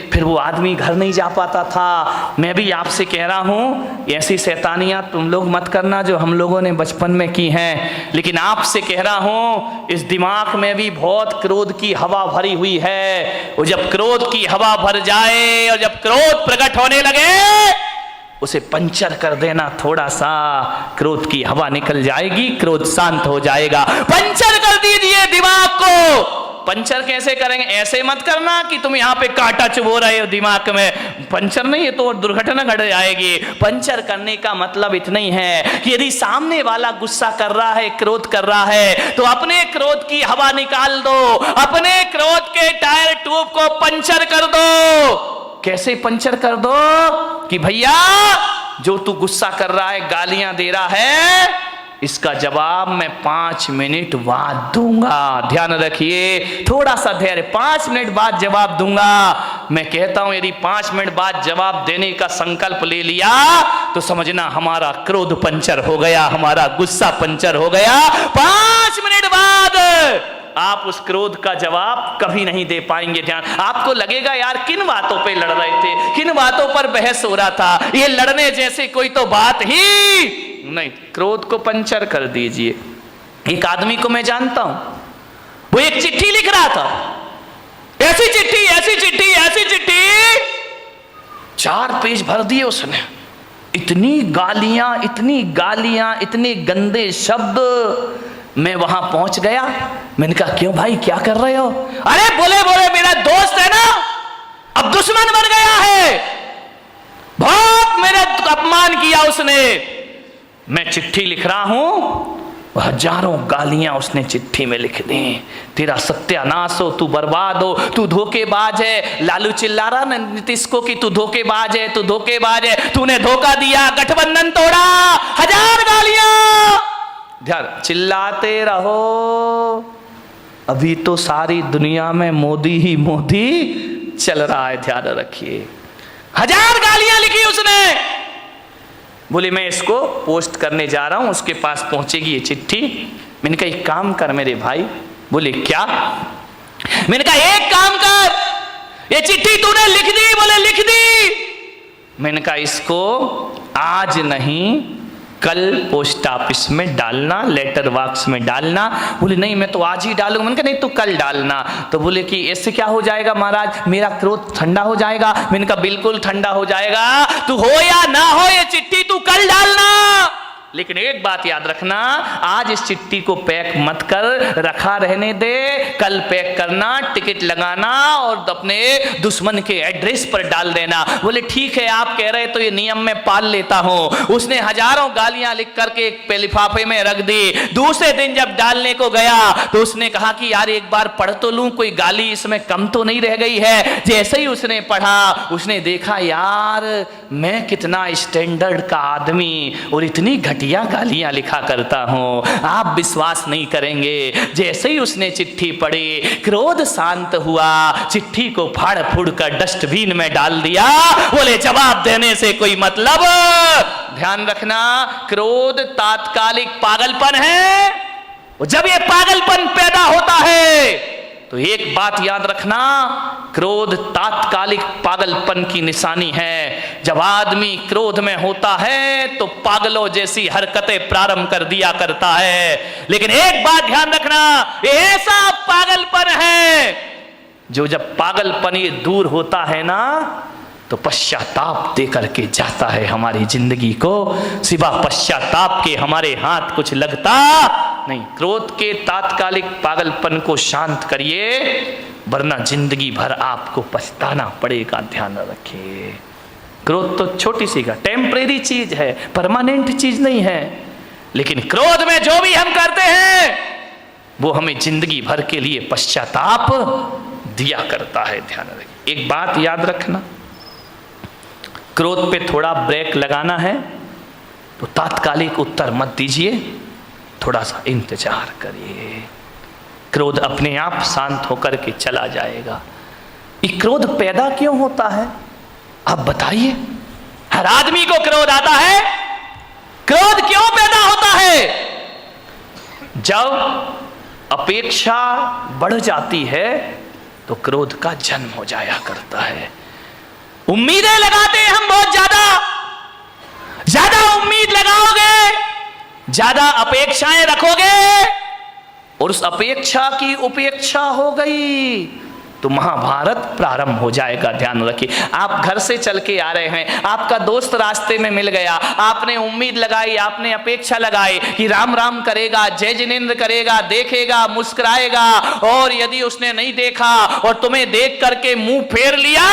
फिर वो आदमी घर नहीं जा पाता था। मैं भी आपसे कह रहा हूँ, ऐसी शैतानियाँ तुम लोग मत करना जो हम लोगों ने बचपन में की हैं, लेकिन आपसे कह रहा हूँ इस दिमाग में भी बहुत क्रोध की हवा भरी हुई है। और जब क्रोध की हवा भर जाए और जब क्रोध प्रकट होने लगे, उसे पंचर कर देना, थोड़ा सा क्रोध की हवा निकल जाएगी, क्रोध शांत हो जाएगा। पंचर कर दीजिए दिमाग को, पंचर कैसे करेंगे? ऐसे मत करना कि तुम यहाँ पे कांटा चुभो रहे हो दिमाग में। पंचर नहीं, ये तो दुर्घटना घट जाएगी। पंचर करने का मतलब इतना ही है कि यदि सामने वाला गुस्सा कर रहा है, क्रोध कर रहा है, तो अपने क्रोध की हवा निकाल दो, अपने क्रोध के टायर ट्यूब को पंचर कर दो। कैसे पंचर कर दो? कि भैया जो तू गुस्सा कर रहा है, गालियां दे रहा है, इसका जवाब मैं 5 मिनट बाद दूंगा। ध्यान रखिए, थोड़ा सा धैर्य, 5 मिनट बाद जवाब दूंगा। मैं कहता हूं यदि 5 मिनट बाद जवाब देने का संकल्प ले लिया तो समझना हमारा क्रोध पंचर हो गया, हमारा गुस्सा पंचर हो गया। 5 मिनट बाद आप उस क्रोध का जवाब कभी नहीं दे पाएंगे। ध्यान, आपको लगेगा यार किन बातों पे लड़ रहे थे, किन बातों पर बहस हो रहा था, ये लड़ने जैसे कोई तो बात ही नहीं। क्रोध को पंचर कर दीजिए। एक आदमी को मैं जानता हूं, वो एक चिट्ठी लिख रहा था, ऐसी चिट्ठी, ऐसी चिट्ठी, ऐसी चिट्ठी, 4 पेज भर दिए उसने। इतनी गालियां, इतनी गालियां, इतने गंदे शब्द। मैं वहां पहुंच गया, मैंने कहा क्यों भाई, क्या कर रहे हो? अरे बोले मेरा दोस्त है ना, अब दुश्मन बन गया है, बहुत मेरा अपमान किया उसने। मैं चिट्ठी लिख रहा हूं, हजारों गालियां उसने चिट्ठी में लिख दी। तेरा सत्यानाश हो, तू बर्बाद हो, तू धोखेबाज है। लालू चिल्ला रहा ना नीतीश को कि तू धोखेबाज है, तू धोखेबाज है, तूने धोखा दिया, गठबंधन तोड़ा, 1000 गालियां। ध्यान, चिल्लाते रहो, अभी तो सारी दुनिया में मोदी ही मोदी चल रहा है। ध्यान रखिए, 1000 गालियां लिखी उसने। बोले मैं इसको पोस्ट करने जा रहा हूं, उसके पास पहुंचेगी ये चिट्ठी। मैंने कहा एक काम कर मेरे भाई। बोले क्या? मैंने कहा एक काम कर, ये चिट्ठी तूने लिख दी? बोले लिख दी। मैंने कहा इसको आज नहीं कल पोस्ट ऑफिस में डालना, लेटर बॉक्स में डालना। बोले नहीं मैं तो आज ही डालूंगा। मैंने कहा नहीं तो कल डालना। तो बोले कि ऐसे क्या हो जाएगा महाराज, मेरा क्रोध ठंडा हो जाएगा। मैंने कहा बिल्कुल ठंडा हो जाएगा, तू हो या ना हो ये चिट्ठी तू कल डालना। लेकिन एक बात याद रखना, आज इस चिट्ठी को पैक मत कर, रखा रहने दे, कल पैक करना, टिकट लगाना और अपने दुश्मन के एड्रेस पर डाल देना। बोले ठीक है आप कह रहे तो ये नियम मैं पाल लेता हूं। उसने हजारों गालियां लिख करके एक लिफाफे में रख दी। दूसरे दिन जब डालने को गया तो उसने कहा कि यार एक बार पढ़ तो लूं, कोई गाली इसमें कम तो नहीं रह गई है। जैसे ही उसने पढ़ा, उसने देखा यार मैं कितना स्टैंडर्ड का आदमी और इतनी घटिया गालियां लिखा करता हूं, आप विश्वास नहीं करेंगे। जैसे ही उसने चिट्ठी पढ़ी, क्रोध शांत हुआ, चिट्ठी को फाड़ फूड़ कर डस्टबिन में डाल दिया। बोले जवाब देने से कोई मतलब। ध्यान रखना, क्रोध तात्कालिक पागलपन है। जब ये पागलपन पैदा होता है तो एक बात याद रखना, क्रोध तात्कालिक पागलपन की निशानी है। जब आदमी क्रोध में होता है तो पागलों जैसी हरकतें प्रारंभ कर दिया करता है। लेकिन एक बात ध्यान रखना, ऐसा पागलपन है जो जब पागलपन ये दूर होता है ना तो पश्चाताप दे करके जाता है हमारी जिंदगी को। सिवा पश्चाताप के हमारे हाथ कुछ लगता नहीं। क्रोध के तात्कालिक पागलपन को शांत करिए, वरना जिंदगी भर आपको पछताना पड़ेगा। ध्यान रखिए, क्रोध तो छोटी सी का टेम्परेरी चीज है, परमानेंट चीज नहीं है। लेकिन क्रोध में जो भी हम करते हैं वो हमें जिंदगी भर के लिए पश्चाताप दिया करता है। ध्यान रखिए, एक बात याद रखना, क्रोध पे थोड़ा ब्रेक लगाना है तो तात्कालिक उत्तर मत दीजिए, थोड़ा सा इंतजार करिए। क्रोध अपने आप शांत होकर के चला जाएगा। ये क्रोध पैदा क्यों होता है आप बताइए? हर आदमी को क्रोध आता है। क्रोध क्यों पैदा होता है? जब अपेक्षा बढ़ जाती है तो क्रोध का जन्म हो जाया करता है। उम्मीदें लगाते हैं हम बहुत ज्यादा उम्मीद लगाओगे, ज्यादा अपेक्षाएं रखोगे और उस अपेक्षा की उपेक्षा हो गई तो महाभारत प्रारंभ हो जाएगा। ध्यान रखिए, आप घर से चल के आ रहे हैं, आपका दोस्त रास्ते में मिल गया, आपने उम्मीद लगाई, आपने अपेक्षा लगाई कि राम राम करेगा, जय जिनेंद्र करेगा, देखेगा, मुस्कुराएगा, और यदि उसने नहीं देखा और तुम्हें देख करके मुंह फेर लिया,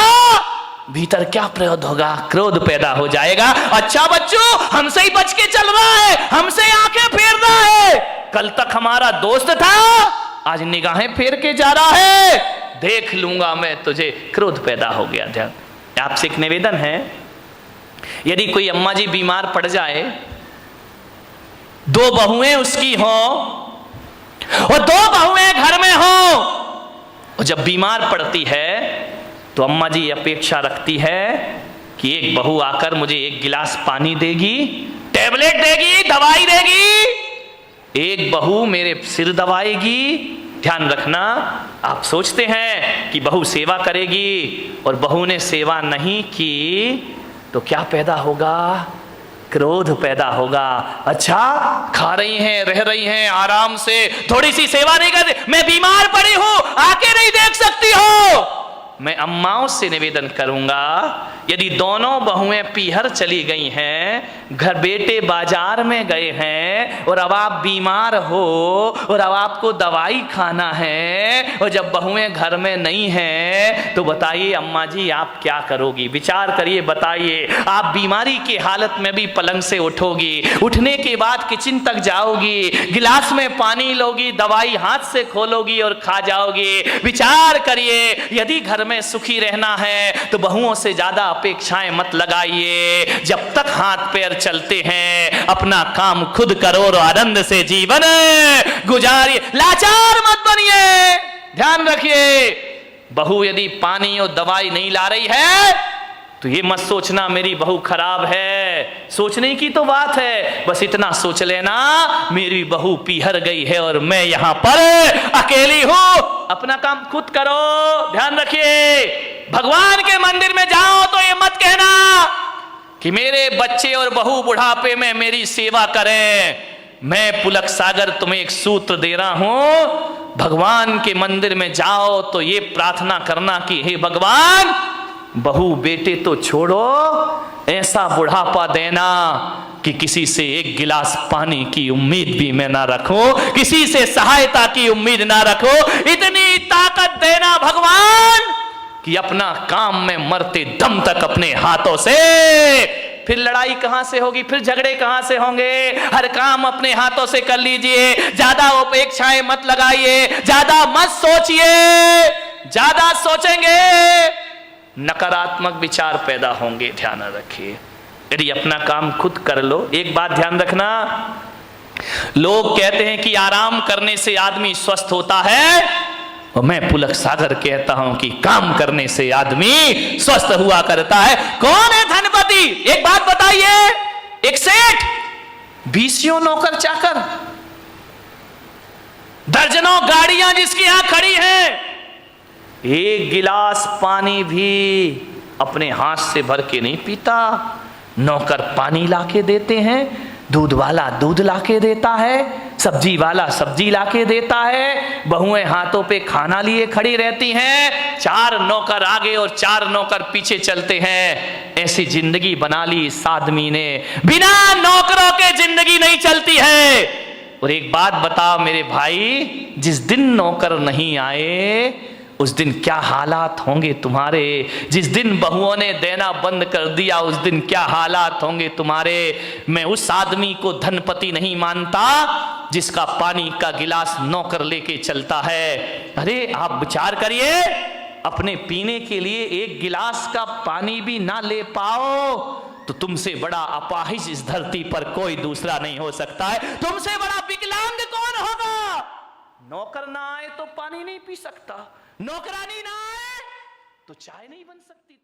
भीतर क्या प्रयोद होगा? क्रोध पैदा हो जाएगा। अच्छा बच्चों, हमसे ही बच के चल रहा है, हमसे आंखें फेर रहा है, कल तक हमारा दोस्त था, आज निगाहें फेर के जा रहा है, देख लूंगा मैं तुझे। क्रोध पैदा हो गया। ध्यान, आपसे एक निवेदन है, यदि कोई अम्मा जी बीमार पड़ जाए, दो बहुएं उसकी हो और दो बहुएं घर में हो, और जब बीमार पड़ती है तो अम्मा जी अपेक्षा रखती है कि एक बहू आकर मुझे एक गिलास पानी देगी, टैबलेट देगी, दवाई देगी, एक बहू मेरे सिर दबाएगी। ध्यान रखना, आप सोचते हैं कि बहू सेवा करेगी, और बहू ने सेवा नहीं की तो क्या पैदा होगा? क्रोध पैदा होगा। अच्छा, खा रही हैं, रह रही हैं आराम से, थोड़ी सी सेवा नहीं करती, मैं बीमार पड़ी हूं, आके नहीं देख सकती हो। मैं अम्माओं से निवेदन करूंगा, यदि दोनों बहुएं पीहर चली गई हैं, घर बेटे बाजार में गए हैं, और अब आप बीमार हो और अब आपको दवाई खाना है, और जब बहुएं घर में नहीं हैं, तो बताइए अम्मा जी आप क्या करोगी? विचार करिए, बताइए। आप बीमारी की हालत में भी पलंग से उठोगी, उठने के बाद किचन तक जाओगी, गिलास में पानी लोगी, दवाई हाथ से खोलोगी और खा जाओगी। विचार करिए, यदि घर में सुखी रहना है तो बहुओं से ज्यादा अपेक्षाएं मत लगाइए। जब तक हाथ पैर चलते हैं, अपना काम खुद करो और आनंद से जीवन गुजारिए, लाचार मत बनिए। ध्यान रखिए, बहू यदि पानी और दवाई नहीं ला रही है तो ये मत सोचना मेरी बहू खराब है, सोचने की तो बात है, बस इतना सोच लेना मेरी बहू पीहर गई है और मैं यहां पर अकेली हूं। अपना काम खुद करो। ध्यान रखिए, भगवान के मंदिर में जाओ तो ये मत कहना कि मेरे बच्चे और बहू बुढ़ापे में मेरी सेवा करें। मैं पुलक सागर तुम्हें एक सूत्र दे रहा हूं, भगवान के मंदिर में जाओ तो ये प्रार्थना करना कि हे भगवान, बहू बेटे तो छोड़ो, ऐसा बुढ़ापा देना कि किसी से एक गिलास पानी की उम्मीद भी मैं ना रखूं, किसी से सहायता की उम्मीद ना रखूं। इतनी ताकत देना भगवान कि अपना काम में मरते दम तक अपने हाथों से, फिर लड़ाई कहां से होगी, फिर झगड़े कहां से होंगे? हर काम अपने हाथों से कर लीजिए, ज्यादा अपेक्षाएं मत लगाइए, ज्यादा मत सोचिए। ज्यादा सोचेंगे नकारात्मक विचार पैदा होंगे। ध्यान रखिए, यदि अपना काम खुद कर लो। एक बात ध्यान रखना, लोग कहते हैं कि आराम करने से आदमी स्वस्थ होता है, और मैं पुलक सागर कहता हूं कि काम करने से आदमी स्वस्थ हुआ करता है। कौन है धनपति? एक बात बताइए, एक सेठ, 20 नौकर चाकर, दर्जनों गाड़ियां जिसकी यहां खड़ी हैं, एक गिलास पानी भी अपने हाथ से भर के नहीं पीता। नौकर पानी लाके देते हैं, दूध वाला दूध लाके देता है, सब्जी वाला सब्जी लाके देता है, बहुएं हाथों पे खाना लिए खड़ी रहती हैं, 4 नौकर आगे और 4 नौकर पीछे चलते हैं। ऐसी जिंदगी बना ली इस आदमी ने, बिना नौकरों के जिंदगी नहीं चलती है। और एक बात बताओ मेरे भाई, जिस दिन नौकर नहीं आए उस दिन क्या हालात होंगे तुम्हारे? जिस दिन बहुओं ने देना बंद कर दिया उस दिन क्या हालात होंगे तुम्हारे? मैं उस आदमी को धनपति नहीं मानता जिसका पानी का गिलास नौकर लेके चलता है। अरे आप विचार करिए, अपने पीने के लिए एक गिलास का पानी भी ना ले पाओ तो तुमसे बड़ा अपाहिज इस धरती पर कोई दूसरा नहीं हो सकता है। तुमसे बड़ा विकलांग कौन होगा? नौकर ना आए तो पानी नहीं पी सकता, नौकरानी ना आए तो चाय नहीं बन सकती।